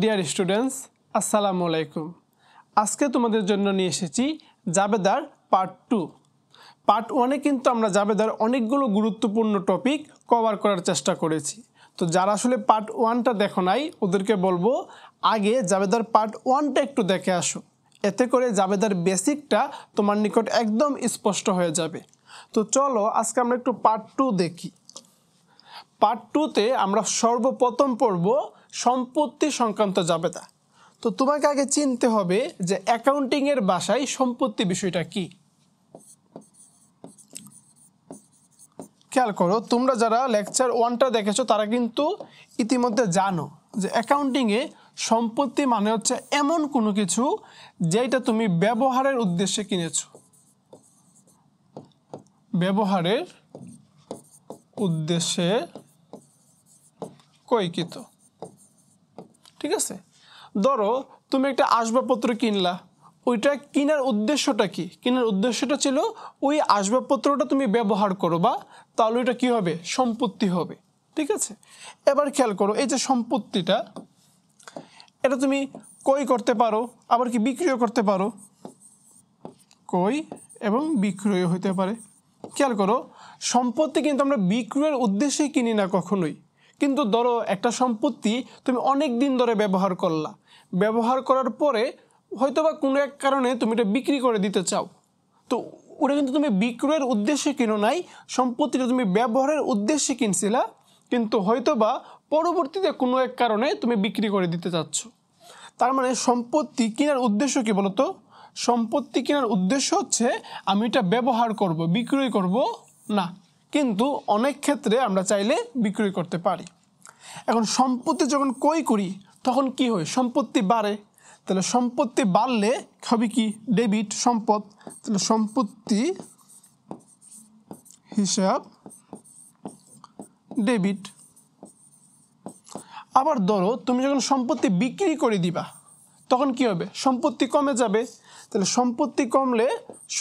Dear students, আসসালামু আলাইকুম। আজকে তোমাদের জন্য নিয়ে এসেছি জাবেদার পার্ট 2। পার্ট 1-এ কিন্তু আমরা জাবেদার অনেকগুলো গুরুত্বপূর্ণ টপিক কভার করার চেষ্টা করেছি। তো যারা আসলে পার্ট 1টা দেখো নাই ওদেরকে বলবো আগে জাবেদার পার্ট 1টা একটু দেখে আসো, এতে করে জাবেদার বেসিকটা তোমার নিকট একদম স্পষ্ট হয়ে যাবে। তো চলো আজকে আমরা একটু পার্ট 2 দেখি। পার্ট 2-তে আমরা সর্বপ্রথম পড়ব সম্পত্তি সংক্রান্ত জাবেদা। তো তোমাকে আগে চিনতে হবে যে অ্যাকাউন্টিংয়ের ভাষায় সম্পত্তি বিষয়টা কি। খেয়াল করো, তোমরা যারা লেকচার 1টা দেখেছো তারা কিন্তু ইতিমধ্যে জানো যে অ্যাকাউন্টিংয়ে সম্পত্তি মানে হচ্ছে এমন কোনো কিছু যেটা তুমি ব্যবহারের উদ্দেশ্যে কিনেছো, ব্যবহারের উদ্দেশ্যে ক্রয়কৃত। ঠিক আছে, ধরো তুমি একটা আসবাবপত্র কিনলা, ওইটা কেনার উদ্দেশ্যটা কি? কেনার উদ্দেশ্যটা ছিল ওই আসবাবপত্রটা তুমি ব্যবহার করবা, তাহলে ওইটা কি হবে? সম্পত্তি হবে। ঠিক আছে, এবার খেয়াল করো, এই যে সম্পত্তিটা এটা তুমি ক্রয় করতে পারো, আবার কি বিক্রয় করতে পারো, ক্রয় এবং বিক্রয় হতে পারে। খেয়াল করো, সম্পত্তি কিন্তু আমরা বিক্রয়ের উদ্দেশ্যে কিনি না কখনোই। কিন্তু ধরো একটা সম্পত্তি তুমি অনেক দিন ধরে ব্যবহার করলা, ব্যবহার করার পরে হয়তোবা কোনো এক কারণে তুমি এটা বিক্রি করে দিতে চাও, তো ওটা কিন্তু তুমি বিক্রয়ের উদ্দেশ্যে কিনো নাই, সম্পত্তিটা তুমি ব্যবহারের উদ্দেশ্যে কিনছিলা, কিন্তু হয়তোবা পরবর্তীতে কোনো এক কারণে তুমি বিক্রি করে দিতে চাচ্ছ। তার মানে সম্পত্তি কেনার উদ্দেশ্য কি বলতো? সম্পত্তি কেনার উদ্দেশ্য হচ্ছে আমি এটা ব্যবহার করব, বিক্রয় করব না। কিন্তু অনেক ক্ষেত্রে আমরা চাইলে বিক্রয় করতে পারি। এখন সম্পত্তি যখন ক্রয় করি তখন কি হয়? সম্পত্তি বাড়ে। তাহলে সম্পত্তি বাড়লে হবে কি? ডেবিট সম্পদ। তাহলে সম্পত্তি হিসাব ডেবিট। আবার ধরো তুমি যখন সম্পত্তি বিক্রি করে দিবা তখন কি হবে? সম্পত্তি কমে যাবে। তাহলে সম্পত্তি কমলে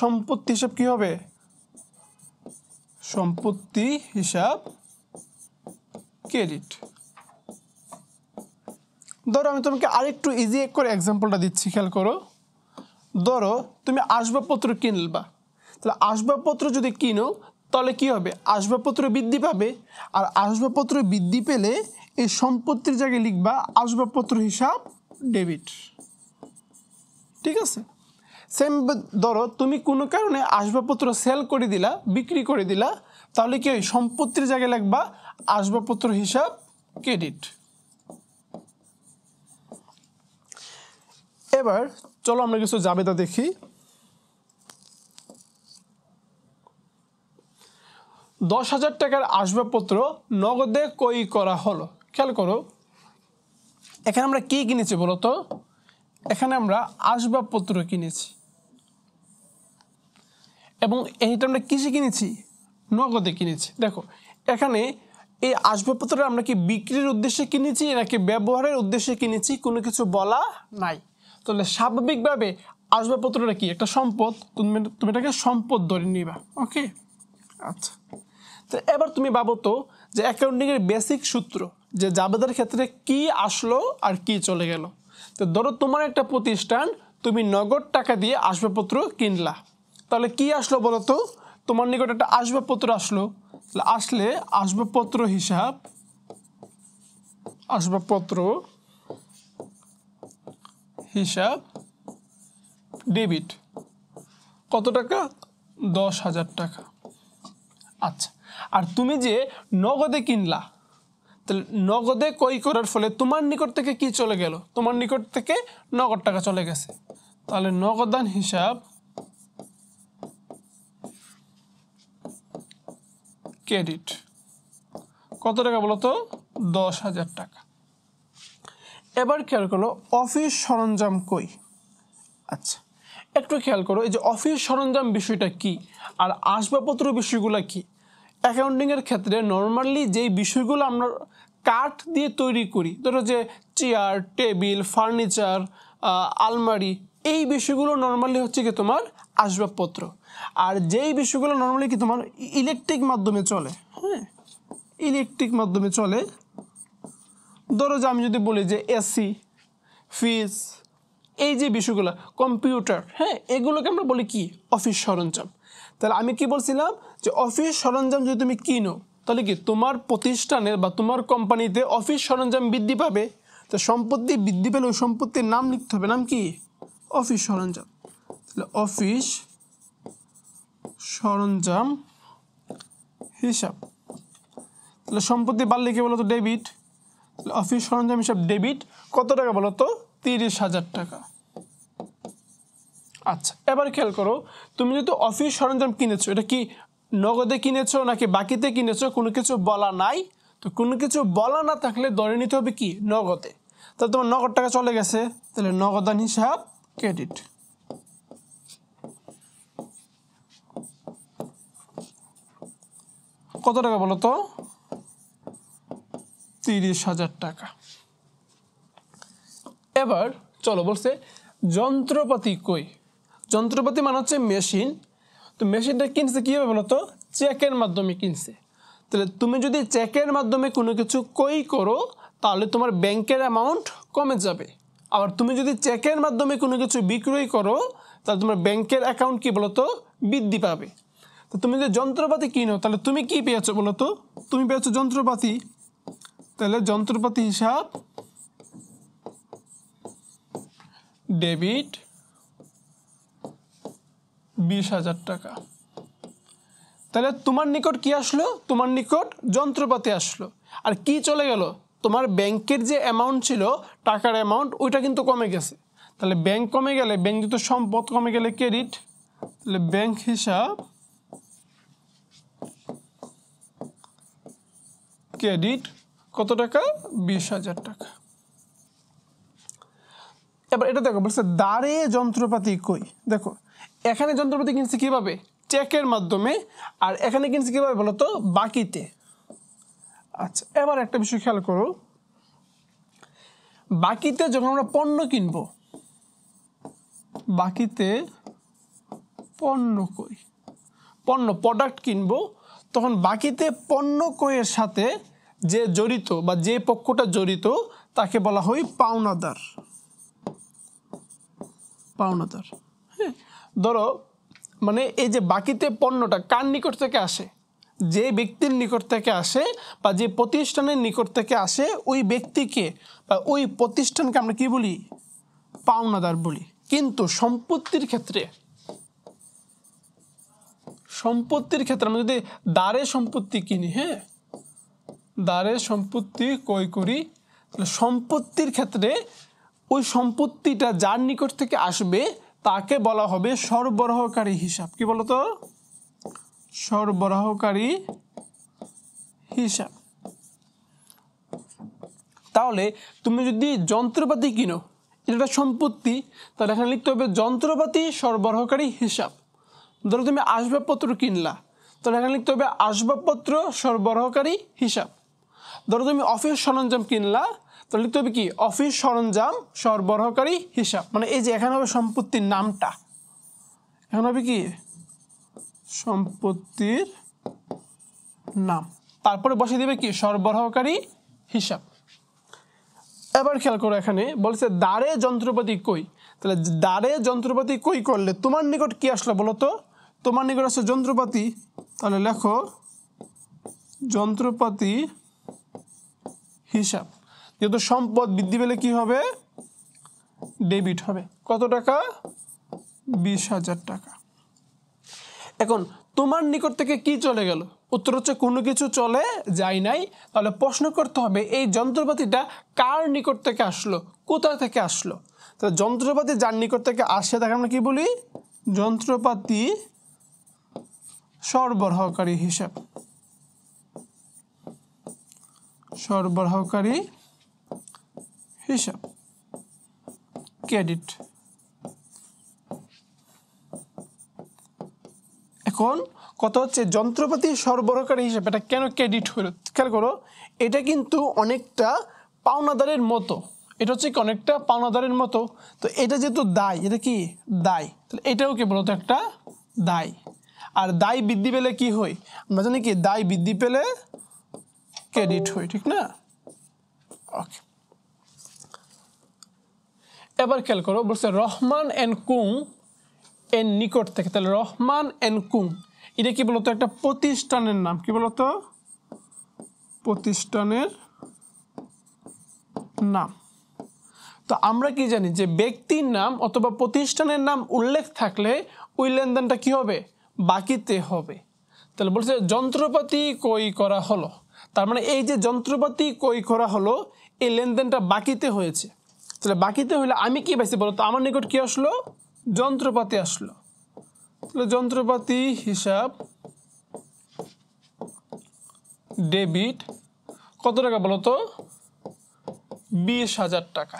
সম্পত্তি হিসাব কি হবে? সম্পত্তি হিসাব ক্রেডিট। ধরো আমি তোমাকে আরেকটু ইজি করে এক্সাম্পলটা দিচ্ছি, খেয়াল করো। ধরো তুমি আসবাবপত্র কিনবা, তাহলে আসবাবপত্র যদি কিনো তাহলে কি হবে? আসবাবপত্র বৃদ্ধি পাবে, আর আসবাবপত্র বৃদ্ধি পেলে এই সম্পত্তির জায়গায় লিখবা আসবাবপত্র হিসাব ডেবিট। ঠিক আছে, সেম ধরো তুমি কোনো কারণে আসবাবপত্র সেল করে দিলা, বিক্রি করে দিলা, তাহলে কি হয়? সম্পত্তির জায়গায় লিখবা আসবাবপত্র হিসাব ক্রেডিট। এবার চলো আমরা কিছু জাবেদা দেখি। 10,000 টাকার আসবাবপত্র নগদে ক্রয় করা হলো। খেয়াল করো, এখানে আমরা কি কিনেছি বলতো? এখানে আমরা আসবাবপত্র কিনেছি, এবং এইটা আমরা কিসে কিনেছি? নগদে কিনেছি। দেখো এখানে এই আসবাবপত্রটা আমরা কি বিক্রির উদ্দেশ্যে কিনেছি নাকি ব্যবহারের উদ্দেশ্যে কিনেছি কোনো কিছু বলা নাই। তাহলে স্বাভাবিকভাবে আসবাবপত্রটা কি? একটা সম্পদ, তুমি এটাকে সম্পদ ধরে নিবা। ওকে, আচ্ছা। তো এবার তুমি ভাবো তো যে অ্যাকাউন্টিংয়ের বেসিক সূত্র, যে জাবেদার ক্ষেত্রে কি আসলো আর কি চলে গেল। তো ধরো তোমার একটা প্রতিষ্ঠান, তুমি নগদ টাকা দিয়ে আসবাবপত্র কিনলা, তাহলে কি আসলো বলো তো? তোমার নিকট একটা আসবাবপত্র আসলো, আসলে আসবাবপত্র হিসাব ডেবিট। কত টাকা? 10,000 টাকা। আচ্ছা, আর তুমি যে নগদে কিনলা, তাহলে নগদে ক্রয় করার ফলে তোমার নিকট থেকে কি চলে গেল? তোমার নিকট থেকে নগদ টাকা চলে গেছে, তাহলে নগদান হিসাব ক্রেডিট। কত টাকা বলো তো? 10,000 টাকা। এবার খেয়াল করো, অফিস সরঞ্জাম কই? আচ্ছা, একটু খেয়াল করো, এই যে অফিস সরঞ্জাম বিষয়টা কি আর আসবাবপত্র বিষয়গুলো কি। অ্যাকাউন্টিংয়ের ক্ষেত্রে নর্মালি যেই বিষয়গুলো আমরা কাঠ দিয়ে তৈরি করি, ধরো যে চেয়ার, টেবিল, ফার্নিচার, আলমারি, এই বিষয়গুলো নর্মালি হচ্ছে কি তোমার আসবাবপত্র। আর যেই বিষয়গুলো নর্মালি কি তোমার ইলেকট্রিক মাধ্যমে চলে, হ্যাঁ, ইলেকট্রিক মাধ্যমে চলে, ধরো যে আমি যদি বলি যে এসি, ফিজ, এই যে বিষয়গুলো, কম্পিউটার, হ্যাঁ, এগুলোকে আমরা বলি কি অফিস সরঞ্জাম। তাহলে আমি কি বলছিলাম যে অফিস সরঞ্জাম যদি তুমি কিনো তাহলে কি তোমার প্রতিষ্ঠানের বা তোমার কোম্পানিতে অফিস সরঞ্জাম বৃদ্ধি পাবে। তো সম্পত্তি বৃদ্ধি পেলে ওই সম্পত্তির নাম লিখতে হবে, নাম কি অফিস সরঞ্জাম। তাহলে অফিস সরঞ্জাম হিসাব, তাহলে সম্পত্তি বাড়লে কি বলতো ডেবিট, তাহলে অফিস সরঞ্জাম হিসাব ডেবিট কত টাকা বলতো 30,000 টাকা। আচ্ছা এবার খেয়াল করো, তুমি যেহেতু অফিস সরঞ্জাম কিনেছো, এটা কি নগদে কিনেছো নাকি বাকিতে কিনেছো, কোনো কিছু বলা নাই। তো কোনো কিছু বলা না থাকলে ধরে নিতে হবে কি নগদে। তাহলে তোমার নগদ টাকা চলে গেছে, তাহলে নগদান হিসাব ক্রেডিট। কত টাকা বলো তো 30,000 টাকা। এবার চলো বলছে যন্ত্রপাতি কই, যন্ত্রপাতি মানে হচ্ছে মেশিন। তো মেশিনটা কিনছে কীভাবে বলো তো চেকের মাধ্যমে কিনছে। তাহলে তুমি যদি চেকের মাধ্যমে কোনো কিছু ক্রয় করো তাহলে তোমার ব্যাংকের অ্যামাউন্ট কমে যাবে। আবার তুমি যদি চেকের মাধ্যমে কোনো কিছু বিক্রয় করো তাহলে তোমার ব্যাংকের অ্যাকাউন্ট কি বলো তো বৃদ্ধি পাবে। তো তুমি যদি যন্ত্রপাতি কিনো তাহলে তুমি কি পেয়েছো বলো তো, তুমি পেয়েছো যন্ত্রপাতি, তাহলে যন্ত্রপাতি হিসাব ডেবিট 20,000 টাকা। তাহলে তোমার নিকট কি আসলো, তোমার নিকট যন্ত্রপাতি আসলো, আর কি চলে গেল তোমার ব্যাংকের যে অ্যামাউন্ট ছিল টাকার অ্যামাউন্ট ওইটা কিন্তু কমে গেছে। তাহলে ব্যাংক কমে গেলে ব্যাংকযুক্ত সম্পদ কমে গেলে ক্রেডিট, তাহলে ব্যাংক হিসাব ক্রেডিট কত টাকা 20,000 টাকা। এবার এটা দেখো বলছে দাঁড়ে যন্ত্রপাতি কই, দেখো এখানে যন্ত্রপাতি কিনছে কিভাবে চেকের মাধ্যমে, আর এখানে কিনছে কিভাবে বলো তো বাকিতে। আচ্ছা এবার একটা বিষয় খেয়াল করো, বাকিতে যখন আমরা পণ্য কিনবো, বাকিতে পণ্য কই, পণ্য প্রোডাক্ট কিনবো, তখন বাকিতে পণ্য কইয়ের সাথে যে জড়িত বা যে পক্ষটা জড়িত তাকে বলা হয় পাওনাদার। পাওনাদার, হ্যাঁ, ধরো মানে এই যে বাকিতে পণ্যটা কার নিকট থেকে আসে, যে ব্যক্তির নিকট থেকে আসে বা যে প্রতিষ্ঠানের নিকট থেকে আসে ওই ব্যক্তিকে বা ওই প্রতিষ্ঠানকে আমরা কি বলি পাওনাদার বলি। কিন্তু সম্পত্তির ক্ষেত্রে, সম্পত্তির ক্ষেত্রে আমরা যদি দাঁড়ে সম্পত্তি কিনি, হ্যাঁ দাঁড়ে সম্পত্তি ক্রয় করি, তাহলে সম্পত্তির ক্ষেত্রে ওই সম্পত্তিটা যার নিকট থেকে আসবে তাকে বলা হবে সরবরাহকারী হিসাব। কি বলতো সরবরাহকারী হিসাব। তাহলে তুমি যদি যন্ত্রপাতি কিনো, এটা সম্পত্তি, তাহলে এখানে লিখতে হবে যন্ত্রপাতি সরবরাহকারী হিসাব। ধরো তুমি আসবাবপত্র কিনলা, তাহলে এখানে লিখতে হবে আসবাবপত্র সরবরাহকারী হিসাব। ধরো তুমি অফিস সরঞ্জাম কিনলা, তাহলে লিখতে হবে কি অফিস সরঞ্জাম সরবরাহকারী হিসাব। মানে এই যে এখানে হবে সম্পত্তির নামটা, এখন হবে কি সম্পত্তির নাম, তারপরে বসিয়ে দিবে কি সরবরাহকারী হিসাব। এবার খেয়াল করো এখানে বলছে দাঁড়ে যন্ত্রপাতি কই, তাহলে দাঁড়ে যন্ত্রপাতি কই করলে তোমার নিকট কি আসলো বলো তো, তোমার নিকট আসছে যন্ত্রপাতি, তাহলে লেখো যন্ত্রপাতি হিসাব। যেহেতু সম্পদ বৃদ্ধি পেলে কি হবে ডেবিট হবে, কত টাকা 20,000 টাকা। এখন তোমার নিকট থেকে কি চলে গেল, উত্তর হচ্ছে কোনো কিছু চলে যায় নাই। তাহলে প্রশ্ন করতে হবে এই যন্ত্রপাতিটা কার নিকট থেকে আসলো, কোথা থেকে আসলো। তাহলে যন্ত্রপাতি যার নিকট থেকে আসে তাকে আমরা কি বলি যন্ত্রপাতি সরবরাহকারী হিসাব। সরবরাহকারী হিসাব ক্রেডিট। এখন কত হচ্ছে যন্ত্রপাতি সরবরাহকারী হিসাব, এটা কেন ক্রেডিট হলো খেয়াল করো, এটা কিন্তু অনেকটা পাওনাদারের মতো, এটা হচ্ছে কি অনেকটা পাওনাদারের মতো। তো এটা যেহেতু দায়, এটা কি দায়, তাহলে এটাও কি বলতো একটা দায়। আর দায় বৃদ্ধি পেলে কি হয় আমরা জানি কি দায় বৃদ্ধি পেলে ক্রেডিট হয়, ঠিক না। ওকে এবার খেয়াল করো, বলছে রহমান এন্ড কুং এর নিকট থেকে। তাহলে রহমান এন্ড কুং এটা কি বলতো? একটা প্রতিষ্ঠানের নাম। কি বলতো? প্রতিষ্ঠানের নাম। তো আমরা কি জানি যে ব্যক্তির নাম অথবা প্রতিষ্ঠানের নাম উল্লেখ থাকলে ওই লেনদেনটা কি হবে? বাকিতে হবে। তাহলে বলছে যন্ত্রপাতি ক্রয় করা হলো, তার মানে এই যে যন্ত্রপাতি ক্রয় করা হলো এই লেনদেনটা বাকিতে হয়েছে। তাহলে বাকিতে হলে আমি কি পাইছি বলতো? আমার নিকট কি আসলো? যন্ত্রপাতি আসলো। তাহলে যন্ত্রপাতি হিসাব ডেবিট কত টাকা বলতো? 20,000 টাকা।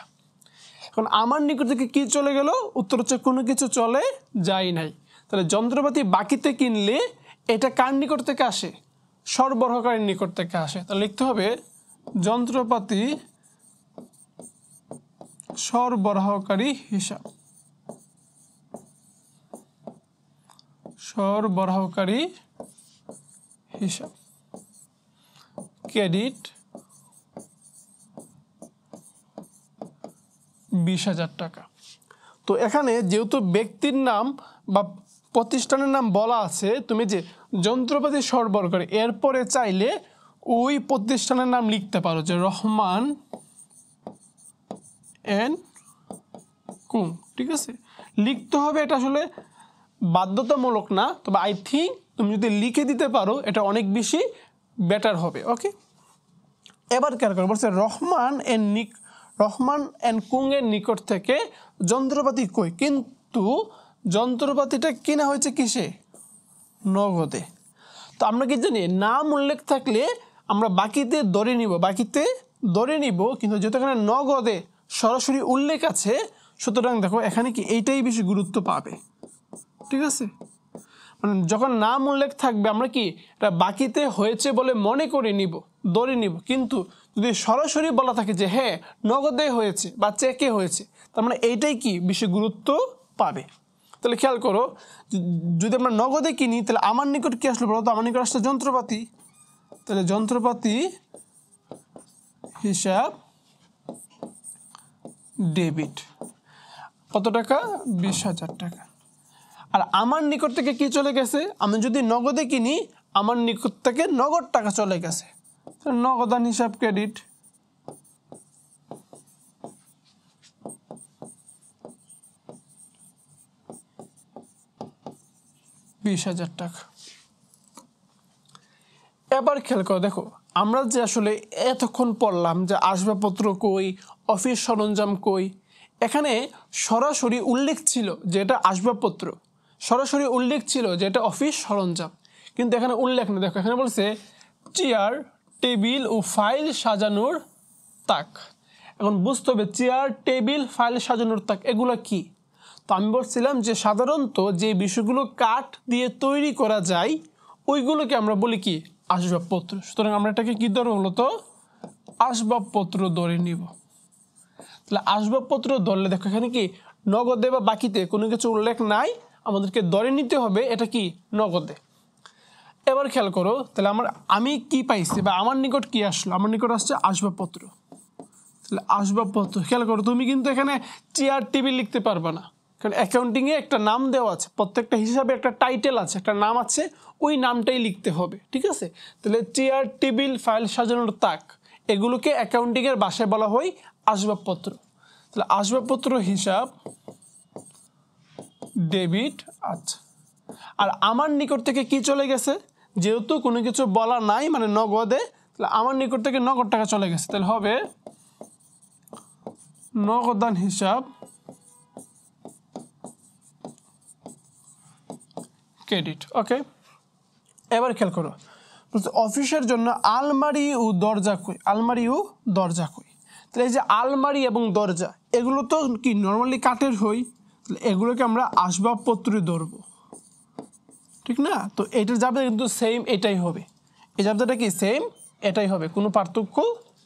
এখন আমার নিকট থেকে কি চলে গেল? উত্তর হচ্ছে কোনো কিছু চলে যায় নাই। তাহলে যন্ত্রপাতি বাকিতে কিনলে এটা কার নিকট থেকে আসে? সরবরাহকারীর নিকট থেকে আসে। তাহলে লিখতে হবে যন্ত্রপাতি সরবরাহকারী হিসাব। সরবরাহকারী হিসাব ক্রেডিট 20,000 টাকা। তো এখানে যেহেতু ব্যক্তির নাম বা প্রতিষ্ঠানের নাম বলা আছে, তুমি যে যন্ত্রপাতি সরবরাহ করে এরপরে চাইলে ওই প্রতিষ্ঠানের নাম লিখতে পারো, যে রহমান এন্ড কুং। ঠিক আছে, লিখতে হবে, এটা আসলে বাধ্যতামূলক না, তবে আই থিঙ্ক তুমি যদি লিখে দিতে পারো এটা অনেক বেশি বেটার হবে। ওকে, এবার কেন করে বলছে রহমান এন্ড কুং এর নিকট থেকে যন্ত্রপাতি কই, কিন্তু যন্ত্রপাতিটা কেনা হয়েছে কিসে? নগদে। তো আমরা কি জানি নাম উল্লেখ থাকলে আমরা বাকিতে ধরে নিব, কিন্তু যেহেতু এখানে নগদে সরাসরি উল্লেখ আছে, সুতরাং দেখো এখানে কি এইটাই বেশি গুরুত্ব পাবে। ঠিক আছে, মানে যখন নাম উল্লেখ থাকবে আমরা কি এটা বাকিতে হয়েছে বলে মনে করে নিব, ধরে নিব, কিন্তু যদি সরাসরি বলা থাকে যে হ্যাঁ নগদে হয়েছে বা চেকে হয়েছে, তার মানে এইটাই কি বেশি গুরুত্ব পাবে। তাহলে খেয়াল করো, যদি আমরা নগদে কিনি তাহলে আমার নিকট কি আসলো বলো তো? আমার নিকট আসলে যন্ত্রপাতি। তাহলে যন্ত্রপাতি হিসাব ডেবিট কত টাকা? 20,000 টাকা। আর আমার নিকট থেকে কি চলে গেছে? আমি যদি নগদে কিনি আমার নিকট থেকে নগদ টাকা চলে গেছে, নগদান হিসাব ক্রেডিট 20,000 টাকা। এবার খেয়াল করো, দেখো আমরা যে আসলে এতক্ষণ পড়লাম যে আসবাবপত্র কই, অফিস সরঞ্জাম কই, এখানে সরাসরি উল্লেখ ছিল যে এটা আসবাবপত্র, সরাসরি উল্লেখ ছিল যে এটা অফিস সরঞ্জাম, কিন্তু এখানে উল্লেখ নেই। দেখো এখানে বলছে চেয়ার, টেবিল ও ফাইল সাজানোর তাক। এখন বুঝতে হবে চেয়ার, টেবিল, ফাইল সাজানোর তাক এগুলো কি। তো আমি বলছিলাম যে সাধারণত যে বিষয়গুলো কাঠ দিয়ে তৈরি করা যায় ওইগুলোকে আমরা বলি কি? আসবাবপত্র। সুতরাং আমরা এটাকে কি ধরবো বলতো? আসবাবপত্র ধরে নিব। তাহলে আসবাবপত্র ধরলে দেখো এখানে কি নগদে বা বাকিতে কোনো কিছু উল্লেখ নাই, আমাদেরকে ধরে নিতে হবে এটা কি? নগদে। এবার খেয়াল করো, তাহলে আমি কি পাইছি বা আমার নিকট কি আসলো? আমার নিকট আসছে আসবাবপত্র। তাহলে আসবাবপত্র, খেয়াল করো তুমি কিন্তু এখানে চেয়ার, টেবিল লিখতে পারবে না, কারণ অ্যাকাউন্টিংয়ে একটা নাম দেওয়া আছে, প্রত্যেকটা হিসাবে একটা টাইটেল আছে, একটা নাম আছে, ওই নামটাই লিখতে হবে। ঠিক আছে, তাহলে চেয়ার, টেবিল, ফাইল সাজানোর তাক এগুলোকে অ্যাকাউন্টিংয়ের ভাষায় বলা হয় আসবাবপত্র। তাহলে আসবাবপত্র হিসাব ডেবিট। আচ্ছা, আর আমার নিকট থেকে কি চলে গেছে? যেহেতু কোনো কিছু বলা নাই মানে নগদে, তাহলে আমার নিকট থেকে নগদ টাকা চলে গেছে, তাহলে হবে নগদান হিসাব ক্রেডিট। ওকে, এবার খেয়াল করো, অফিসের জন্য আলমারি ও দরজা কই? আলমারি ও দরজা কই? তাহলে এই যে আলমারি এবং দরজা এগুলো তো কি নর্মালি কাঠের হয়, তাহলে এগুলোকে আমরা আসবাবপত্রে ধরবো, ঠিক না? তো এটার জায়গা কিন্তু সেম এটাই হবে, এই জায়গাটা কি সেম এটাই হবে, কোনো পার্থক্য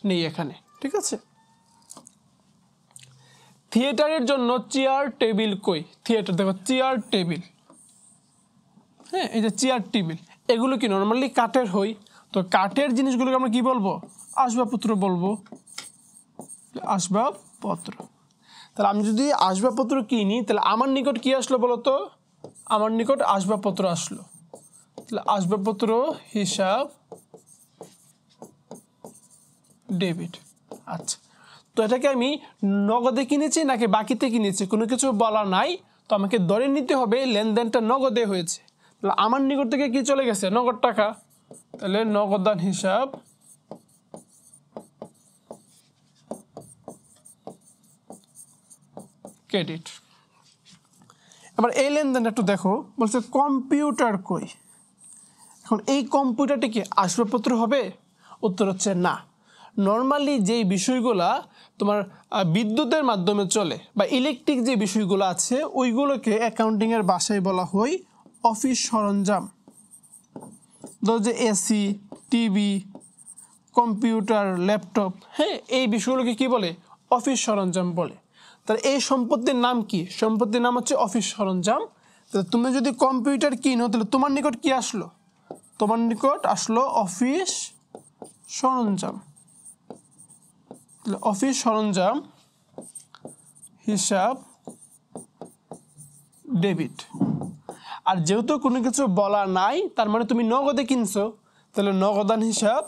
নেই এখানে। ঠিক আছে, থিয়েটারের জন্য চেয়ার, টেবিল কই? থিয়েটার দেখো চেয়ার, টেবিল, হ্যাঁ এই যে চেয়ার, টেবিল এগুলো কি নর্মালি কাঠের হয়, তো কাঠের জিনিসগুলোকে আমরা কি বলবো? আসবাবপত্র বলবো, আসবাবপত্র। তাহলে আমি যদি আসবাবপত্র কিনি তাহলে আমার নিকট কি আসলো বলো তো, আমার নিকট আসবাবপত্র আসলো। তাহলে আসবাবপত্র হিসাব ডেবিট। আচ্ছা, তো এটাকে আমি নগদে কিনেছি নাকি বাকিতে কিনেছি কোনো কিছু বলা নাই, তো আমাকে ধরে নিতে হবে লেনদেনটা নগদে হয়েছে। তাহলে আমার নিকট থেকে কি চলে গেছে, নগদ টাকা। তাহলে নগদান হিসাব ক্রেডিট। এবার এই লেনদেনটা একটু দেখো, বলছে কম্পিউটার কই। এখন এই কম্পিউটারটি কি আসবাবপত্র হবে? উত্তর হচ্ছে না। নর্মালি যেই বিষয়গুলা তোমার বিদ্যুতের মাধ্যমে চলে বা ইলেকট্রিক যে বিষয়গুলো আছে ওইগুলোকে অ্যাকাউন্টিংয়ের ভাষায় বলা হয় অফিস সরঞ্জাম। ধরো যে এসি, টিভি, কম্পিউটার, ল্যাপটপ, হ্যাঁ, এই বিষয়গুলোকে কি বলে, অফিস সরঞ্জাম বলে। তাহলে এই সম্পত্তির নাম কি, সম্পত্তির নাম হচ্ছে অফিস সরঞ্জাম। তাহলে তুমি যদি কম্পিউটার কিনো তাহলে তোমার নিকট কি আসলো, তোমার নিকট আসলো অফিস সরঞ্জাম। তাহলে অফিস সরঞ্জাম হিসাব ডেবিট। আর যেহেতু কোনো কিছু বলা নাই তার মানে তুমি নগদে কিনছো, তাহলে নগদান হিসাব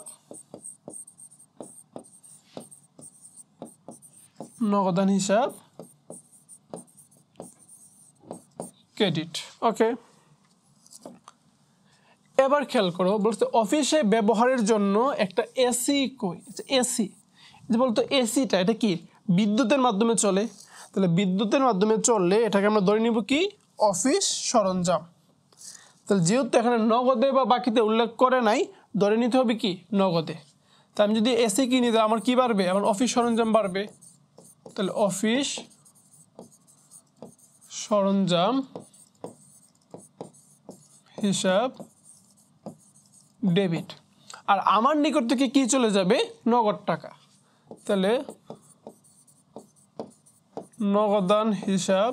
ক্রেডিট। ওকে, এবার খেয়াল করো, বলতে অফিসে ব্যবহারের জন্য একটা এসি কই, এসি যে বলতো এসিটা এটা কি বিদ্যুতের মাধ্যমে চলে। তাহলে বিদ্যুতের মাধ্যমে চললে এটাকে আমরা ধরে নিব কি অফিস সরঞ্জাম। তাহলে যেহেতু এখানে নগদে বা বাকিতে উল্লেখ করে নাই, ধরে নিতে হবে কি নগদে। তা আমি যদি এসি কিনি তাহলে আমার কি বাড়বে, আমার অফিস সরঞ্জাম বাড়বে। তাহলে অফিস সরঞ্জাম হিসাব ডেবিট। আর আমার নিকট থেকে কি চলে যাবে, নগদ টাকা। তাহলে নগদান হিসাব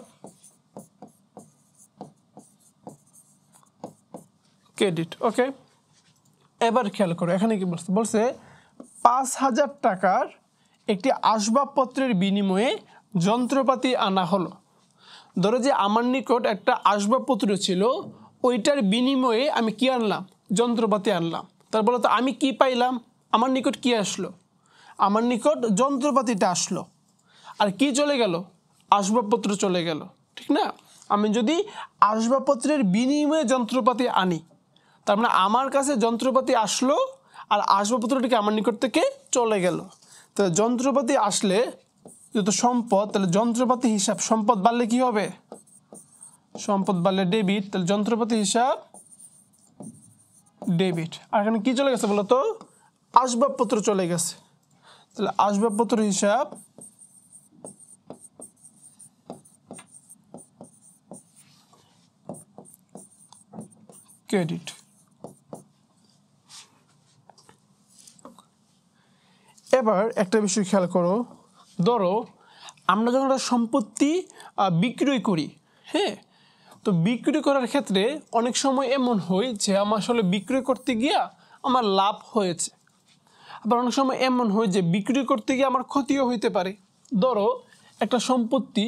ক্রেডিট। ওকে, এবার খেয়াল করো এখানে কি বলছে, বলছে 5,000 টাকার একটি আসবাবপত্রের বিনিময়ে যন্ত্রপাতি আনা হলো। ধরো যে আমার নিকট একটা আসবাবপত্র ছিল, ওইটার বিনিময়ে আমি কি আনলাম, যন্ত্রপাতি আনলাম। তার বলতো আমি কি পাইলাম, আমার নিকট কি আসলো, আমার নিকট যন্ত্রপাতিটা আসলো। আর কি চলে গেল, আসবাবপত্র চলে গেল, ঠিক না। আমি যদি আসবাবপত্রের বিনিময়ে যন্ত্রপাতি আনি তার মানে আমার কাছে যন্ত্রপাতি আসলো আর আসবাবপত্রটিকে আমার নিকট থেকে চলে গেল। তো যন্ত্রপাতি আসলে যেহেতু সম্পদ, তাহলে যন্ত্রপাতি হিসাব, সম্পদ বাড়লে কি হবে, সম্পদ বাড়লে ডেবিট। তাহলে যন্ত্রপাতি হিসাব ডেবিট। আর এখানে কি চলে গেছে বলতো, আসবাবপত্র চলে গেছে। তাহলে আসবাবপত্র হিসাব ক্রেডিট। এবার একটা বিষয় খেয়াল করো, ধরো আমরা যখন একটা সম্পত্তি বিক্রয় করি, হ্যাঁ, তো বিক্রি করার ক্ষেত্রে অনেক সময় এমন হয় যে আমার আসলে বিক্রয় করতে গিয়া আমার লাভ হয়েছে, আবার অনেক সময় এমন হয় যে বিক্রি করতে গিয়ে আমার ক্ষতিও হইতে পারে। ধরো একটা সম্পত্তি,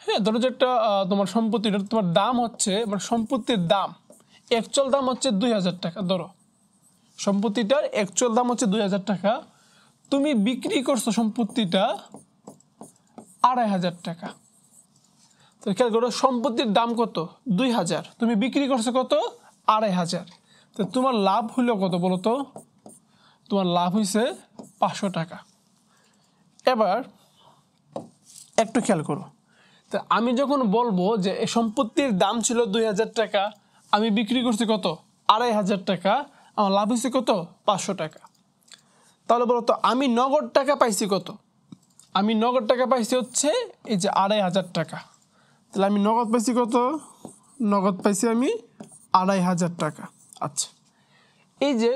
হ্যাঁ, ধরো যে একটা তোমার সম্পত্তিটা তোমার দাম হচ্ছে, মানে সম্পত্তির দাম অ্যাকচুয়াল দাম হচ্ছে 2,000 টাকা। ধরো সম্পত্তিটার অ্যাকচুয়াল দাম হচ্ছে 2,000 টাকা, তুমি বিক্রি করছো সম্পত্তিটা 2,500 টাকা। তো খেয়াল করো সম্পত্তির দাম কত, 2,000, তুমি বিক্রি করছো কত, 2,500। তো তোমার লাভ হইলো কত বলো তো, তোমার লাভ হয়েছে 500 টাকা। এবার একটু খেয়াল করো, তো আমি যখন বলবো যে এই সম্পত্তির দাম ছিল 2,000 টাকা, আমি বিক্রি করছি কত, 2,500 টাকা, আমার লাভ হয়েছে কত, 500 টাকা। তাহলে বলো তো আমি নগদ টাকা পাইছি কত, আমি নগদ টাকা পাইছি হচ্ছে এই যে 2,500 টাকা। তাহলে আমি নগদ পাইছি কত, নগদ পাইছি আমি 2,500 টাকা। আচ্ছা, এই যে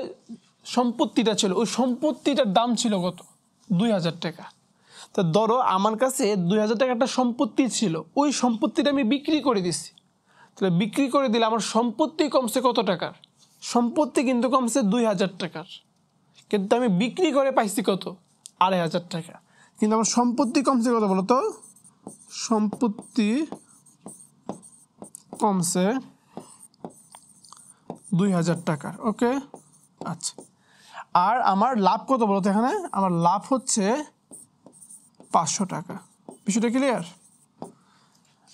সম্পত্তিটা ছিল ওই সম্পত্তিটার দাম ছিল কত, 2,000 টাকা। তো ধরো আমার কাছে 2,000 টাকা একটা সম্পত্তি ছিল, ওই সম্পত্তিটা আমি বিক্রি করে দিছি। তাহলে বিক্রি করে দিলে আমার সম্পত্তি কমছে কত টাকার, সম্পত্তি কিন্তু কমছে 2,000 টাকার, কিন্তু আমি বিক্রি করে পাইছি কত, 2,500 টাকা। কিন্তু আমার সম্পত্তি কমছে কত বলো তো, সম্পত্তি কমছে 2000 টাকার। ওকে, আচ্ছা। আর আমার লাভ কত বলতো এখানে? আমার লাভ হচ্ছে 500 টাকা। বিষয়টা ক্লিয়ার?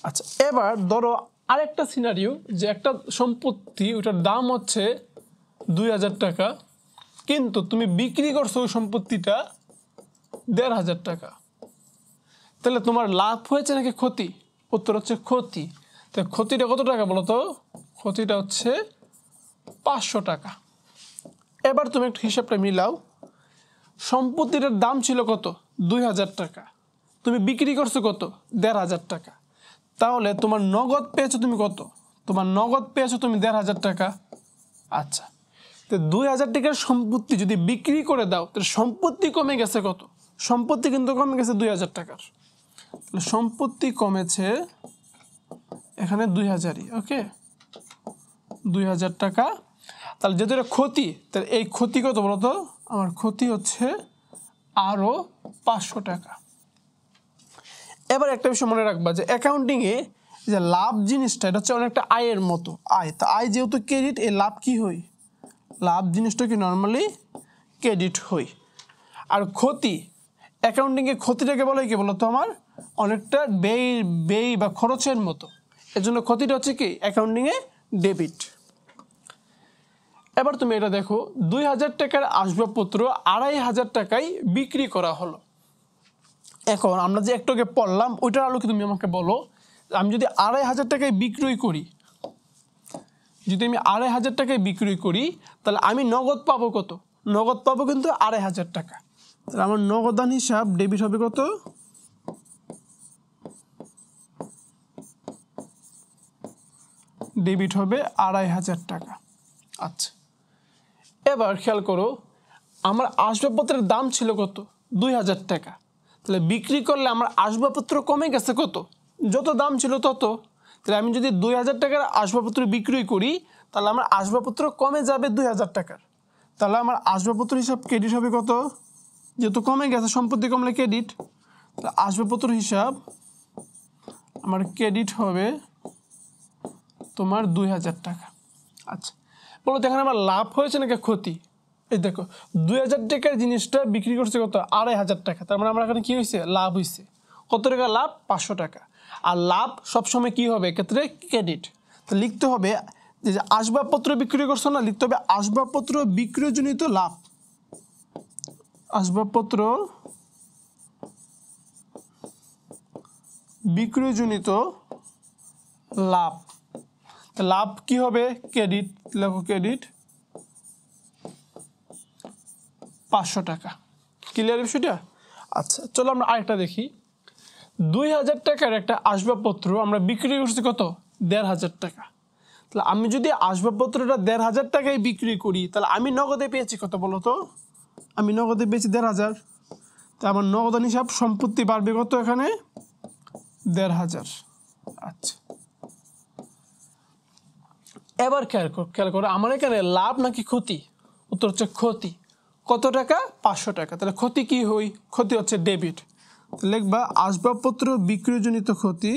আচ্ছা, এবার ধরো আরেকটা সিনারিও, যে একটা সম্পত্তি ওটার দাম হচ্ছে 2000 টাকা, কিন্তু তুমি বিক্রি করছো ওই সম্পত্তিটা 1500 টাকা। তাহলে তোমার লাভ হয়েছে নাকি ক্ষতি? উত্তর হচ্ছে ক্ষতি। তো ক্ষতিটা কত টাকা বলো তো? ক্ষতিটা হচ্ছে 500 টাকা। এবার তুমি একটু হিসাবটা মিলাও। সম্পত্তিটার দাম ছিল কত? 2000 টাকা। তুমি বিক্রি করছো কত? 1500 টাকা। তাহলে তোমার নগদ পেয়েছো তুমি কত? তোমার নগদ পেয়েছো তুমি 1500 টাকা। আচ্ছা, তো 2000 টাকার সম্পত্তি যদি বিক্রি করে দাও, তাহলে সম্পত্তি কমে গেছে কত? সম্পত্তি কিন্তু কমে গেছে 2000 টাকার। তাহলে সম্পত্তি কমেছে এখানে 2000ই। ওকে, 2000 টাকা। তাহলে যেহেতু এটা ক্ষতি, তাহলে এই ক্ষতি কত বলতো? আমার ক্ষতি হচ্ছে আরও 500 টাকা। এবার একটা বিষয় মনে রাখবা, যে অ্যাকাউন্টিংয়ে যে লাভ জিনিসটা, এটা হচ্ছে অনেকটা আয়ের মতো। আয়, তা আয় যেহেতু ক্রেডিট, এই লাভ কি হই? লাভ জিনিসটা কি নর্মালি ক্রেডিট হই। আর ক্ষতি, অ্যাকাউন্টিংয়ে ক্ষতিটাকে বলে কি বলতো? আমার অনেকটা ব্যয় বা খরচের মতো। এর জন্য ক্ষতিটা হচ্ছে কি অ্যাকাউন্টিংয়ে ডেবিট। এবার তুমি এটা দেখো, 2000 টাকার আসবাবপত্র 2500 টাকায় বিক্রি করা হলো। এখন আমরা যে একটু আগে পড়লাম ওইটার আলোকে তুমি আমাকে বলো, আমি যদি 2500 টাকায় বিক্রয় করি, যদি আমি 2500 টাকায় বিক্রয় করি, তাহলে আমি নগদ পাবো কত? নগদ পাবো কিন্তু 2500 টাকা। তাহলে আমার নগদান হিসাব ডেবিট হবে কত? ডেবিট হবে 2500 টাকা। আচ্ছা, এবার খেয়াল করো, আমার আসবাবপত্রের দাম ছিল কত? 2000 টাকা। তাহলে বিক্রি করলে আমার আসবাবপত্র কমে গেছে কত? যত দাম ছিল তত। তাহলে আমি যদি 2000 টাকার আসবাবপত্র বিক্রয় করি, তাহলে আমার আসবাবপত্র কমে যাবে 2000 টাকার। তাহলে আমার আসবাবপত্র হিসাব ক্রেডিট হবে কত? যেহেতু কমে গেছে, সম্পত্তি কমলে ক্রেডিট, তাহলে আসবাবপত্র হিসাব আমার ক্রেডিট হবে তোমার 2000 টাকা। আচ্ছা, বলো তো এখানে আমার লাভ হয়েছে নাকি ক্ষতি? এই দেখো, 2000 টাকার জিনিসটা বিক্রি করছে কত? 2500 টাকা। তার মানে আমার এখানে কি হয়েছে? লাভ হয়েছে। কত টাকা লাভ? 500 টাকা। আর লাভ সবসময় কি হবে এক্ষেত্রে? ক্রেডিট। তো লিখতে হবে যে আসবাবপত্র বিক্রি করছো না, লিখতে হবে আসবাবপত্র বিক্রয়জনিত লাভ। আসবাবপত্র বিক্রয়জনিত লাভ। লাভ কি হবে? ক্রেডিট। লেখো ক্রেডিট 500 টাকা। ক্লিয়ার বিষয়টা? আচ্ছা, চলো আমরা আরেকটা দেখি। 2000 টাকার একটা আসবাবপত্র আমরা বিক্রি করছি কত? 1500 টাকা। তাহলে আমি যদি আসবাবপত্রটা 1500 টাকায় বিক্রি করি, তাহলে আমি নগদে পেয়েছি কত বলো তো? আমি নগদে পেয়েছি 1500। তা আমার নগদান হিসাব সম্পত্তি বাড়বে কত এখানে? 1500। আচ্ছা, এবার খেয়াল করো আমার এখানে লাভ নাকি ক্ষতি? উত্তর হচ্ছে ক্ষতি। কত টাকা? 500 টাকা। তাহলে ক্ষতি কি হই? ক্ষতি হচ্ছে ডেবিট। লিখবা আসবাবপত্র বিক্রয়জনিত ক্ষতি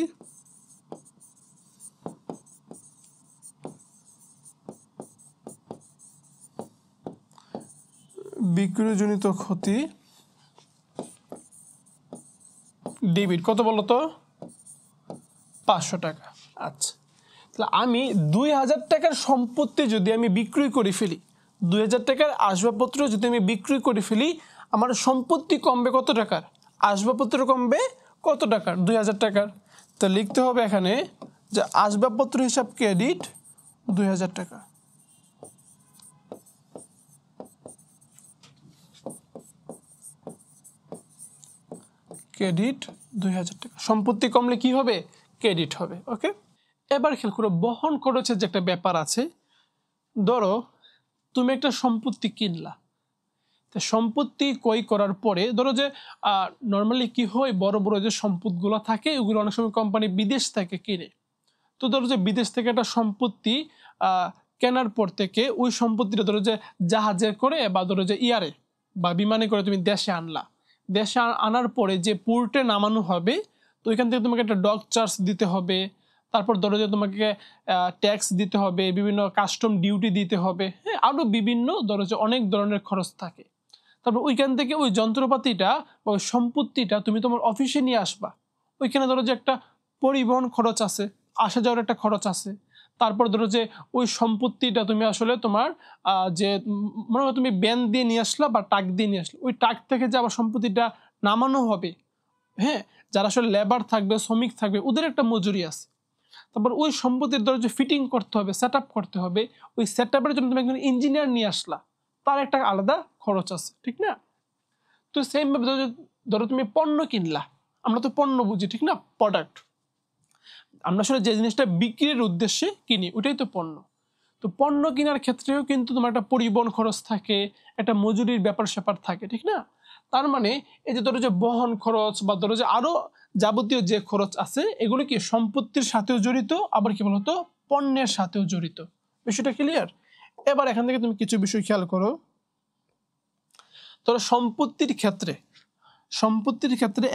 বিক্রয়জনিত ক্ষতি ডেবিট। কত বলো তো? 500 টাকা। আচ্ছা, তাহলে আমি 2000 টাকার সম্পত্তি যদি আমি বিক্রয় করে ফেলি, 2000 টাকার আসবাবপত্র যদি আমি বিক্রয় করে ফেলি, আমার সম্পত্তি কমবে কত টাকার? আসবাবপত্র কমবে কত টাকার? 2000 টাকার। তো লিখতে হবে এখানে যে আসবাবপত্র হিসাব ক্রেডিট 2000 টাকা। ক্রেডিট 2000 টাকা। সম্পত্তি কমলে কি হবে? ক্রেডিট হবে। ওকে, এবার খেয়াল করো বহন খরচের যে একটা ব্যাপার আছে। ধরো তুমি একটা সম্পত্তি কিনলা, তো সম্পত্তি ক্রয় করার পরে ধরো যে নর্মালি কি হয়, বড় বড় যে সম্পদগুলো থাকে ওগুলো অনেক সময় কোম্পানি বিদেশ থেকে কিনে। তো ধরো যে বিদেশ থেকে একটা সম্পত্তি কেনার পর থেকে ওই সম্পত্তিটা ধরো যে জাহাজে করে বা ধরো যে ইয়ারে বা বিমানে করে তুমি দেশে আনলা। দেশে আনার পরে যে পোর্টে নামানো হবে, তো ওইখান থেকে তোমাকে একটা ডক চার্জ দিতে হবে, তারপর ধরো যে তোমাকে ট্যাক্স দিতে হবে, বিভিন্ন কাস্টম ডিউটি দিতে হবে, হ্যাঁ, আরও বিভিন্ন ধরো যে অনেক ধরনের খরচ থাকে। তারপর ওইখান থেকে ওই যন্ত্রপাতিটা বা ওই সম্পত্তিটা তুমি তোমার অফিসে নিয়ে আসবা, ওইখানে ধরো যে একটা পরিবহন খরচ আছে, আসা যাওয়ার একটা খরচ আছে। তারপর ধরো যে ওই সম্পত্তিটা তুমি আসলে তোমার যে মনে হয় তুমি ব্যান দিয়ে নিয়ে আসলা বা ট্রাক দিয়ে নিয়ে আসলে, ওই ট্রাক থেকে যে আবার সম্পত্তিটা নামানো হবে, হ্যাঁ, যারা আসলে লেবার থাকবে, শ্রমিক থাকবে, ওদের একটা মজুরি আছে। তারপর ওই সম্পত্তির ধরো যে ফিটিং করতে হবে, সেট আপ করতে হবে, ওই সেট আপের জন্য তুমি একজন ইঞ্জিনিয়ার নিয়ে আসলা, তার একটা আলাদা খরচ আছে, ঠিক না? তো সেমভাবে ধরো তুমি পণ্য কিনলা, আমরা তো পণ্য বুঝি, ঠিক না, প্রোডাক্ট, আমরা আসলে যে জিনিসটা বিক্রির উদ্দেশ্যে কিনি ওটাই তো পণ্য। তো পণ্য কেনার ক্ষেত্রেও কিন্তু তোমার একটা পরিবহন খরচ থাকে, একটা মজুরির ব্যাপার স্যাপার থাকে, ঠিক না? তার মানে এই যে ধরো যে বহন খরচ বা ধরো যে আরো যাবতীয় যে খরচ আছে, এগুলো কি সম্পত্তির সাথেও জড়িত, আবার কি বলতো পণ্যের সাথেও জড়িত। বিষয়টা ক্লিয়ার? এবার এখান থেকে তুমি কিছু বিষয় খেয়াল করো। ধরো সম্পত্তির ক্ষেত্রে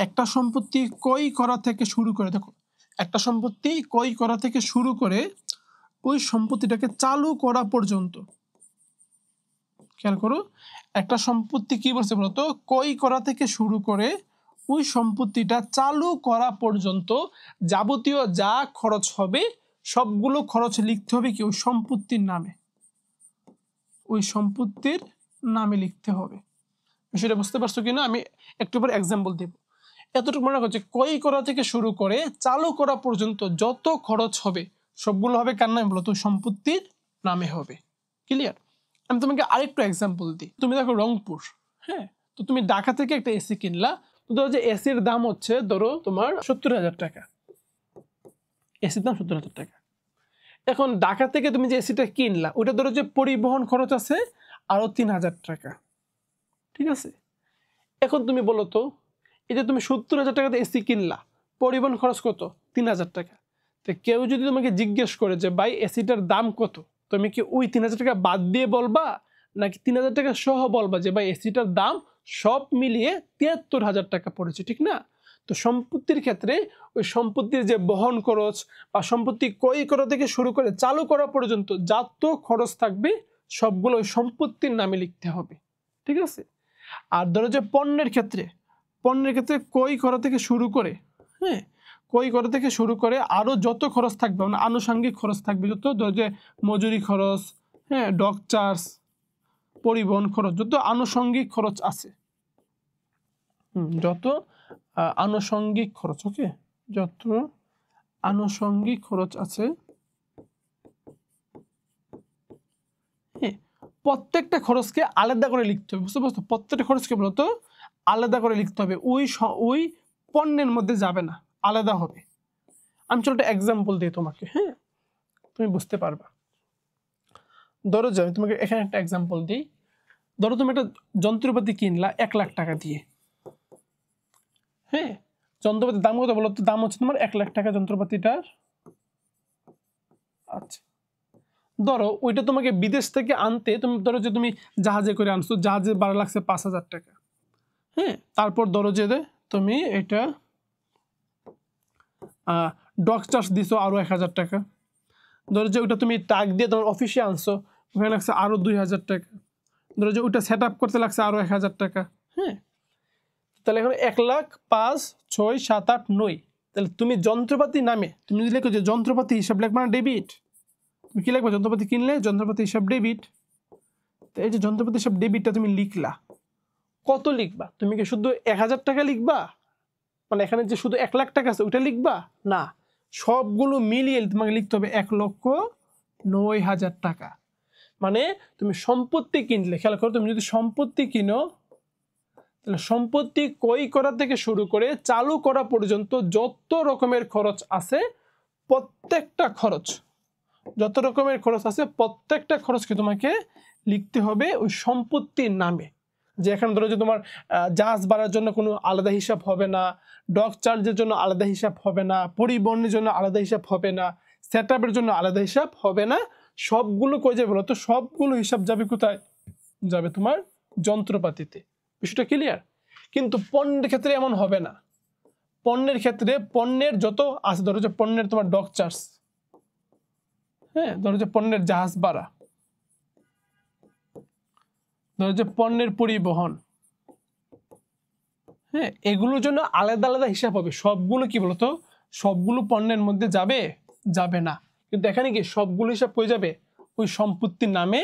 একটা সম্পত্তি ক্রয় করা থেকে শুরু করে, দেখো একটা সম্পত্তি ক্রয় করা থেকে শুরু করে ওই সম্পত্তিটাকে চালু করা পর্যন্ত, খেয়াল করো, একটা সম্পত্তি কি বলছে বলতো, ক্রয় করা থেকে শুরু করে ওই সম্পত্তিটা চালু করা পর্যন্ত যাবতীয় যা খরচ হবে সবগুলো খরচ লিখতে হবে কি ওই সম্পত্তির নামে, ওই সম্পত্তির নামে লিখতে হবে। সেটা বুঝতে পারছো কিনা আমি একটু পরে এক্সাম্পল দেব। এতটুকু মনে করছে ক্রয় করা থেকে শুরু করে চালু করা পর্যন্ত যত খরচ হবে সবগুলো হবে কার নামে বলো তো, সম্পত্তির নামে হবে। ক্লিয়ার? আমি তোমাকে আরেকটু এক্সাম্পল দিই। তুমি দেখো রংপুর, হ্যাঁ, তো তুমি ঢাকা থেকে একটা এসি কিনলা, তো ধরো যে এসির দাম হচ্ছে ধরো তোমার 70,000 টাকা, এসির দাম 70,000 টাকা। এখন ঢাকা থেকে তুমি যে এসিটা কিনলা ওটা ধরো যে পরিবহন খরচ আছে আরো 3,000 টাকা, ঠিক আছে? এখন তুমি বলো তো, এই যে তুমি 70,000 টাকাতে এসি কিনলা, পরিবহন খরচ কত? 3,000 টাকা। তো কেউ যদি তোমাকে জিজ্ঞেস করে যে ভাই এসিটার দাম কত, তুমি কি ওই 3,000 টাকা বাদ দিয়ে বলবা, নাকি 3,000 টাকা সহ বলবা যে ভাই এসিটার দাম সব মিলিয়ে 73,000 টাকা পড়েছে, ঠিক না? তো সম্পত্তির ক্ষেত্রে ওই সম্পত্তির যে বহন খরচ বা সম্পত্তি ক্রয় করা থেকে শুরু করে চালু করা পর্যন্ত যত খরচ থাকবে সবগুলো ওই সম্পত্তির নামে লিখতে হবে, ঠিক আছে? আর ধরো যে পণ্যের ক্ষেত্রে ক্রয় করা থেকে শুরু করে, হ্যাঁ, ক্রয় করা থেকে শুরু করে আরো যত খরচ থাকবে, মানে আনুষঙ্গিক খরচ থাকবে যত, ধরো যে মজুরি খরচ, হ্যাঁ, ডক চার্জ, পরিবহন খরচ, যত আনুষঙ্গিক খরচ আছে, যত আনুষঙ্গিক খরচ, ওকে, যত আনুষঙ্গিক খরচ আছে, হ্যাঁ, প্রত্যেকটা খরচকে আলাদা করে লিখতে হবে, বুঝতে পারছো? প্রত্যেকটা খরচকে বলতো আলাদা করে লিখতে হবে, ওই পণ্যের মধ্যে যাবে না, আলাদা হবে। আমি চলো একটা এক্সাম্পল দিই তোমাকে, হ্যাঁ, তুমি বুঝতে পারবা। ধরো যে আমি তোমাকে এখানে একটা এক্সাম্পল দিই। ধরো তুমি একটা যন্ত্রপাতি কিনলা 1 লাখ টাকা দিয়ে, হ্যাঁ, যন্ত্রপাতির দাম কত বলো তো? দাম হচ্ছে তোমার 1 লাখ টাকা যন্ত্রপাতিটার। আচ্ছা, ধরো ওইটা তোমাকে বিদেশ থেকে আনতে, তুমি ধরো যে তুমি জাহাজে করে আনছো, জাহাজে ভাড়া লাগছে 5,000 টাকা, হ্যাঁ, তারপর ধরো যে তুমি এটা ডক চার্জ দিছো আরো 1,000 টাকা, ধরো যে ওটা তুমি ট্রাক দিয়ে তোমার অফিসে আনছো, ওখানে লাগছে আরো 2,000 টাকা, ধরো যে ওটা সেট আপ করতে লাগছে আরো 1,000 টাকা, হ্যাঁ, তাহলে এখন 1 লাখ 5, 6, 7, 8, 9, তাহলে তুমি যন্ত্রপাতি নামে তুমি যদি লেখো যে যন্ত্রপাতি হিসাব লিখবা না ডেবিট, তুমি কি লিখবা? যন্ত্রপাতি কিনলে যন্ত্রপাতি হিসাব ডেবিট। তো এই যে যন্ত্রপাতি হিসাব ডেবিটটা তুমি লিখলা, কত লিখবা? তুমি কি শুধু 1,000 টাকা লিখবা, মানে এখানে যে শুধু 1 লাখ টাকা আছে ওইটা লিখবা না, সবগুলো মিলিয়ে তোমাকে লিখতে হবে 1,09,000 টাকা। মানে তুমি সম্পত্তি কিনলে, খেয়াল করো, তুমি যদি সম্পত্তি কিনো তাহলে সম্পত্তি ক্রয় করা থেকে শুরু করে চালু করা পর্যন্ত যত রকমের খরচ আছে প্রত্যেকটা খরচ, যত রকমের খরচ আছে প্রত্যেকটা খরচকে তোমাকে লিখতে হবে ওই সম্পত্তির নামে। যে এখানে ধরো যে তোমার জাহাজ ভাড়ার জন্য কোনো আলাদা হিসাব হবে না, ডক চার্জের জন্য আলাদা হিসাব হবে না, পরিবহনের জন্য আলাদা হিসাব হবে না, সেট আপের জন্য আলাদা হিসাব হবে না, সবগুলো কই যাবে বলো তো? সবগুলো হিসাব যাবে কোথায়? যাবে তোমার যন্ত্রপাতিতে। বিষয়টা ক্লিয়ার? কিন্তু পণ্যের ক্ষেত্রে এমন হবে না। পণ্যের ক্ষেত্রে পণ্যের যত আছে, ধরো যে পণ্যের তোমার ডক চার্জ, হ্যাঁ, ধরো যে পণ্যের জাহাজ ভাড়া, ধরো যে পণ্যের পরিবহন, হ্যাঁ, এগুলোর জন্য আলাদা আলাদা হিসাব হবে। সবগুলো কি বলতো, সবগুলো পণ্যের মধ্যে যাবে যাবে না, কিন্তু এখানে কি সবগুলো হিসাব হয়ে যাবে ওই সম্পত্তির নামে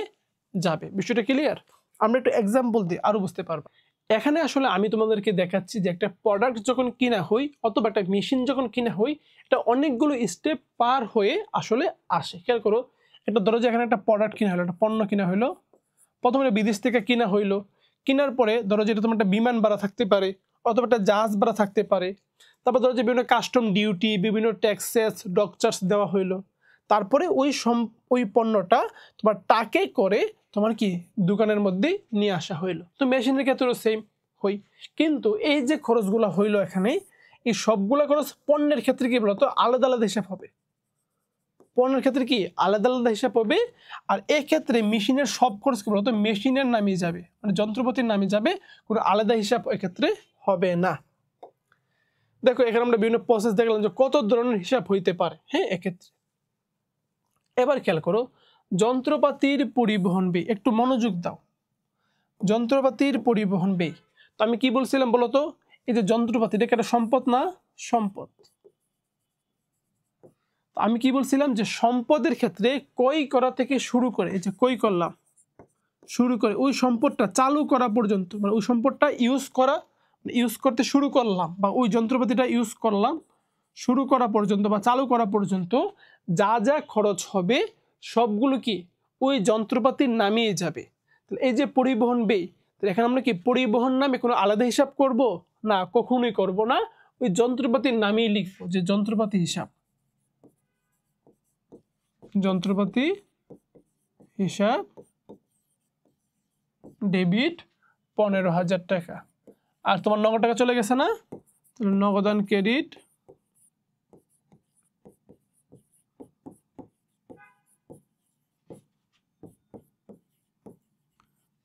যাবে। বিষয়টা ক্লিয়ার? আমরা একটু এক্সাম্পল দিই আরো বুঝতে পারবো। এখানে আসলে আমি তোমাদেরকে দেখাচ্ছি যে একটা প্রোডাক্ট যখন কিনা হই অথবা একটা মেশিন যখন কিনা হই, এটা অনেকগুলো স্টেপ পার হয়ে আসলে আসে। খেয়াল করো, একটা ধরো যে এখানে একটা প্রোডাক্ট কিনা হলো, একটা পণ্য কিনা হলো, প্রথমে বিদেশ থেকে কিনা হইলো, কেনার পরে ধরো যেটা তোমার একটা বিমান ভাড়া থাকতে পারে অথবা একটা জাহাজ ভাড়া থাকতে পারে, তারপর ধরো যে বিভিন্ন কাস্টম ডিউটি, বিভিন্ন ট্যাক্সেস, ডক চার্জ দেওয়া হইলো, তারপরে ওই পণ্যটা তোমার টাকে করে তোমার কি দোকানের মধ্যে নিয়ে আসা হইলো। তো মেশিনের ক্ষেত্রেও সেম হই, কিন্তু এই যে খরচগুলো হইলো এখানে, এই সবগুলো খরচ পণ্যের ক্ষেত্রে কি বলতো আলাদা আলাদা হিসাব হবে। পণ্যের ক্ষেত্রে কি আলাদা আলাদা হিসাব হবে। আর এক্ষেত্রে মেশিনের সব খরচ কি বলতো মেশিনের নামে যাবে, মানে যন্ত্রপাতির নামে যাবে, কোনো আলাদা হিসাব এক্ষেত্রে হবে না। দেখো এখানে আমরা বিভিন্ন প্রসেস দেখলাম যে কত ধরনের হিসাব হইতে পারে, হ্যাঁ এক্ষেত্রে। এবার খেয়াল করো, যন্ত্রপাতির পরিবহন ব্যয়, একটু মনোযোগ দাও। যন্ত্রপাতির পরিবহন ব্যয়, তো আমি কি বলছিলাম বলতো, এই যে যন্ত্রপাতি এটা একটা সম্পদ না? সম্পদ। আমি কি বলছিলাম যে সম্পদের ক্ষেত্রে ক্রয় করা থেকে শুরু করে, এই যে ক্রয় করলাম শুরু করে ওই সম্পদটা চালু করা পর্যন্ত, মানে ওই সম্পদটা ইউজ করতে শুরু করলাম বা ওই যন্ত্রপাতিটা ইউজ করলাম শুরু করা পর্যন্ত বা চালু করা পর্যন্ত যা যা খরচ হবে সবগুলো কি ওই যন্ত্রপাতির নামিয়ে যাবে। তাহলে এই যে পরিবহন ব্যয়, তাহলে এখানে আমরা কি পরিবহন নামে কোনো আলাদা হিসাব করব না? কখনোই করব না। ওই যন্ত্রপাতির নামেই লিখবো যে যন্ত্রপাতি হিসাব, যন্ত্রপাতি হিসাব ডেবিট 15,000 টাকা। আর তোমার নগদ টাকা চলে গেছে না? তাহলে নগদান ক্রেডিট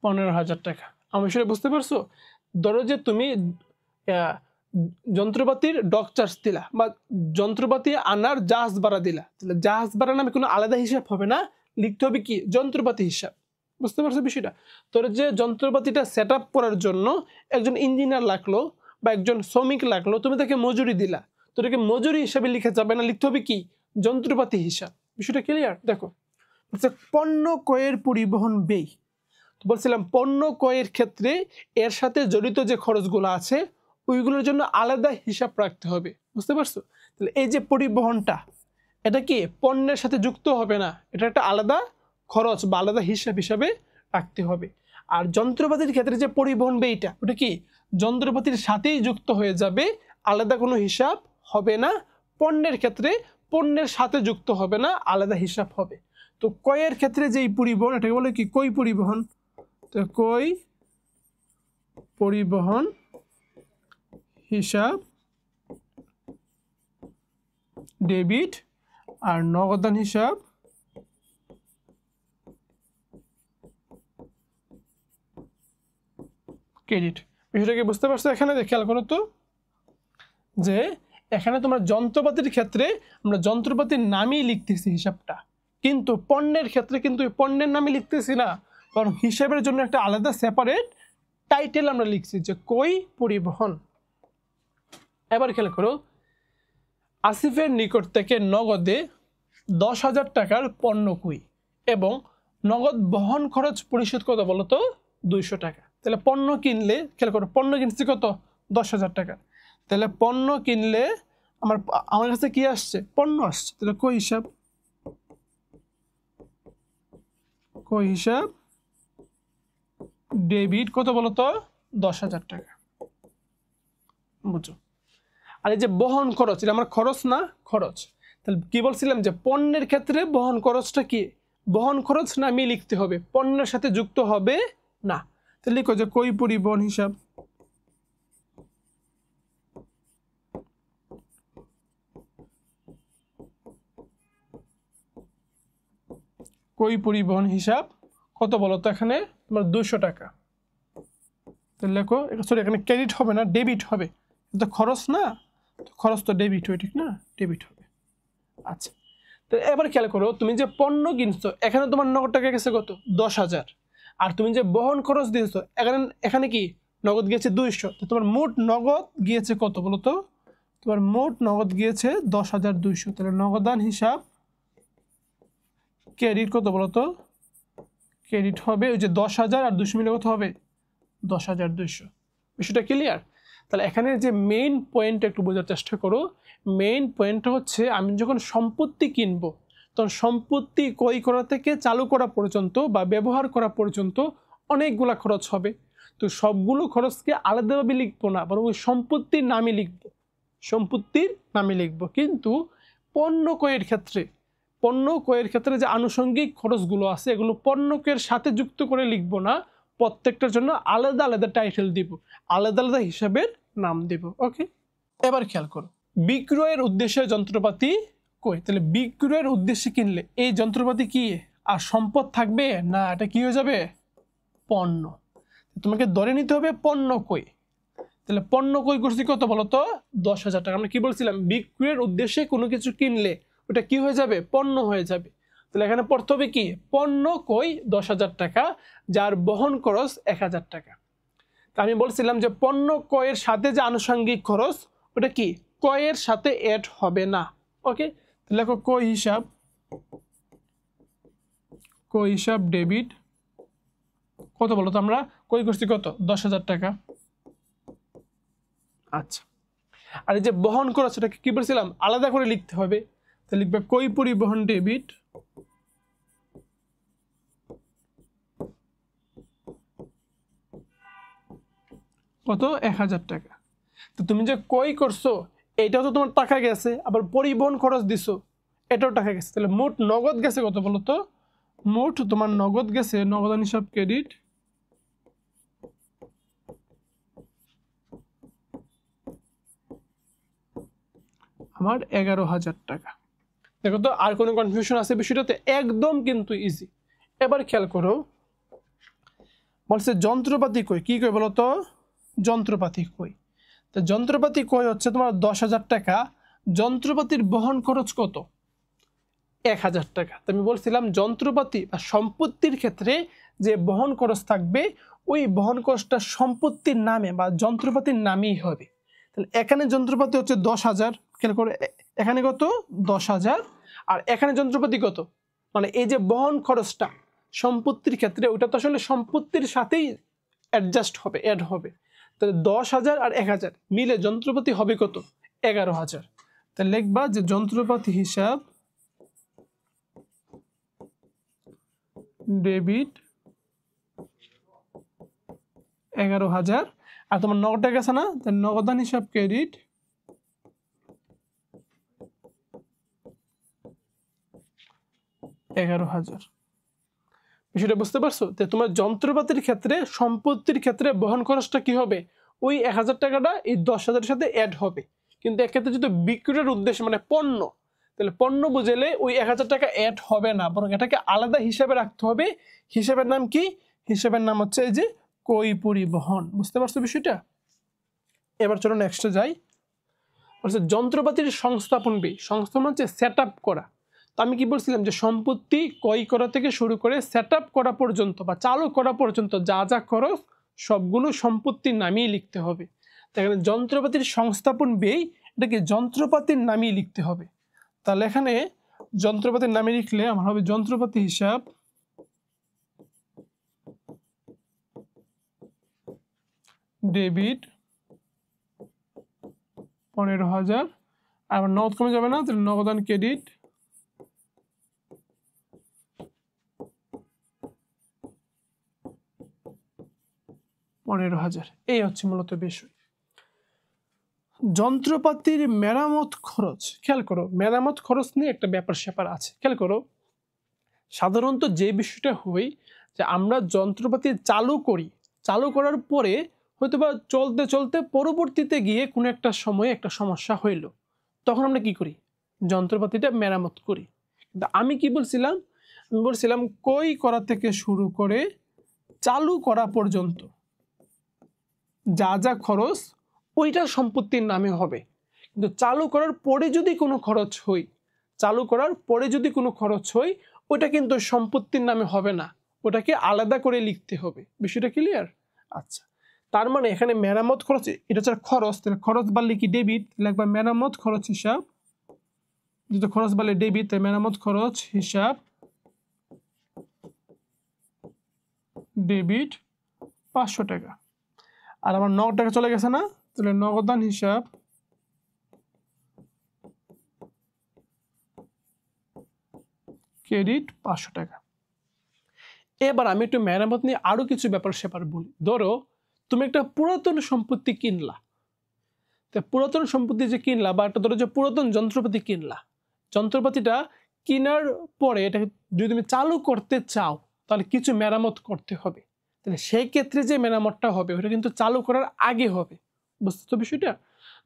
15,000 টাকা। আমি সেটা বুঝতে পারছো? ধরো যে তুমি যন্ত্রপাতির ডক চার্জ দিলা বা যন্ত্রপাতি আনার জাহাজ ভাড়া দিলা, তাহলে জাহাজ ভাড়া নামে কোনো আলাদা হিসাব হবে না, লিখতে হবে কি যন্ত্রপাতি হিসাব। বুঝতে পারছো বিষয়টা? তোর যে যন্ত্রপাতিটা সেট আপ করার জন্য একজন ইঞ্জিনিয়ার লাগলো বা একজন শ্রমিক লাগলো, তুমি তাকে মজুরি দিলা, তোকে মজুরি হিসাবে লিখে যাবে না, লিখতে হবে কি যন্ত্রপাতি হিসাব। বিষয়টা ক্লিয়ার? দেখো পণ্য ক্রয়ের পরিবহন ব্যয়, বলছিলাম পণ্য ক্রয়ের ক্ষেত্রে এর সাথে জড়িত যে খরচগুলো আছে ওইগুলোর জন্য আলাদা হিসাব রাখতে হবে। বুঝতে পারছো? তাহলে এই যে পরিবহনটা, এটা কি পণ্যের সাথে যুক্ত হবে না, এটা একটা আলাদা খরচ বা আলাদা হিসাব হিসাবে রাখতে হবে। আর যন্ত্রপাতির ক্ষেত্রে যে পরিবহন ব্যয়টা, ওটা কি যন্ত্রপাতির সাথেই যুক্ত হয়ে যাবে, আলাদা কোনো হিসাব হবে না। পণ্যের ক্ষেত্রে পণ্যের সাথে যুক্ত হবে না, আলাদা হিসাব হবে। তো ক্রয়ের ক্ষেত্রে যে পরিবহন, এটাকে বলে কি ক্রয় পরিবহন। তো ক্রয় পরিবহন হিসাব ডেবিট আর নগদান হিসাব ক্রেডিট। বিষয়টাকে বুঝতে পারছো? এখানে খেয়াল করো তো যে এখানে তোমার যন্ত্রপাতির ক্ষেত্রে আমরা যন্ত্রপাতির নামই লিখতেছি হিসাবটা, কিন্তু পণ্যের ক্ষেত্রে কিন্তু পণ্যের নামই লিখতেছি না, কারণ হিসাবের জন্য একটা আলাদা সেপারেট টাইটেল আমরা লিখছি যে ক্রয় পরিবহন। এবার খেয়াল করো, আসিফের নিকট থেকে নগদে 10,000 টাকার পণ্য ক্রয় এবং নগদ বহন খরচ পরিশোধ কত বলো তো 200 টাকা। তাহলে পণ্য কিনলে খেয়াল করো, পণ্য কিনছি কত 10,000 টাকা। তাহলে পণ্য কিনলে আমার কাছে কি আসছে? পণ্য আসছে। তাহলে ক্রয় হিসাব ডেবিট কত বলতো 10,000 টাকা। বুঝো? আর এই যে বহন খরচ, এটা আমার খরচ না? খরচ। তাহলে কি বলছিলাম যে পণ্যের ক্ষেত্রে বহন খরচটা কি বহন খরচ নামই লিখতে হবে, পণ্যের সাথে যুক্ত হবে না। তাহলে লিখো যে ক্রয় পরিবহন হিসাব কত বলতো এখানে তোমার 200 টাকা। তাহলে লেখো, সরি এখানে ক্রেডিট হবে না, ডেবিট হবে, এটা খরচ না। খরচ তো ডেবিট হয়, ঠিক না? ডেবিট হবে। আচ্ছা, তো এবার খেয়াল করো, তুমি যে পণ্য কিনছো এখানে তোমার নগদ টাকা গেছে কত? 10,000। আর তুমি যে বহন খরচ দিয়েছো এখানে কি নগদ গিয়েছে 200। তো তোমার মোট নগদ গিয়েছে কত বলো তো? তোমার মোট নগদ গিয়েছে 10,200। তাহলে নগদান হিসাব ক্রেডিট কত বলো তো? ক্রেডিট হবে ওই যে 10,000 আর 200 মিলে কত হবে? 10,200। বিষয়টা ক্লিয়ার? তাহলে এখানে যে মেইন পয়েন্ট একটু বোঝার চেষ্টা করো। মেইন পয়েন্টটা হচ্ছে আমি যখন সম্পত্তি কিনবো তখন সম্পত্তি ক্রয় করা থেকে চালু করা পর্যন্ত বা ব্যবহার করা পর্যন্ত অনেকগুলা খরচ হবে। তো সবগুলো খরচকে আলাদাভাবে লিখবো না, বরং ওই সম্পত্তির নামে লিখবো, সম্পত্তির নামে লিখবো। কিন্তু পণ্য ক্রয়ের ক্ষেত্রে যে আনুষঙ্গিক খরচগুলো আছে এগুলো পণ্য ক্রয়ের সাথে যুক্ত করে লিখবো না, প্রত্যেকটার জন্য আলাদা আলাদা টাইটেল দিব, আলাদা আলাদা হিসাবের নাম দেব। ওকে, এবার খেয়াল করো, বিক্রয়ের উদ্দেশ্যে যন্ত্রপাতি কই? তাহলে বিক্রয়ের উদ্দেশ্যে কিনলে এই যন্ত্রপাতি কি আর সম্পদ থাকবে না, এটা কি হয়ে যাবে? পণ্য। তোমাকে ধরে নিতে হবে পণ্য কই। তাহলে পণ্য কই করছি কত বলো তো? 10,000 টাকা। আমরা কি বলছিলাম? বিক্রয়ের উদ্দেশ্যে কোনো কিছু কিনলে ওটা কি হয়ে যাবে? পণ্য হয়ে যাবে। তাহলে এখানে পড়তে হবে কি? পণ্য কই 10,000 টাকা, যার বহন খরচ 1,000 টাকা। তা আমি বলছিলাম যে পণ্য ক্রয়ের সাথে যে আনুষঙ্গিক খরচ ওটা কি ক্রয়ের সাথে অ্যাড হবে না। ওকে, লেখো ক্রয় হিসাব ডেবিট কত বলো তো? আমরা ক্রয় করছি কত? 10,000 টাকা। আচ্ছা, আর এই যে বহন খরচ সেটাকে কি বলছিলাম? আলাদা করে লিখতে হবে। তো লিখবে ক্রয় পরিবহন ডেবিট কত? 1,000 টাকা। তো তুমি যে ক্রয় করছো এটাও তো তোমার টাকা গেছে, আবার পরিবহন খরচ দিছো এটাও টাকা গেছে। তাহলে মোট নগদ গেছে কত বলো তো? মোট তোমার নগদ গেছে, নগদান হিসাব ক্রেডিট আমার 11,000 টাকা। দেখো তো আর কোনো কনফিউশন আছে বিষয়টাতে? একদম কিন্তু ইজি। এবার খেয়াল করো, বলছে যন্ত্রপাতি কই? কি কই বলো তো? যন্ত্রপাতি কই? তো যন্ত্রপাতি কই হচ্ছে তোমার 10,000 টাকা। যন্ত্রপাতির বহন খরচ কত? 1,000 টাকা। তো আমি বলছিলাম যন্ত্রপাতি বা সম্পত্তির ক্ষেত্রে যে বহন খরচ থাকবে ওই বহন খরচটা সম্পত্তির নামে বা যন্ত্রপাতির নামেই হবে। তাহলে এখানে যন্ত্রপাতি হচ্ছে 10,000, খেয়াল করে এখানে কত? 10,000। আর এখানে যন্ত্রপাতি কত? মানে এই যে বহন খরচটা সম্পত্তির ক্ষেত্রে ওটা তো আসলে সম্পত্তির সাথেই অ্যাডজাস্ট হবে, অ্যাড হবে। তাহলে 10,000 আর 1,000 মিলে যন্ত্রপাতি হবে কত? 11,000। তাহলে লিখবা যে যন্ত্রপাতি হিসাব ডেবিট 11,000। আর তোমার নগদ টাকা আছে না? তাহলে নগদান হিসাব ক্রেডিট 11,000। বিষয়টা বুঝতে পারছো? তো তোমার যন্ত্রপাতির ক্ষেত্রে সম্পত্তির ক্ষেত্রে বহন খরচটা কি হবে? ওই 1,000 টাকাটা এই 10,000-এর সাথে অ্যাড হবে। কিন্তু এক্ষেত্রে যদি বিক্রয়ের উদ্দেশ্যে মানে পণ্য, তাহলে পণ্য বুঝলে ওই 1,000 টাকা অ্যাড হবে না, বরং এটাকে আলাদা হিসাবে রাখতে হবে। হিসাবের নাম কি? হিসাবের নাম হচ্ছে এই যে ক্রয় পরিবহন। বুঝতে পারছো বিষয়টা? এবার চলো নেক্সটে যাই। বলছে যন্ত্রপাতির সংস্থাপন ব্যয়। সংস্থাপন হচ্ছে সেট আপ করা। তো আমি কি বলছিলাম যে সম্পত্তি ক্রয় করা থেকে শুরু করে সেট আপ করা পর্যন্ত বা চালু করা পর্যন্ত যা যা খরচ সবগুলো সম্পত্তির নামেই লিখতে হবে। তো এখানে যন্ত্রপাতির সংস্থাপন ব্যয় এটাকে যন্ত্রপাতির নামেই লিখতে হবে। তাহলে এখানে যন্ত্রপাতির নামে লিখলে আমার হবে যন্ত্রপাতি হিসাব ডেবিট 15,000। আর নগদ কমে যাবে না, তাহলে নগদান ক্রেডিট 15,000। এই হচ্ছে মূলত বিষয়। যন্ত্রপাতির মেরামত খরচ, খেয়াল করো মেরামত খরচ নিয়ে একটা ব্যাপার স্যাপার আছে। খেয়াল করো, সাধারণত যে বিষয়টা হয় যে আমরা যন্ত্রপাতি চালু করি, চালু করার পরে হয়তোবা চলতে চলতে পরবর্তীতে গিয়ে কোনো একটা সময়ে একটা সমস্যা হইল, তখন আমরা কি করি? যন্ত্রপাতিটা মেরামত করি। কিন্তু আমি কি বলছিলাম? আমি বলছিলাম ক্রয় করা থেকে শুরু করে চালু করা পর্যন্ত যা যা খরচ ওইটা সম্পত্তির নামে হবে। কিন্তু চালু করার পরে যদি কোনো খরচ হয়, চালু করার পরে যদি কোনো খরচ হয়, ওটা কিন্তু সম্পত্তির নামে হবে না, ওটাকে আলাদা করে লিখতে হবে। বিষয়টা ক্লিয়ার? আচ্ছা, তার মানে এখানে মেরামত খরচ, এটা হচ্ছে খরচ, তাহলে খরচ বাড়লে কি ডেবিট, লাগবে মেরামত খরচ হিসাব, যেহেতু খরচ বাড়লে ডেবিট, তাই মেরামত খরচ হিসাব ডেবিট 500 টাকা। আর আমার 9 টাকা চলে গেছে না, তাহলে নগদান হিসাব ক্রেডিট 500 টাকা। এবার আমি একটু মেরামত নিয়ে আরো কিছু ব্যাপার স্যাপার বলি। ধরো তুমি একটা পুরাতন সম্পত্তি কিনলা, তা পুরাতন সম্পত্তি যে কিনলা বা একটা ধরো যে পুরাতন যন্ত্রপাতি কিনলা, যন্ত্রপাতিটা কেনার পরে এটাকে যদি তুমি চালু করতে চাও তাহলে কিছু মেরামত করতে হবে। তাহলে সেই ক্ষেত্রে যে মেরামতটা হবে ওটা কিন্তু চালু করার আগে হবে। বুঝতে তো বিষয়টা?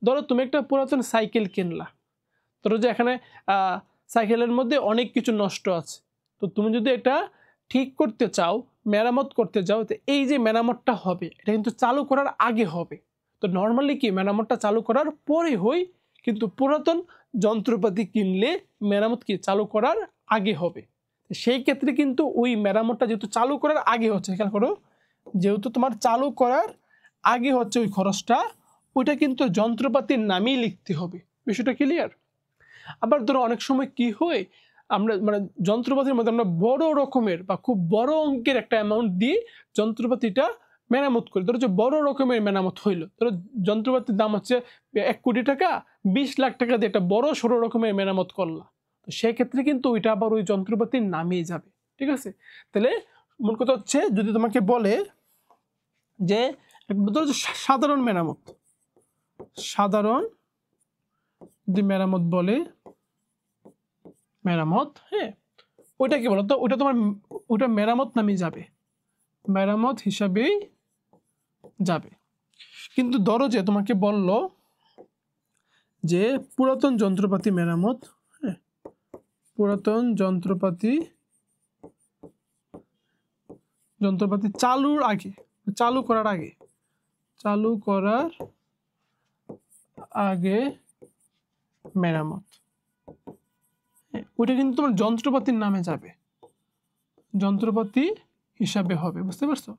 ধরো তুমি একটা পুরাতন সাইকেল কিনলা, ধরো যে এখানে সাইকেলের মধ্যে অনেক কিছু নষ্ট আছে, তো তুমি যদি এটা ঠিক করতে চাও, মেরামত করতে চাও, তো এই যে মেরামতটা হবে এটা কিন্তু চালু করার আগে হবে। তো নর্মালি কি মেরামতটা চালু করার পরে হয়, কিন্তু পুরাতন যন্ত্রপাতি কিনলে মেরামত কি চালু করার আগে হবে। সেই ক্ষেত্রে কিন্তু ওই মেরামতটা যেহেতু চালু করার আগে হচ্ছে, খেয়াল করো, যেহেতু তোমার চালু করার আগে হচ্ছে ওই খরচটা, ওইটা কিন্তু যন্ত্রপাতির নামেই লিখতে হবে। বিষয়টা ক্লিয়ার? আবার ধরো অনেক সময় কি হয়, আমরা মানে যন্ত্রপাতির মধ্যে আমরা বড় রকমের বা খুব বড় অঙ্কের একটা অ্যামাউন্ট দিয়ে যন্ত্রপাতিটা মেরামত করি। ধরো যে বড় রকমের মেরামত হইলো, ধরো যন্ত্রপাতির দাম হচ্ছে 1 কোটি টাকা, 20 লাখ টাকা দিয়ে একটা বড় সড়ো রকমের মেরামত করলাম, তো সেক্ষেত্রে কিন্তু ওইটা আবার ওই যন্ত্রপাতির নামেই যাবে। ঠিক আছে? তাহলে মূল কথা হচ্ছে, যদি তোমাকে বলে যে ধরো যে সাধারণ মেরামত, সাধারণ যদি মেরামত বলে, মেরামত, হ্যাঁ, ওইটা কি বলতো, ওটা তোমার ওটা মেরামত নামে যাবে, মেরামত হিসাবেই যাবে। কিন্তু ধরো যে তোমাকে বলল যে পুরাতন যন্ত্রপাতি মেরামত, হ্যাঁ, পুরাতন যন্ত্রপাতি চালুর আগে, চালু করার আগে, চালু করার আগে মেরামত, ওইটা কিন্তু তোমার যন্ত্রপাতির নামে যাবে, যন্ত্রপাতি হিসাবে হবে। বুঝতে পারছো?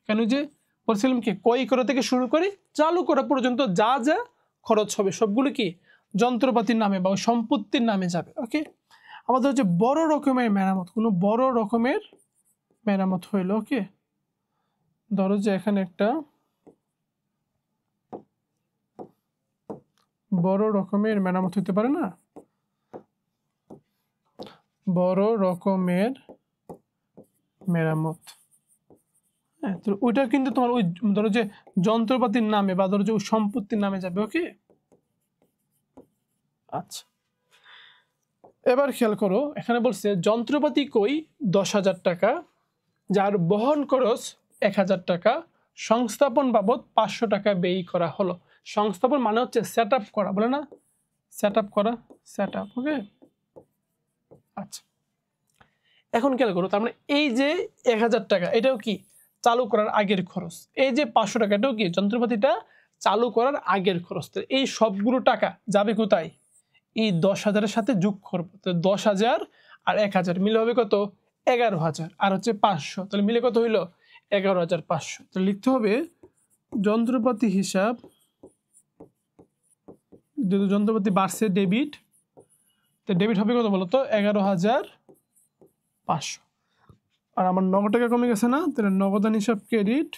কেন যে বলছিলাম কি, ক্রয় করা থেকে শুরু করে চালু করা পর্যন্ত যা যা খরচ হবে সবগুলো কি যন্ত্রপাতির নামে বা সম্পত্তির নামে যাবে। ওকে, আমাদের হচ্ছে বড় রকমের মেরামত, কোনো বড় রকমের মেরামত হইল, ওকে, ধরো যে এখানে একটা বড় রকমের মেরামত হইতে পারে না, বড় রকমের মেরামত, হ্যাঁ, তো ওইটা কিন্তু তোমার ওই ধরো যে যন্ত্রপাতির নামে বা ধরো যে ওই সম্পত্তির নামে যাবে। ওকে, আচ্ছা, এবার খেয়াল করো, এখানে বলছে যন্ত্রপাতি কই 10,000 টাকা, যার বহন খরচ 1,000 টাকা, সংস্থাপন বাবদ 500 টাকা ব্যয় করা হলো। সংস্থাপন মানে হচ্ছে সেট আপ করা, বলে না, সেট আপ করা, সেট আপ। ওকে, আচ্ছা, এখন খেয়াল করো, তার মানে এই যে 1,000 টাকা এটাও কি চালু করার আগের খরচ, এই যে 500 টাকা এটাও কি যন্ত্রপাতিটা চালু করার আগের খরচ। তো এই সবগুলো টাকা যাবে কোথায়, এই 10,000-এর সাথে যোগ করবো, তো 10,000 আর 1,000 মিলে হবে কত, 11,000, আর হচ্ছে 500, তাহলে মিলে কত হইলো 11,500। তো লিখতে হবে যন্ত্রপাতি হিসাব, যেহেতু যন্ত্রপাতি বাড়ছে ডেবিট, তো ডেবিট হবে কত বলতো 11,500, আর আমার 9 টাকা কমে গেছে না, তাহলে নগদান হিসাব ক্রেডিট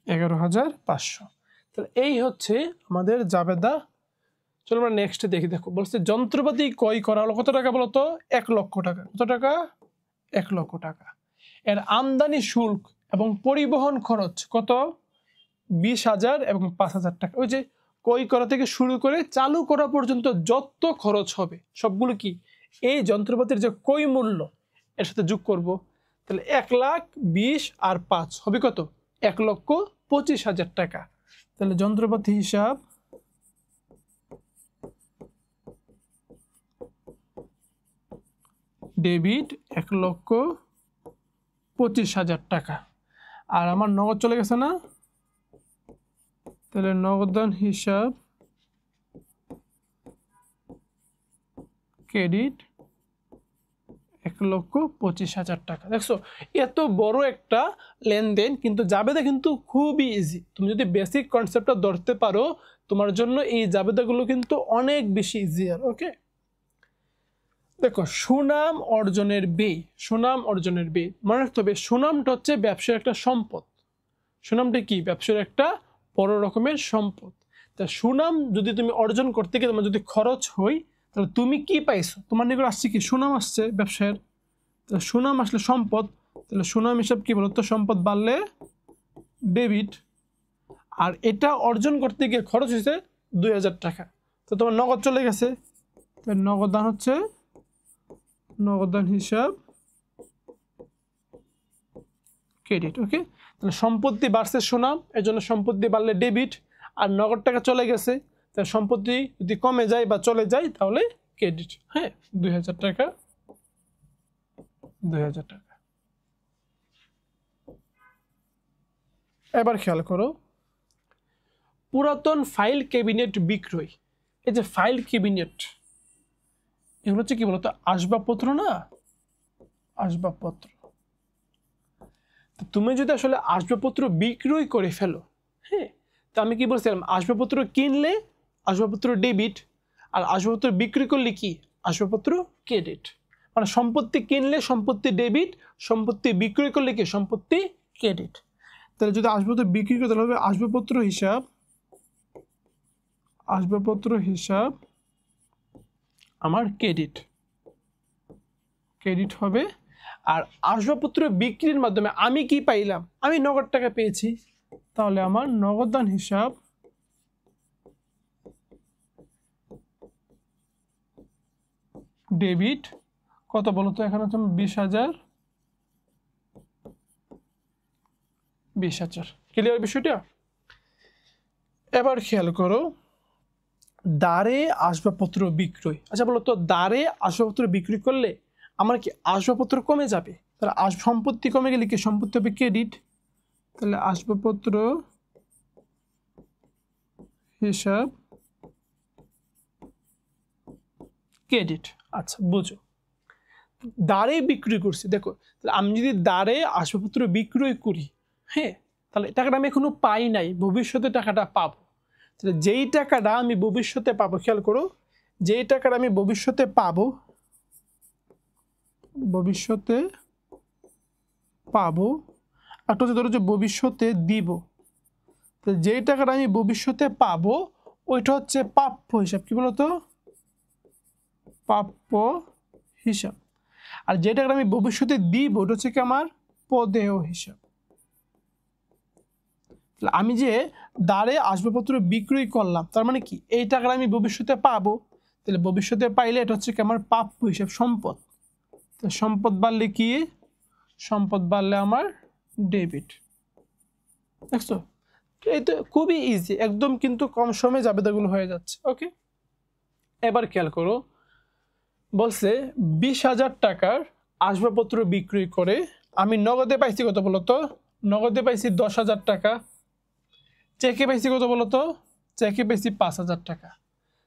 11,500। তাহলে এই হচ্ছে আমাদের জাবেদা। চলো আমরা নেক্সট দেখি। দেখো বলছে যন্ত্রপাতি ক্রয় করা হলো কত টাকা বলতো, 1 লক্ষ টাকা। কত টাকা, 1 লক্ষ টাকা। এর আমদানি শুল্ক এবং পরিবহন খরচ কত, 20,000 এবং 5,000 টাকা। ওই যে ক্রয় করা থেকে শুরু করে চালু করা পর্যন্ত যত খরচ হবে সবগুলো কি এই যন্ত্রপাতির যে ক্রয় মূল্য এর সাথে যোগ করব। তাহলে 1,20,000 আর 5 হবে কত, 1,25,000 টাকা। তাহলে যন্ত্রপাতি হিসাব ডেবিট 1,20,000 25,000 টাকা। আর আমার নগদ চলে গেছে না, তাহলে নগদান হিসাব ক্রেডিট 1,25,000 টাকা। দেখছো এত বড় একটা লেনদেন, কিন্তু জাবেদা কিন্তু খুবই ইজি। তুমি যদি বেসিক কনসেপ্টটা ধরতে পারো তোমার জন্য এই জাবেদাগুলো কিন্তু অনেক বেশি ইজিয়ার। ওকে, দেখো সুনাম অর্জনের ব্যয়, সুনাম অর্জনের ব্যয় মনে রাখতে হবে সুনামটা হচ্ছে ব্যবসার একটা সম্পদ। সুনামটা কি? ব্যবসার একটা বড় রকমের সম্পদ। তা সুনাম যদি তুমি অর্জন করতে গিয়ে তোমার যদি খরচ হয়, তাহলে তুমি কি পাইছো? তোমার নিকট আসছে কি? সুনাম আসছে ব্যবসার। তাহলে সুনাম আসলে সম্পদ, তাহলে সুনাম হিসাব কি বলতো? সম্পদ বাড়লে ডেবিট। আর এটা অর্জন করতে গিয়ে খরচ হয়েছে 2,000 টাকা, তো তোমার নগদ চলে গেছে, নগদান হচ্ছে নগদান হিসাব ক্রেডিট। ওকে, তাহলে সম্পত্তি বাড়ছে সুনাম, এর জন্য সম্পত্তি বাড়লে ডেবিট, আর নগদ টাকা চলে গেছে, তাহলে সম্পত্তি যদি কমে যায় বা চলে যায় তাহলে ক্রেডিট। হ্যাঁ, 2,000 টাকা, 2,000 টাকা। এবার খেয়াল করো, পুরাতন ফাইল ক্যাবিনেট বিক্রয়। এই যে ফাইল ক্যাবিনেট, এগুলো হচ্ছে কি বলতো? আসবাবপত্র না, আসবাবপত্র। তুমি যদি আসলে আসবাবপত্র বিক্রয় করে ফেলো, হ্যাঁ, তো আমি কি বলছিলাম? আসবাবপত্র কিনলে আসবাবপত্র ডেবিট, আর আসবাবপত্র বিক্রি করলে কি? আসবাবপত্র ক্রেডিট। মানে সম্পত্তি কিনলে সম্পত্তি ডেবিট, সম্পত্তি বিক্রয় করলে কি? সম্পত্তি ক্রেডিট। তাহলে যদি আসবাবপত্র বিক্রি করতে হবে আসবাবপত্র হিসাব, আসবাবপত্র হিসাব আমার ক্রেডিট, ক্রেডিট হবে। আর আসবাবপত্র বিক্রির মাধ্যমে আমি কি পাইলাম? আমি নগদ টাকা পেয়েছি, তাহলে আমার নগদান হিসাব ডেবিট। কত বলো তো? এখানে হচ্ছে 20,000, 20,000। ক্লিয়ার বিষয়টা? এবার খেয়াল করো, দ্বারে আসবাবপত্র বিক্রয়। আচ্ছা বলো তো, দ্বারে আসবাবপত্র বিক্রি করলে আমার কি আসবাবপত্র কমে যাবে? তাহলে সম্পত্তি কমে গেলে কি? সম্পত্তি হবে ক্রেডিট। তাহলে আসবাবপত্র হিসাব ক্রেডিট। আচ্ছা বুঝো, দ্বারে বিক্রি করছি। দেখো, তাহলে আমি যদি দ্বারে আসবাবপত্র বিক্রয় করি, হ্যাঁ, তাহলে টাকাটা আমি এখনো পাই নাই, ভবিষ্যতে টাকাটা পাবো। তাহলে যেই টাকাটা আমি ভবিষ্যতে পাবো, খেয়াল করো, যেই টাকাটা আমি ভবিষ্যতে পাবো, ভবিষ্যতে পাবো, একটা হচ্ছে ধরো যে ভবিষ্যতে দিব। তো যেই টাকাটা আমি ভবিষ্যতে পাবো ওইটা হচ্ছে প্রাপ্য হিসাব। কি বলতো? প্রাপ্য হিসাব। আর যে টাকাটা আমি ভবিষ্যতে দিব ওটা হচ্ছে কি? আমার পদেয় হিসাব। আমি যে দ্বারে আসবাবপত্র বিক্রয় করলাম, তার মানে কি? এই টাকাটা আমি ভবিষ্যতে পাবো, তাহলে ভবিষ্যতে পাইলে এটা হচ্ছে কি? আমার প্রাপ্য হিসাব, সম্পদ। তো সম্পদ বাড়লে কি? সম্পদ বাড়লে আমার ডেবিট। দেখছো, এই তো খুবই ইজি একদম, কিন্তু কম সময়ে জাবেদাগুলো হয়ে যাচ্ছে। ওকে, এবার খেয়াল করো, বলছে 20,000 টাকার আসবাবপত্র বিক্রি করে আমি নগদে পাইছি কত বলতো? নগদে পাইছি 10,000 টাকা। চেকে পাইছি কত বলতো? চেকে পাইছি 5,000 টাকা।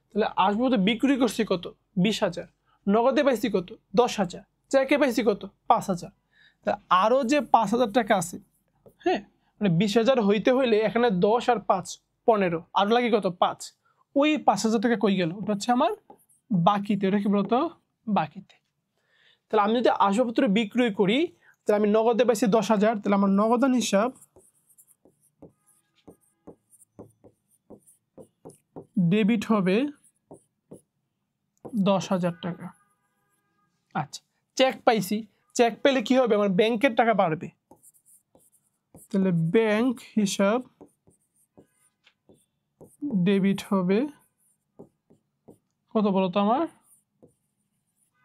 তাহলে আসবাবপত্র বিক্রি করছি কত? 20,000। নগদে পাইছি কত? 10,000। চেকে পাইছি কত? 5,000। তা আরো যে 5,000 টাকা আছে, হ্যাঁ, মানে 20,000 হইতে হইলে এখানে 10 আর 5 15, আর লাগে কত? 5। ওই 5,000 টাকা কই গেল? ওটা হচ্ছে আমার বাকিতে। ওটা কি বলতো? বাকিতে। তাহলে আমি যদি আসবাবপত্র বিক্রয় করি, তাহলে আমি নগদে পাইছি 10,000, তাহলে আমার নগদান হিসাব ডেবিট হবে 10,000 টাকা। আচ্ছা, চেক পাইছি, চেক পেলে কি হবে? আমার ব্যাংকের টাকা বাড়বে, তাহলে ব্যাংক হিসাব ডেবিট হবে কত বলতো? আমার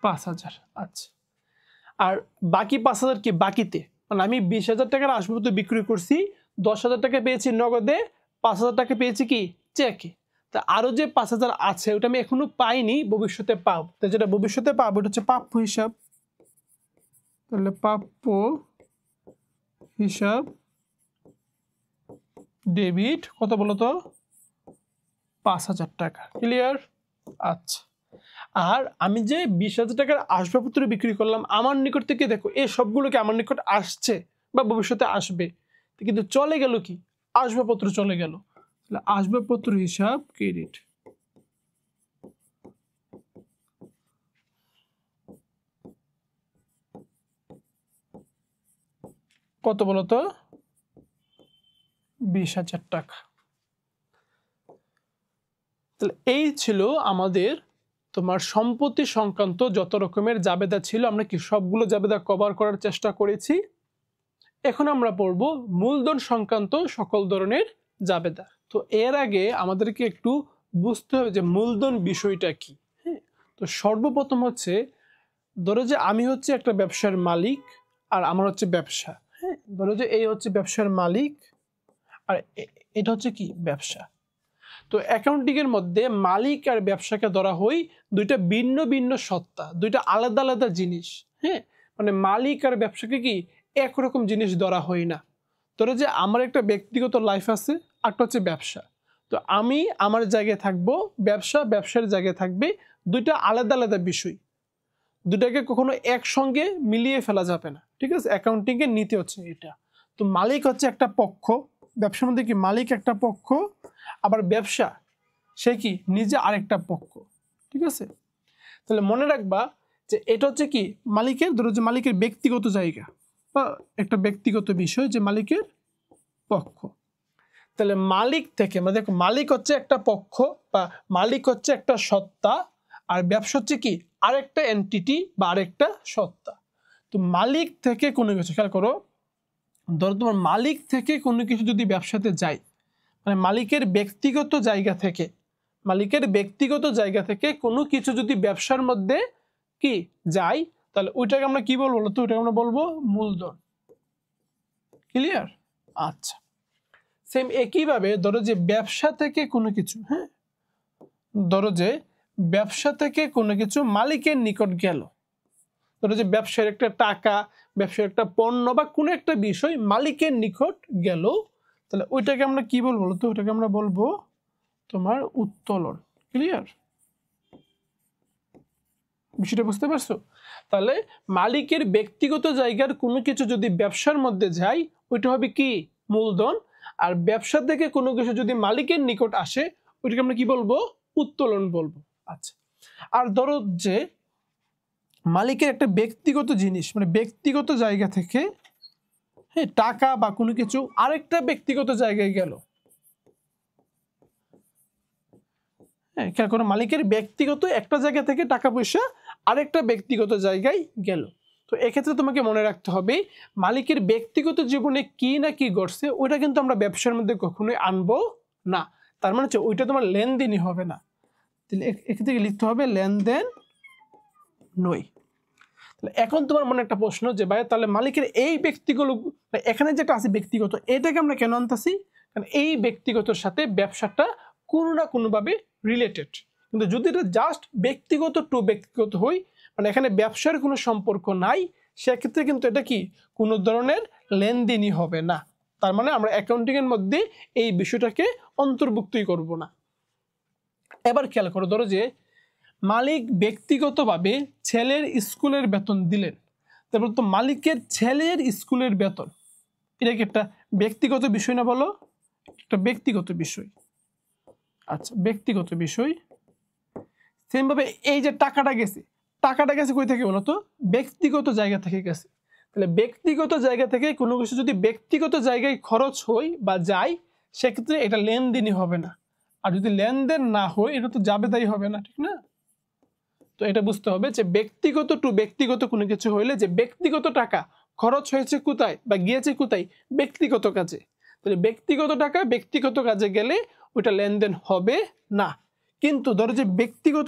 5,000। আচ্ছা, আর বাকি 5,000 কি? বাকিতে। মানে আমি 20,000 টাকার আসবাবপত্র বিক্রি করছি, 10,000 টাকা পেয়েছি নগদে, 5,000 টাকা পেয়েছি কি? চেকে। তা আরো যে 5,000 আছে ওটা আমি এখনো পাইনি, ভবিষ্যতে পাবো। তো যেটা ভবিষ্যতে পাবো ওটা হচ্ছে প্রাপ্য হিসাব। তাহলে প্রাপ্য হিসাব ডেবিট কত বলো তো 5,000 টাকা ক্লিয়ার আচ্ছা আর আমি যে 20,000 টাকার আসবাবপত্র বিক্রি করলাম আমার নিকট থেকে দেখো এই সবগুলোকে আমার নিকট আসছে বা ভবিষ্যতে আসবে কিন্তু চলে গেল কি আসবাবপত্র চলে গেল তাহলে আসবাবপত্র হিসাব ক্রেডিট কত বলতো 20,000 টাকা তাহলে এই ছিল আমাদের তোমার সম্পত্তি সংক্রান্ত যত রকমের জাবেদা ছিল আমরা কি সবগুলো জাবেদা কভার করার চেষ্টা করেছি এখন আমরা পড়ব মূলধন সংক্রান্ত সকল ধরনের জাবেদা তো এর আগে আমাদেরকে একটু বুঝতে হবে যে মূলধন বিষয়টা কি হ্যাঁ তো সর্বপ্রথম হচ্ছে ধরো যে আমি হচ্ছে একটা ব্যবসার মালিক আর আমার হচ্ছে ব্যবসা হ্যাঁ ধরো যে এই হচ্ছে ব্যবসার মালিক আর এটা হচ্ছে কি ব্যবসা তো অ্যাকাউন্টিং এর মধ্যে মালিক আর ব্যবসাকে ধরা হয় দুইটা ভিন্ন ভিন্ন সত্তা দুইটা আলাদা আলাদা জিনিস হ্যাঁ মানে মালিক আর ব্যবসাকে কি একরকম জিনিস ধরা হয় না ধরো যে আমার একটা ব্যক্তিগত লাইফ আছে একটা হচ্ছে ব্যবসা তো আমি আমার জায়গায় থাকবো ব্যবসা ব্যবসার জায়গায় থাকবে দুইটা আলাদা আলাদা বিষয় দুটাকে কখনো একসঙ্গে মিলিয়ে ফেলা যাবে না ঠিক আছে অ্যাকাউন্টিং এর নীতি হচ্ছে এটা তো মালিক হচ্ছে একটা পক্ষ ব্যবসার মধ্যে কি মালিক একটা পক্ষ আবার ব্যবসা সে কি নিজে আরেকটা পক্ষ ঠিক আছে তাহলে মনে রাখবা যে এটা হচ্ছে কি মালিকের ধরো যে মালিকের ব্যক্তিগত জায়গা বা একটা ব্যক্তিগত বিষয় যে মালিকের পক্ষ তাহলে মালিক থেকে মানে দেখো মালিক হচ্ছে একটা পক্ষ বা মালিক হচ্ছে একটা সত্তা আর ব্যবসা হচ্ছে কি আরেকটা এন্টিটি বা আরেকটা সত্তা তো মালিক থেকে কোনো কিছু খেয়াল করো ধরো তোমার মালিক থেকে কোনো কিছু যদি ব্যবসাতে যায় মানে মালিকের ব্যক্তিগত জায়গা থেকে কোনো কিছু যদি ব্যবসার মধ্যে কি যায় তাহলে ওইটাকে আমরা কি বলবো তো ওইটাকে আমরা বলবো মূলধন ক্লিয়ার আচ্ছা সেম একইভাবে ধরো যে ব্যবসা থেকে কোনো কিছু হ্যাঁ ধরো যে ব্যবসা থেকে কোনো কিছু মালিকের নিকট গেল ধরো যে ব্যবসার একটা টাকা ব্যবসার একটা পণ্য বা কোনো একটা বিষয় মালিকের নিকট গেল তাহলে ওইটাকে আমরা কি বলবো তো ওইটাকে আমরা বলবো তোমার উত্তোলন ক্লিয়ার বিষয়টা বুঝতে পারছো তাহলে মালিকের ব্যক্তিগত জায়গার কোনো কিছু যদি ব্যবসার মধ্যে যায় ওইটা হবে কি মূলধন আর ব্যবসা থেকে কোনো কিছু যদি মালিকের নিকট আসে ওইটাকে আমরা কি বলবো উত্তোলন বলবো আচ্ছা আর ধরো যে মালিকের একটা ব্যক্তিগত জিনিস মানে ব্যক্তিগত জায়গা থেকে হ্যাঁ টাকা বা কোনো কিছু আরেকটা ব্যক্তিগত জায়গায় গেল হ্যাঁ খেয়াল করো মালিকের ব্যক্তিগত একটা জায়গা থেকে টাকা পয়সা আরেকটা ব্যক্তিগত জায়গায় গেল তো এক্ষেত্রে তোমাকে মনে রাখতে হবে মালিকের ব্যক্তিগত জীবনে কি না কি ঘটছে ওইটা কিন্তু আমরা ব্যবসার মধ্যে কখনোই আনবো না তার মানে হচ্ছে ওইটা তোমার লেনদেনই হবে না তাহলে এক্ষেত্রে লিখতে হবে লেনদেন নয় এখন তোমার মনে একটা প্রশ্ন যে ভাই তাহলে মালিকের এই ব্যক্তিগুলো এখানে যেটা আছে ব্যক্তিগত এটাকে আমরা কেন আনতেছি কারণ এই ব্যক্তিগতর সাথে ব্যবসাটা কোনো না কোনোভাবে রিলেটেড কিন্তু যদি এটা জাস্ট ব্যক্তিগত টু ব্যক্তিগত হই মানে এখানে ব্যবসার কোনো সম্পর্ক নাই সেক্ষেত্রে কিন্তু এটা কি কোনো ধরনের লেনদেনই হবে না তার মানে আমরা অ্যাকাউন্টিং এর মধ্যে এই বিষয়টাকে অন্তর্ভুক্তই করব না এবার খেয়াল করো ধরো যে মালিক ব্যক্তিগতভাবে ছেলের স্কুলের বেতন দিলেন তারপর তো মালিকের ছেলের স্কুলের বেতন এটা কি একটা ব্যক্তিগত বিষয় না বলো একটা ব্যক্তিগত বিষয় আচ্ছা ব্যক্তিগত বিষয় সেম ভাবে এই যে টাকাটা গেছে কই থেকে বলো তো ব্যক্তিগত জায়গা থেকে গেছে তাহলে ব্যক্তিগত জায়গা থেকে কোনো কিছু যদি ব্যক্তিগত জায়গায় খরচ হয় বা যায় সেক্ষেত্রে এটা লেনদেনই হবে না আর যদি লেনদেন না হয় এটা তো জাবেদাই হবে না ঠিক না তো এটা বুঝতে হবে যে ব্যক্তিগত টু ব্যক্তিগত কোনো কিছু হইলে যে ব্যক্তিগত টাকা খরচ হয়েছে কোথায় বা গিয়েছে কোথায় ব্যক্তিগত কাজে তাহলে ব্যক্তিগত টাকা ব্যক্তিগত কাজে গেলে ওইটা লেনদেন হবে না কিন্তু ধরো যে ব্যক্তিগত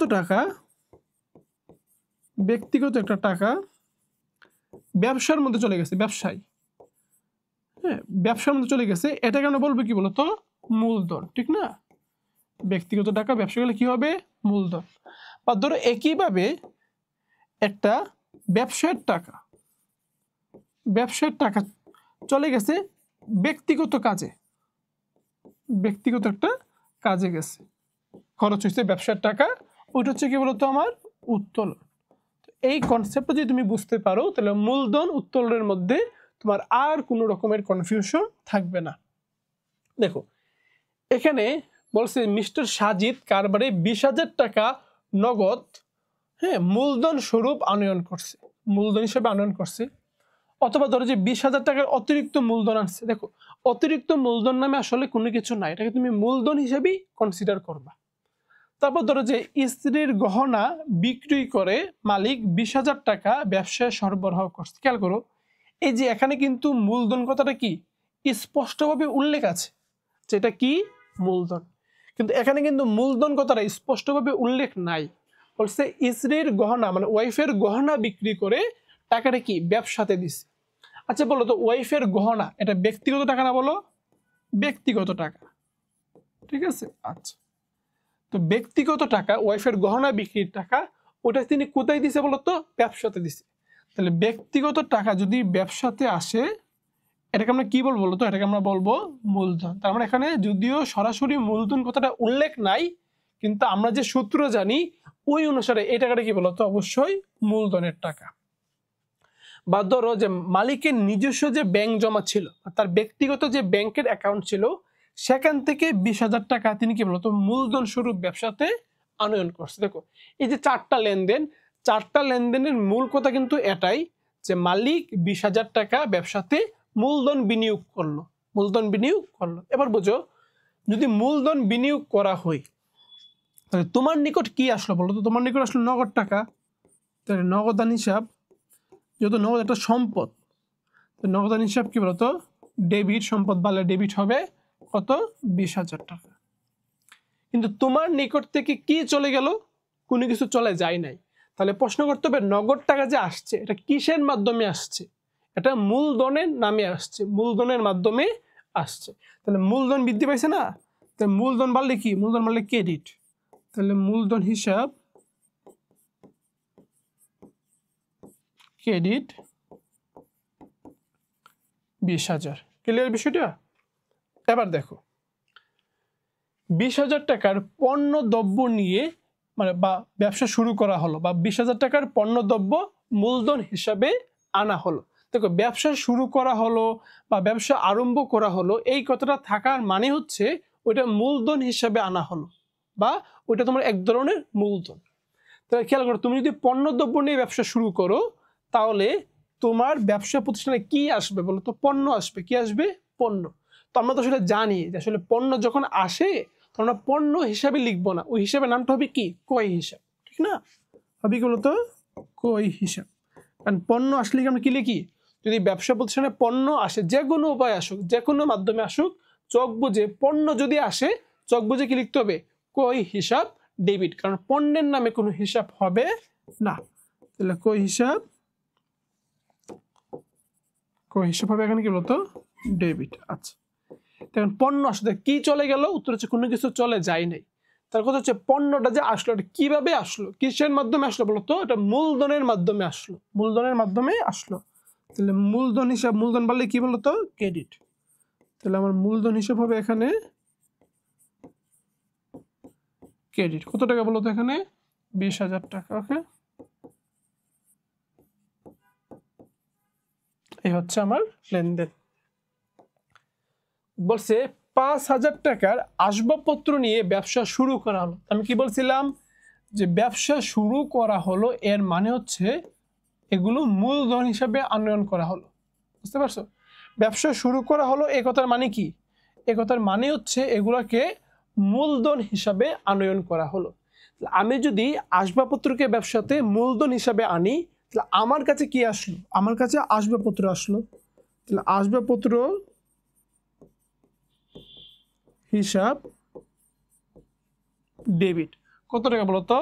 একটা টাকা ব্যবসার মধ্যে চলে গেছে ব্যবসার মধ্যে চলে গেছে এটাকে আমরা বলবো কি বলতো মূলধন ঠিক না ব্যক্তিগত টাকা ব্যবসা গেলে কি হবে মূলধন বা ধরো একইভাবে একটা ব্যবসার টাকা চলে গেছে ব্যক্তিগত কাজে, ব্যক্তিগত একটা কাজে গেছে, খরচ হয়েছে ব্যবসার টাকা, ওইটা হচ্ছে কি বলতো আমার উত্তোলন। এই কনসেপ্টটা যদি তুমি বুঝতে পারো তাহলে মূলধন উত্তোলনের মধ্যে তোমার আর কোনো রকমের কনফিউশন থাকবে না। দেখো এখানে বলছে মিস্টার সাজিদ কারবারে 20,000 টাকা নগদ মূলধন স্বরূপ আনয়ন করছে, মূলধন হিসেবে আনয়ন করছে। অথবা ধরো যে 20,000 টাকার অতিরিক্ত মূলধন আসছে। দেখো অতিরিক্ত মূলধন নামে আসলে কোনো কিছু নাই, এটাকে তুমি মূলধন হিসেবেই কনসিডার করবা। তারপর ধরো যে স্ত্রীর গহনা বিক্রি করে মালিক 20,000 টাকা ব্যবসায় সরবরাহ করছে। খেয়াল করো এই যে এখানে কিন্তু মূলধন কথাটা কি স্পষ্টভাবে উল্লেখ আছে, যেটা কি মূলধন, কিন্তু এখানে কিন্তু মূলধন কথাটা স্পষ্টভাবে উল্লেখ নাই। বলছে স্ত্রীর গহনা মানে ওয়াইফের গহনা বিক্রি করে টাকাটা কি ব্যবসাতে দিছে। আচ্ছা বলো তো ওয়াইফের গহনা এটা ব্যক্তিগত টাকা না, বলো ব্যক্তিগত টাকা, ঠিক আছে। আচ্ছা তো ব্যক্তিগত টাকা ওয়াইফের গহনা বিক্রির টাকা ওটা তিনি কোথায় দিছে বলো তো, ব্যবসাতে দিছে। তাহলে ব্যক্তিগত টাকা যদি ব্যবসাতে আসে এটাকে আমরা কি বলবো বলতো, এটাকে আমরা বলবো মূলধন। তার মানে এখানে যদিও সরাসরি মূলধন কথাটা উল্লেখ নাই, কিন্তু আমরা যে সূত্র জানি ওই অনুসারে এই টাকাটা কি বলতো অবশ্যই মূলধনের টাকা। বা ধরো যে মালিকের নিজস্ব যে ব্যাংক জমা ছিল, তার ব্যক্তিগত যে ব্যাংকের অ্যাকাউন্ট ছিল সেখান থেকে 20,000 টাকা তিনি কি বলতো মূলধন স্বরূপ ব্যবসাতে আনয়ন করছে। দেখো এই যে চারটা লেনদেন, চারটা লেনদেনের মূল কথা কিন্তু এটাই যে মালিক 20,000 টাকা ব্যবসাতে মূলধন বিনিয়োগ করলো, মূলধন বিনিয়োগ করলো। এবার বুঝো যদি মূলধন বিনিয়োগ করা হয় তাহলে তোমার নিকট কি আসলো বলো তো, তোমার নিকট আসলো নগদ টাকা, তাহলে নগদান হিসাব, যেহেতু নগদ একটা সম্পদ নগদান হিসাব কি বলতো ডেবিট, সম্পদ বাড়লে ডেবিট হবে কত 20,000 টাকা। কিন্তু তোমার নিকট থেকে কি চলে গেল, কোনো কিছু চলে যায় নাই। তাহলে প্রশ্ন করতে হবে নগদ টাকা যে আসছে এটা কিসের মাধ্যমে আসছে, এটা মূলধনের নামে আসছে, মূলধনের মাধ্যমে আসছে। তাহলে মূলধন বৃদ্ধি পাইছে না, তাহলে মূলধন বাড়লে কি, মূলধন বাড়লে ক্রেডিট, তাহলে মূলধন হিসাব ক্রেডিট 20,000। ক্লিয়ার বিষয়টা? এবার দেখো 20,000 টাকার পণ্য দ্রব্য নিয়ে মানে বা ব্যবসা শুরু করা হলো, বা 20,000 টাকার পণ্য দ্রব্য মূলধন হিসাবে আনা হলো। দেখো ব্যবসা শুরু করা হলো বা ব্যবসা আরম্ভ করা হলো এই কথাটা থাকার মানে হচ্ছে ওইটা মূলধন হিসাবে আনা হলো বা ওইটা তোমার এক ধরনের মূলধন। তাহলে খেয়াল করো তুমি যদি পণ্য দ্রব্য নিয়ে ব্যবসা শুরু করো তাহলে তোমার ব্যবসা প্রতিষ্ঠানে কি আসবে বলো তো, পণ্য আসবে। কি আসবে? পণ্য। তো আমরা তো আসলে জানি যে আসলে পণ্য যখন আসে তখন আমরা পণ্য হিসাবে লিখবো না, ওই হিসাবে নামটা হবে কি ক্রয় হিসাব, ঠিক না? হবে কি বলতো ক্রয় হিসাব। কারণ পণ্য আসলে আমরা কি লিখি, যদি ব্যবসা প্রতিষ্ঠানে পণ্য আসে যে কোনো উপায় আসুক যে কোনো মাধ্যমে আসুক চক বুঝে পণ্য যদি আসে চক বুঝে কি লিখতে হবে ক্রয় হিসাব ডেবিট, কারণ পণ্যের নামে কোনো হিসাব হবে না। তাহলে ক্রয় হিসাব হবে এখানে কি বলতো ডেবিট। আচ্ছা এখন পণ্য আসলে কি চলে গেল, উত্তর হচ্ছে কোনো কিছু চলে যায় নাই। তার কথা হচ্ছে পণ্যটা যে আসলো এটা কিভাবে আসলো, কিসের মাধ্যমে আসলো বলতো, এটা মূলধনের মাধ্যমে আসলো, মূলধনের মাধ্যমে আসলো। তাহলে মূলধন হিসাব, মূলধন বললে কি বলতো ক্রেডিট। তাহলে আমার মূলধন হিসাব হবে এখানে ক্রেডিট। কত টাকা বলতো এখানে 20,000 টাকা। ওকে এই হচ্ছে আমার লেনদেন। বলছে 5,000 টাকার আসবাবপত্র নিয়ে ব্যবসা শুরু করা হলো। আমি কি বলছিলাম যে ব্যবসা শুরু করা হলো এর মানে হচ্ছে এগুলো মূলধন হিসাবে আনয়ন করা হলো, বুঝতে পারছো? ব্যবসা শুরু করা হলো এই কথার মানে কি, এই কথার মানে হচ্ছে এগুলোকে মূলধন হিসাবে আনয়ন করা হলো। আমি যদি আসবাবপত্রকে ব্যবসাতে মূলধন হিসাবে আনি তাহলে আমার কাছে কি আসলো, আমার কাছে আসবাবপত্র আসলো। তাহলে আসবাবপত্র হিসাব ডেবিট। কত টাকা বলতো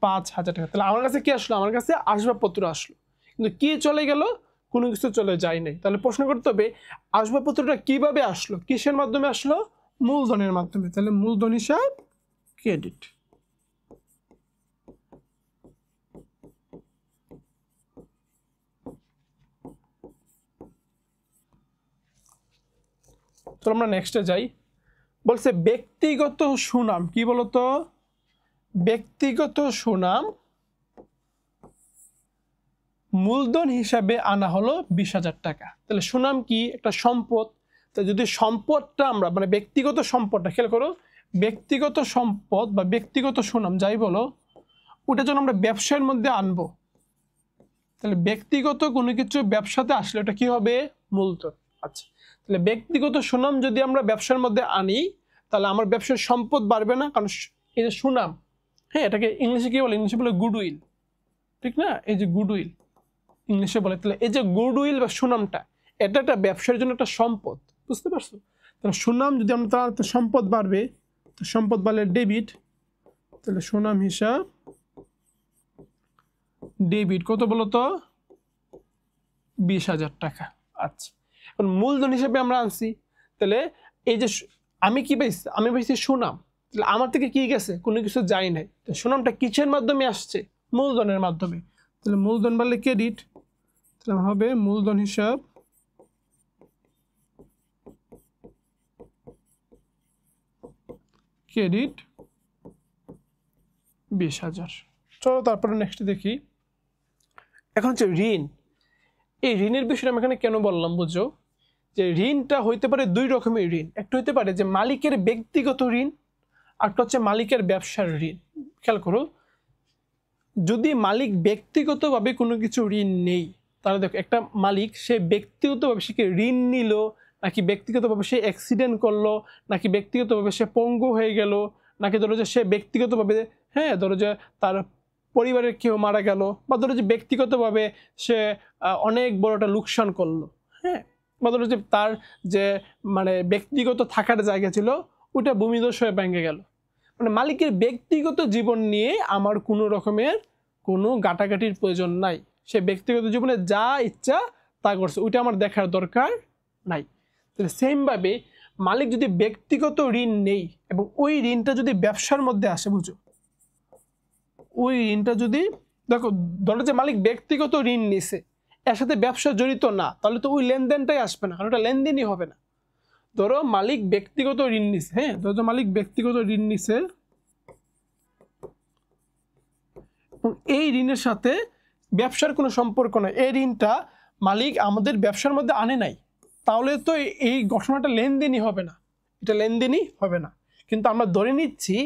5,000 টাকা। তাহলে আমার কাছে কি আসলো, আমার কাছে আসবাবপত্র আসলো, কিন্তু কি চলে গেল, কোনো কিছু চলে যায় নাই। তাহলে প্রশ্ন করতে হবে আসবাবপত্রটা কিভাবে আসলো, কিসের মাধ্যমে আসলো, মূলধনের মাধ্যমে। তাহলে মূলধন হিসাব ক্রেডিট। চলো আমরা নেক্সটে যাই। বলছে ব্যক্তিগত সুনাম, কি বলতো, ব্যক্তিগত সুনাম মূলধন হিসাবে আনা হলো 20,000 টাকা। তাহলে সুনাম কি, একটা সম্পদ। তো যদি সম্পদটা আমরা মানে ব্যক্তিগত সম্পদটা, খেয়াল করো, ব্যক্তিগত সম্পদ বা ব্যক্তিগত সুনাম যাই বলো, ওটা যখন আমরা ব্যবসার মধ্যে আনবো, তাহলে ব্যক্তিগত কোনো কিছু ব্যবসাতে আসলে ওটা কি হবে, মূলধন। আচ্ছা, তাহলে ব্যক্তিগত সুনাম যদি আমরা ব্যবসার মধ্যে আনি, তাহলে আমার ব্যবসার সম্পদ বাড়বে না, কারণ এই যে সুনাম, হ্যাঁ, এটাকে ইংলিশে কি বলে, ইংলিশে বলে গুডউইল, ঠিক না, এই যে গুডউইল ইংলিশে বলে। তাহলে এই যে গুডউইল বা সুনামটা, এটা একটা ব্যবসার জন্য একটা সম্পদ, বুঝতে পারছো? তাহলে সুনাম যদি আমরা, তার তো সম্পদ বাড়বে, তো সম্পদ বাড়লে ডেবিট, তাহলে সুনাম হিসাব ডেবিট কত বলো তো, 20,000 টাকা। আচ্ছা, এখন মূলধন হিসেবে আমরা আনছি, তাহলে এই যে আমি কি পাইছি, আমি পাইছি সুনাম, তাহলে আমার থেকে কি গেছে, কোনো কিছু যাই নাই। তো সুনামটা কিসের মাধ্যমে আসছে, মূলধনের মাধ্যমে। তাহলে মূলধন বাড়লে ক্রেডিট, তাহলে হবে মূলধন হিসাব ক্রেডিট 20,000। চলো তারপরে নেক্সট দেখি। এখন হচ্ছে ঋণ। এই ঋণের বিষয়টা আমি এখানে কেন বললাম বুঝো, যে ঋণটা হইতে পারে দুই রকমের ঋণ। একটা হইতে পারে যে মালিকের ব্যক্তিগত ঋণ, আরেকটা হচ্ছে মালিকের ব্যবসার ঋণ। খেয়াল করো, যদি মালিক ব্যক্তিগতভাবে কোনো কিছু ঋণ নেই, তাহলে দেখো একটা মালিক সে ব্যক্তিগতভাবে সে ঋণ নিল, নাকি ব্যক্তিগতভাবে সে অ্যাক্সিডেন্ট করলো, নাকি ব্যক্তিগতভাবে সে পঙ্গু হয়ে গেল, নাকি ধরো যে সে ব্যক্তিগতভাবে, হ্যাঁ, ধরো যে তার পরিবারের কেউ মারা গেল, বা ধরো যে ব্যক্তিগতভাবে সে অনেক বড় একটা লোকসান করলো, হ্যাঁ, বা ধরো যে তার যে মানে ব্যক্তিগত থাকার জায়গা ছিল ওটা ভূমিধস হয়ে ভেঙে গেল। মানে মালিকের ব্যক্তিগত জীবন নিয়ে আমার কোনো রকমের কোনো গাটাগাটির প্রয়োজন নাই, সে ব্যক্তিগত জীবনে যা ইচ্ছা তা করছে, ওইটা আমার দেখার দরকার নাই। তাহলে সেমভাবে মালিক যদি ব্যক্তিগত ঋণ নেই এবং ওই ঋণটা যদি ব্যবসার মধ্যে আসে, বুঝো, ওই ঋণটা যদি দেখো, ধরো যে মালিক ব্যক্তিগত ঋণ নিছে, এর সাথে ব্যবসা জড়িত না, তাহলে তো ওই লেনদেনটাই আসবে না, কারণ ওটা লেনদেনই হবে না। ধরো মালিক ব্যক্তিগত ঋণ নিছে, হ্যাঁ, ধরো মালিক ব্যক্তিগত ঋণ নিছে এবং এই ঋণের সাথে ব্যবসার কোনো সম্পর্ক নাই, এই ঋণটা মালিক আমাদের ব্যবসার মধ্যে আনে নাই, তাহলে তো এই ঘটনাটা লেনদেনই হবে না, এটা লেনদেনই হবে না। কিন্তু আমরা ধরে নিচ্ছি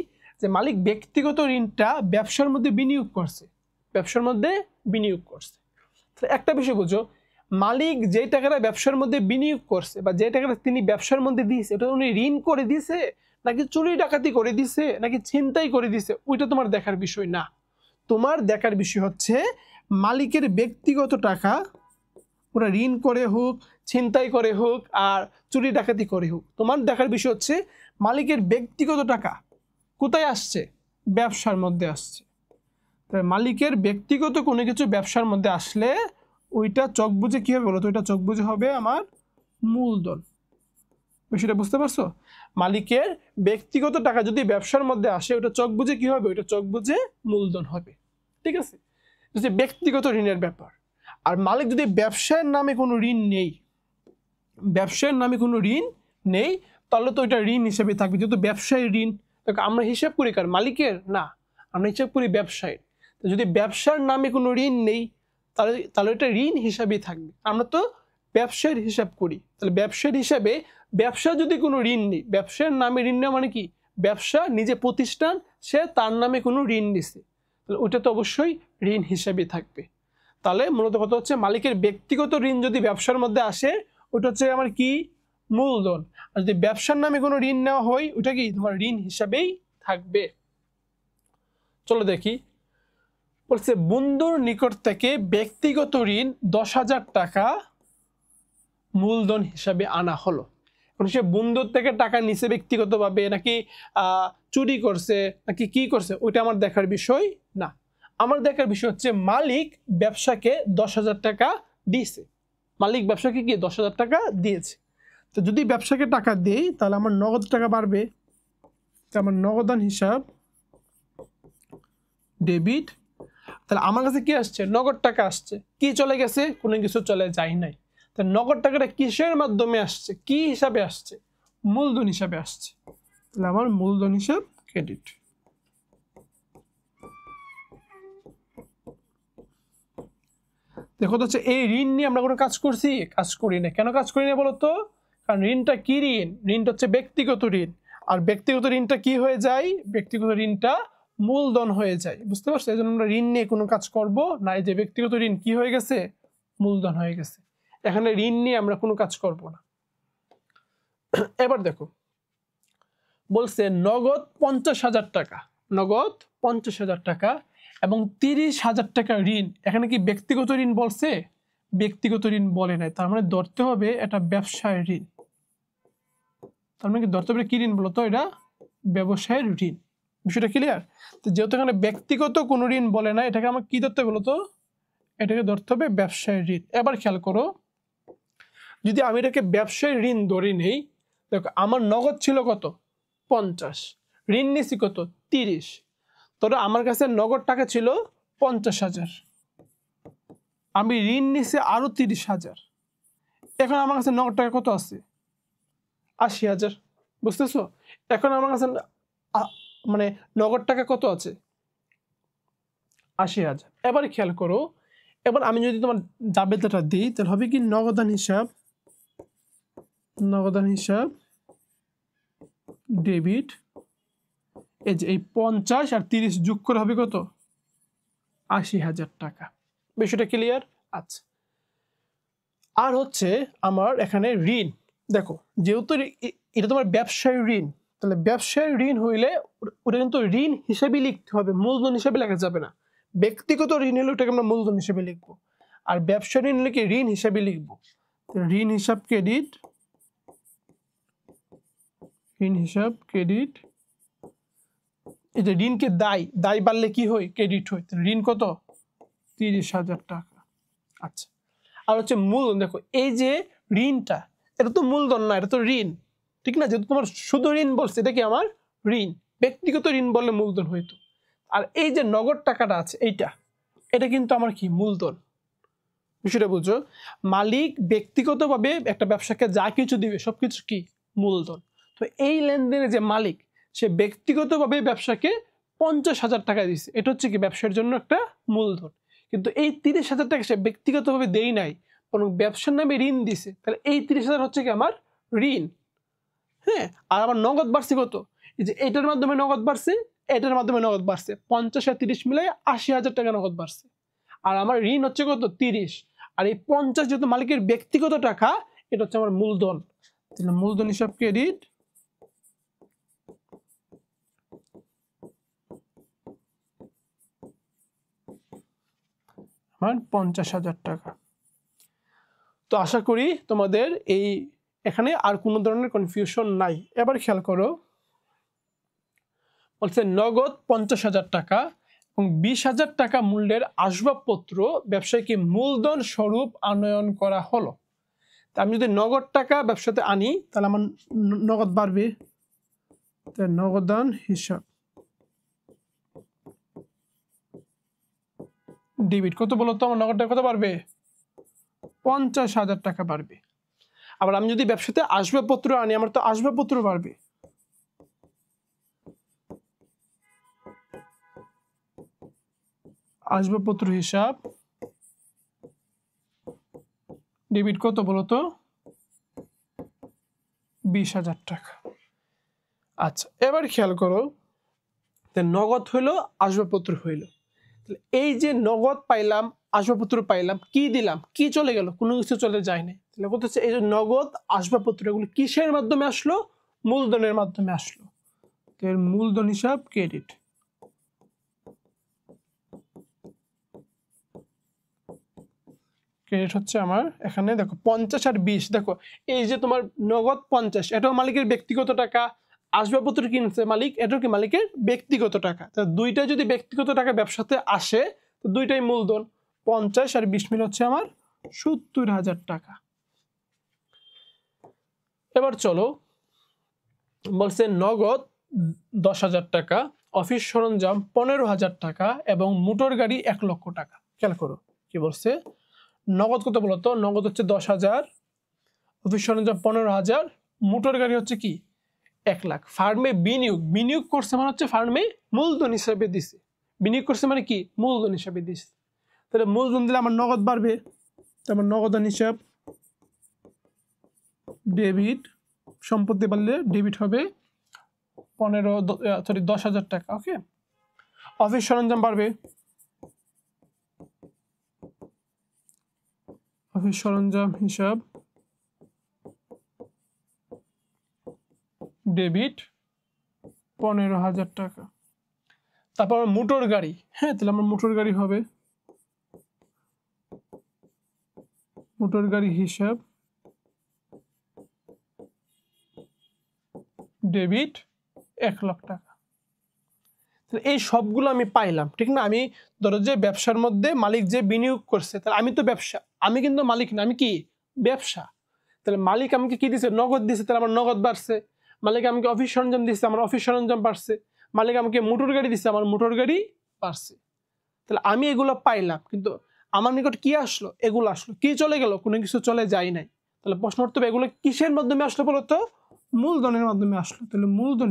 যে মালিক ব্যক্তিগত ঋণটা ব্যবসার মধ্যে বিনিয়োগ করছে, ব্যবসার মধ্যে বিনিয়োগ করছে। একটা বিষয় বুঝো, মালিক যে টাকাটা ব্যবসার মধ্যে বিনিয়োগ করছে বা যে টাকাটা তিনি ব্যবসার মধ্যে দিয়েছে, ওটা উনি ঋণ করে দিয়েছে, নাকি চুরি ডাকাতি করে দিছে, নাকি ছিনতাই করে দিছে, ওইটা তোমার দেখার বিষয় না। তোমার দেখার বিষয় হচ্ছে মালিকের ব্যক্তিগত টাকা, ওরা ঋণ করে হোক, ছিনতাই করে হোক, আর চুরি ডাকাতি করে হোক, তোমার দেখার বিষয় হচ্ছে মালিকের ব্যক্তিগত টাকা কোথায় আসছে, ব্যবসার মধ্যে আসছে। তাই মালিকের ব্যক্তিগত কোনো কিছু ব্যবসার মধ্যে আসলে ওইটা চোখ বুঝে কী হবে বলো তো, ওইটা চোখ বুঝে হবে আমার মূলধন। বিষয়টা বুঝতে পারছো? মালিকের ব্যক্তিগত টাকা যদি ব্যবসার মধ্যে আসে, ওটা চোখ বুঝে কী হবে, ওইটা চোখ বুঝে মূলধন হবে, ঠিক আছে? যে ব্যক্তিগত ঋণের ব্যাপার। আর মালিক যদি ব্যবসায়ের নামে কোনো ঋণ নেই, ব্যবসায়ের নামে কোনো ঋণ নেই, তাহলে তো ওইটা ঋণ হিসেবে থাকবে, যেহেতু ব্যবসায়ী ঋণ। আমরা হিসাব করি কার, মালিকের না, আমরা হিসাব করি ব্যবসায়ীর। তো যদি ব্যবসার নামে কোনো ঋণ নেই, তাহলে এটা ঋণ হিসাবেই থাকবে। আমরা তো ব্যবসায়ের হিসাব করি, তাহলে ব্যবসায়ের হিসাবে ব্যবসা যদি কোনো ঋণ নেই, ব্যবসার নামে ঋণ নেওয়া মানে কি, ব্যবসা নিজে প্রতিষ্ঠান, সে তার নামে কোনো ঋণ নিছে, তাহলে ওইটা তো অবশ্যই ঋণ হিসাবেই থাকবে। তাহলে মূলত কথা হচ্ছে মালিকের ব্যক্তিগত ঋণ যদি ব্যবসার মধ্যে আসে, ওটা হচ্ছে আমার কি, মূলধন। আর যদি ব্যবসার নামে কোনো ঋণ নেওয়া হয়, ওটা কি তোমার ঋণ হিসাবেই থাকবে। চলো দেখি, বলছে বন্ধুর নিকট থেকে ব্যক্তিগত ঋণ 10,000 টাকা মূলধন হিসাবে আনা হলো। এখন সে বন্ধুর থেকে টাকা নিছে ব্যক্তিগতভাবে, নাকি চুরি করছে, নাকি কি করছে, ওইটা আমার দেখার বিষয় না। আমার দেখার বিষয় হচ্ছে মালিক ব্যবসাকে 10,000 টাকা দিয়েছে, মালিক ব্যবসাকে কি 10,000 টাকা দিয়েছে। তো যদি ব্যবসাকে টাকা দেই, তাহলে আমার নগদ টাকা বাড়বে, আমার নগদান হিসাব ডেবিট। তাহলে আমার কাছে কি আসছে, নগদ টাকা আসছে। কি চলে গেছে, কোনো কিছু চলে যায় নাই। তাহলে নগদ টাকাটা কিসের মাধ্যমে আসছে, কি হিসাবে আসছে, মূলধন হিসাবে আসছে, তাহলে আমার মূলধন হিসাব ক্রেডিট। দেখো তো হচ্ছে এই ঋণ নিয়ে আমরা কোনো কাজ করছি? কাজ করি না। কেন কাজ করি না বলো তো? কারণ ঋণটা কি ঋণ? ঋণটা হচ্ছে ব্যক্তিগত ঋণ, আর ব্যক্তিগত ঋণটা কি হয়ে যায়? ব্যক্তিগত ঋণটা মূলধন হয়ে যায়, বুঝতে পারছো? এই জন্য আমরা ঋণ নিয়ে কোনো কাজ করব না। এই যে ব্যক্তিগত ঋণ কি হয়ে গেছে? মূলধন হয়ে গেছে। এখানে ঋণ নিয়ে আমরা কোনো কাজ করব না। এবার দেখো বলছে নগদ 50,000 টাকা, নগদ 50,000 টাকা এবং 30,000 টাকা ঋণ। এখানে কি ব্যক্তিগত ঋণ বলছে? ব্যক্তিগত ঋণ বলে নাই, তার মানে ধরতে হবে এটা ব্যবসায়ের ঋণ। তার মানে কি ধরতে হবে কি ঋণ বলতো? এটা ব্যবসায়ের ঋণ। বিষয়টা ক্লিয়ার? তো যেহেতু এখানে ব্যক্তিগত কোনো ঋণ বলে না, এটাকে আমার কি ধরতে হবে বলতো? এটাকে ধরতে হবে ব্যবসায়ের ঋণ। এবার খেয়াল করো, যদি আমি এটাকে ব্যবসায়ের ঋণ ধরে নেই, দেখো আমার নগদ ছিল কত? 50, ঋণ নিছি কত? 30। তোরা আমার কাছে নগদ টাকা ছিল 50,000, আমি ঋণ নিছি আরো 30,000, এখন আমার কাছে নগদ টাকা কত আছে? 80,000, বুঝতেছো? এখন আমার কাছে মানে নগদ টাকা কত আছে? 80,000। এবার খেয়াল করো, এবার আমি যদি তোমার জাবেদাটা দিই তাহলে হবে কি? নগদান হিসাব, নগদান হিসাব ডেবিট। এই যে এই 50 আর 30 যোগ করে হবে কত? 80,000 টাকা। বিষয়টা ক্লিয়ার? আচ্ছা, আর হচ্ছে আমার এখানে ঋণ। দেখো যেহেতু এটা তোমার ব্যবসায় ঋণ, তাহলে ব্যবসায় ঋণ হইলে ওটা কিন্তু ঋণ হিসেবে লিখতে হবে, মূলধন হিসেবে লেখা যাবে না। ব্যক্তিগত ঋণ হলে ওটাকে আমরা মূলধন হিসেবে লিখবো, আর ব্যবসা ঋণ হলে কি ঋণ হিসেবে লিখবো। ঋণ হিসাব ক্রেডিট, ঋণ হিসাব ক্রেডিট। এই যে ঋণকে দায়, দায় বাড়লে কি হয়? ক্রেডিট হয়। ঋণ কত? 30,000 টাকা। আচ্ছা, আর হচ্ছে মূলধন। দেখো এই যে ঋণটা, এটা তো মূলধন না, এটা তো ঋণ, ঠিক না? যেহেতু তোমার শুধু ঋণ বলছে, এটা কি আমার ঋণ। ব্যক্তিগত ঋণ বললে মূলধন হইতো। আর এই যে নগদ টাকাটা আছে এইটা, এটা কিন্তু আমার কি? মূলধন। বিষয়টা বুঝো? মালিক ব্যক্তিগতভাবে একটা ব্যবসাকে যা কিছু দিবে সবকিছু কি? মূলধন। তো এই লেনদেনে যে মালিক, সে ব্যক্তিগতভাবে ব্যবসাকে 50,000 টাকা দিচ্ছে, এটা হচ্ছে কি? ব্যবসার জন্য একটা মূলধন। কিন্তু এই 30,000 টাকা সে ব্যক্তিগতভাবে দেই নাই, বরং ব্যবসার নামে ঋণ দিছে, তাহলে এই 30,000 হচ্ছে কি? আমার ঋণ। হ্যাঁ, আর আমার নগদ বাড়ছে কত? এই যে এটার মাধ্যমে নগদ বাড়ছে, এটার মাধ্যমে নগদ বাড়ছে, 50 আর 30 মিলে 80,000 টাকা নগদ বাড়ছে। আর আমার ঋণ হচ্ছে কত? 30। আর এই 50 যেহেতু মালিকের ব্যক্তিগত টাকা, এটা হচ্ছে আমার মূলধন। তাহলে মূলধন হিসাব ক্রেডিট, আমার 50,000 টাকা। তো আশা করি তোমাদের এই এখানে আর কোনো ধরনের কনফিউশন নাই। এবার খেয়াল করো, বলছে নগদ 50,000 টাকা এবং 20,000 টাকা মূল্যের আসবাবপত্র ব্যবসায়ীকে মূলধন স্বরূপ আনয়ন করা হলো। তা আমি যদি নগদ টাকা ব্যবসাতে আনি তাহলে আমার নগদ বাড়বে, নগদান হিসাব ডেবিট। কত বলো তো? আমার নগদ টাকা কত বাড়বে? 50,000 টাকা বাড়বে। আবার আমি যদি ব্যবসাতে আসবাবপত্র আনি, আমার তো আসবাবপত্র বাড়বে। আসবাবপত্র হিসাব ডেবিট। কত বলো তো? 20,000 টাকা। আচ্ছা, এবার খেয়াল করো, নগদ হইলো, আসবাবপত্র হইলো। এই যে নগদ পাইলাম, আসবাবপত্র পাইলাম, কি দিলাম? কি চলে গেল? কোনো কিছু চলে যায় না। তাহলে বলতেছে এই যে নগদ আসবাবপত্র, এগুলো কিসের মাধ্যমে আসলো? মূলধনের মাধ্যমে আসলো। এর মূলধন হিসাব ক্রেডিট। ক্রেডিট হচ্ছে আমার এখানে দেখো 50 আর 20। দেখো এই যে তোমার নগদ 50, এটাও মালিকের ব্যক্তিগত টাকা। আসবাবপত্র কিনছে মালিক, এটাও কি মালিকের ব্যক্তিগত টাকা। তা দুইটা যদি ব্যক্তিগত টাকা ব্যবসাতে আসে, তো দুইটাই মূলধন। 50 আর 20 মিলে হচ্ছে আমার 70,000 টাকা। এবার চলো, বলছে নগদ 10,000 টাকা, অফিস সরঞ্জাম 15,000 টাকা এবং মোটর গাড়ি 1 লক্ষ টাকা। খেয়াল করো কি বলছে? নগদ কত বলতো? নগদ হচ্ছে 10,000, অফিস সরঞ্জাম 15,000, মোটর গাড়ি হচ্ছে কি 1 লাখ। ফার্মে বিনিয়োগ করছে মানে হচ্ছে ফার্মে মূলধন হিসাবে দিছে, বিনিয়োগ করছে মানে কি মূলধন হিসাবে দিছে। তাহলে মূলধন দিলে আমার নগদ বাড়বে, আমার নগদান হিসাব ডেবিট, সম্পত্তি বাড়লে ডেবিট হবে 10,000 টাকা। ওকে, অফিস সরঞ্জাম বাড়বে, অফিস সরঞ্জাম হিসাব ডেবিট 15,000 টাকা। তারপর মোটর গাড়ি, হ্যাঁ তাহলে আমার মোটর গাড়ি হবে মোটর গাড়ি হিসাব ডেবিট 1 লাখ টাকা। এই সবগুলো আমি পাইলাম, ঠিক না? আমি ধরো যে ব্যবসার মধ্যে মালিক যে বিনিয়োগ করছে, তাহলে আমি তো ব্যবসা, আমি কিন্তু মালিক না, আমি কি ব্যবসা। তাহলে মালিক আমাকে কি দিছে? নগদ দিছে, তাহলে আমার নগদ বাড়ছে। মালিক আমাকে অফিস সরঞ্জাম দিচ্ছে, আমার অফিস সরঞ্জাম বাড়ছে। মালিক আমাকে মোটর গাড়ি দিচ্ছে, আমার মোটর গাড়ি বাড়ছে। তাহলে আমি এগুলো পাইলাম, কিন্তু আমার নিকট কি আসলো? এগুলো আসলো। কি চলে গেল? কোনো কিছু চলে যায় নাই। তাহলে প্রশ্ন করতে হবে এগুলো কিসের মাধ্যমে আসলো বলতো? মূলধনের মাধ্যমে আসলো। তাহলে মূলধন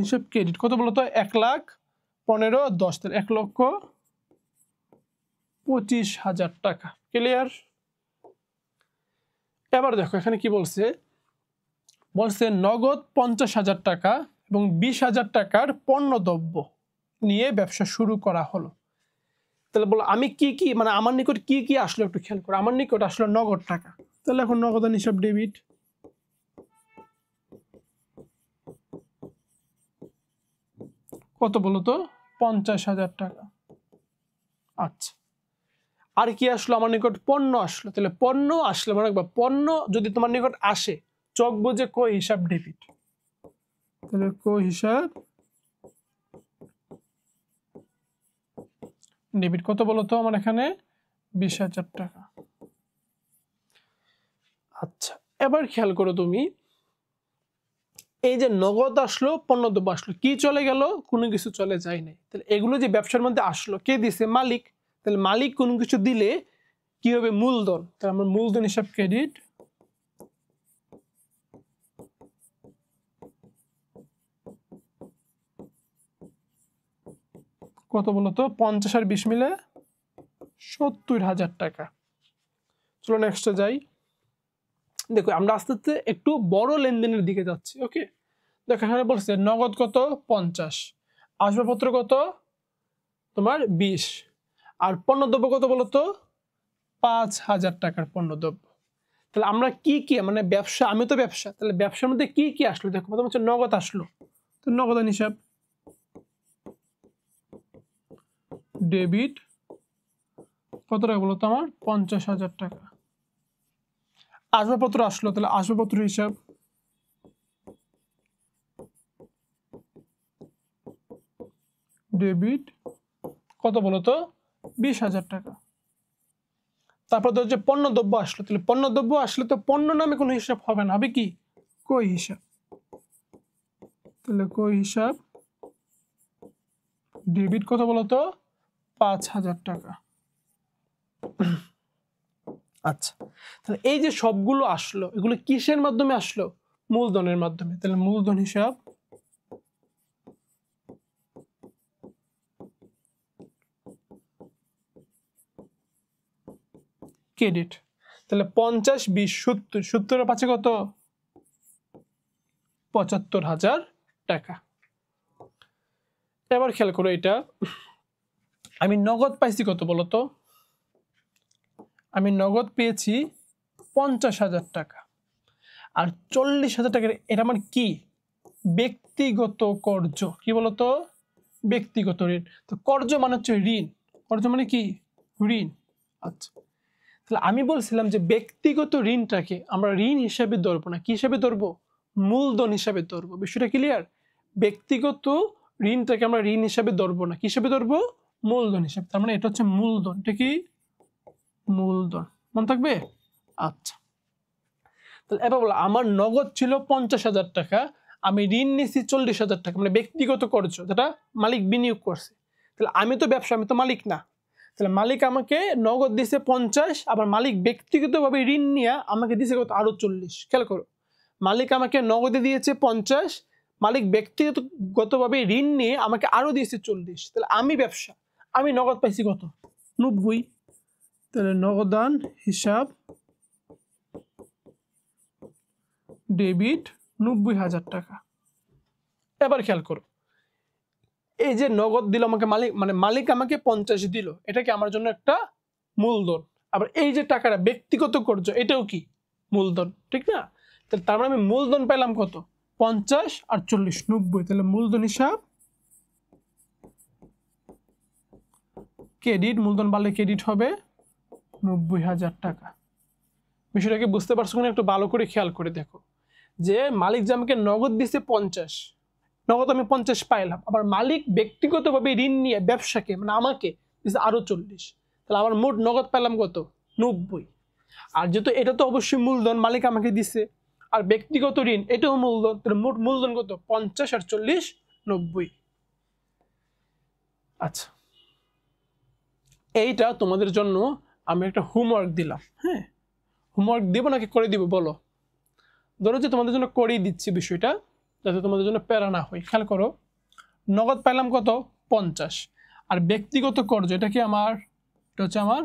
হিসাব ক্রেডিট কত বলতো? 1,15,10, তাহলে 1,25,000 টাকা। ক্লিয়ার? এবার দেখো এখানে কি বলছে, নগদ 50,000 টাকা এবং 20,000 টাকার পণ্যদ্রব্য নিয়ে ব্যবসা শুরু করা হলো। তাহলে বলো আমি কি কি, মানে আমার নিকট কি কি আসলো একটু খেয়াল করো। আমার নিকট আসলো নগদ টাকা, তাহলে এখন নগদান হিসাব ডেবিট কত বলতো? 50,000 টাকা। আচ্ছা, আর কি আসলো? আমার নিকট পণ্য আসলো। তাহলে পণ্য আসলে মনে রাখবা, পণ্য যদি তোমার নিকট আসে, চক বুঝে কো হিসাব ডেবিট, তাহলে কো হিসাব ডেবিট কত বলতো? আমার এখানে 20,000 টাকা। আচ্ছা, এবার খেয়াল করো তুমি, এই যে নগদ আসলো, পণ্যদ্রব্য আসলো, কি চলে গেল? কোনো কিছু চলে যায় নাই। তাহলে এগুলো যে ব্যবসার মধ্যে আসলো, কে দিছে? মালিক। তাহলে মালিক কোনো কিছু দিলে কি হবে? মূলধন। তাহলে আমার মূলধন হিসাব ক্রেডিট কত বলতো? 50 আর 20 মিলে 70,000 টাকা। চলো নেক্সটে যাই। দেখো আমরা আস্তে আস্তে একটু বড় লেনদেনের দিকে যাচ্ছি। ওকে, দেখো এখানে বলছে নগদ কত? 50, আসবাবপত্র কত? তোমার 20, আর পণ্যদ্রব্য কত বলতো? 5,000 টাকার পণ্যদ্রব্য। তাহলে আমরা কি কি, মানে ব্যবসা, আমি তো ব্যবসা, তাহলে ব্যবসার মধ্যে কি কি আসলো? দেখো প্রথম হচ্ছে নগদ আসলো, তো নগদান হিসাব ডেবিট কত টাকা বলতো? আমার 50,000 টাকা। আসবাবপত্র আসলো, তাহলে আসবাবপত্র হিসাব ডেবিট কত বলতো? 20,000 টাকা। তারপর ধর যে পণ্যদ্রব্য আসলো, তাহলে পণ্যদ্রব্য আসলে তো পণ্য নামে কোনো হিসাব হবে না, হবে কি? কই হিসাব। তাহলে কই হিসাব ডেবিট কত বলতো? 5,000 টাকা। আচ্ছা, তাহলে এই যে সবগুলো আসলো, এগুলো কিসের মাধ্যমে আসলো? মূলধনের মাধ্যমে। তাহলে মূলধন হিসাব ক্রেডিট। তাহলে 50, 20, 70, 70 এর পাশে কত? 75,000 টাকা। এবার খেয়াল করো, এটা আমি নগদ পাইছি কত বলতো? আমি নগদ পেয়েছি 50,000 টাকা, আর 40,000 টাকার এটা আমার কি? ব্যক্তিগত কর্জ। কি বলতো? ব্যক্তিগত ঋণ। তো কর্জ মানে হচ্ছে ঋণ, কর্জ মানে কি? ঋণ। আচ্ছা, তাহলে আমি বলছিলাম যে ব্যক্তিগত ঋণটাকে আমরা ঋণ হিসাবে ধরবো না, কি হিসাবে ধরবো? মূলধন হিসাবে ধরবো। বিষয়টা ক্লিয়ার? ব্যক্তিগত ঋণটাকে আমরা ঋণ হিসাবে ধরবো না, কি হিসাবে ধরবো? মূলধন হিসাবে। তার মানে এটা হচ্ছে মূলধন। এটা কি? মূলধন। মনে থাকবে? আচ্ছা, তাহলে এবার বলো আমার নগদ ছিল 50,000 টাকা, আমি ঋণ নিয়েছি 40,000 টাকা, মানে ব্যক্তিগত কর্জ, যেটা মালিক বিনিয়োগ করছে। তাহলে আমি তো ব্যবসা, আমি তো মালিক না। তাহলে মালিক আমাকে নগদ দিছে 50, আবার মালিক ব্যক্তিগতভাবে ঋণ নিয়ে আমাকে দিছে কত আরো 40। খেয়াল করো, মালিক আমাকে নগদে দিয়েছে 50, মালিক ব্যক্তিগতভাবে ঋণ নিয়ে আমাকে আরো দিয়েছে 40। তাহলে আমি ব্যবসা, আমি নগদ পাইছি কত 90। তাহলে নগদান হিসাব ডেবিট 90,000 টাকা। এবার খেয়াল করো, এই যে নগদ দিল আমাকে মালিক, মানে মালিক আমাকে 50 দিল, এটা কি আমার জন্য একটা মূলধন। আবার এই যে টাকাটা ব্যক্তিগত কর্য, এটাও কি মূলধন, ঠিক না? তাহলে তার মানে আমি মূলধন পেলাম কত 50 আর 40 90। তাহলে মূলধন হিসাব ক্রেডিট, মূলধন বাড়লে ক্রেডিট হবে 90,000 টাকা। বিষয়টাকে বুঝতে পারছো কিনা একটু ভালো করে খেয়াল করে দেখো, যে মালিক যে আমাকে নগদ দিছে 50, নগদ আমি 50 পাইলাম, আবার মালিক ব্যক্তিগতভাবে ঋণ নিয়ে ব্যবসাকে মানে আমাকে দিছে আরো 40। তাহলে আমার মোট নগদ পেলাম কত 90। আর যেহেতু এটা তো অবশ্যই মূলধন, মালিক আমাকে দিছে, আর ব্যক্তিগত ঋণ এটাও মূলধন, তাহলে মোট মূলধন কত 50 আর 40 90। আচ্ছা, এইটা তোমাদের জন্য আমি একটা হোমওয়ার্ক দিলাম। হ্যাঁ, হোমওয়ার্ক দিব নাকি করে দিব বলো? ধরো যে তোমাদের জন্য করেই দিচ্ছি বিষয়টা, যাতে তোমাদের জন্য প্যারা না হয়। খেয়াল করো, নগদ পেলাম কত 50, আর ব্যক্তিগত কর্জ এটা কি আমার, এটা হচ্ছে আমার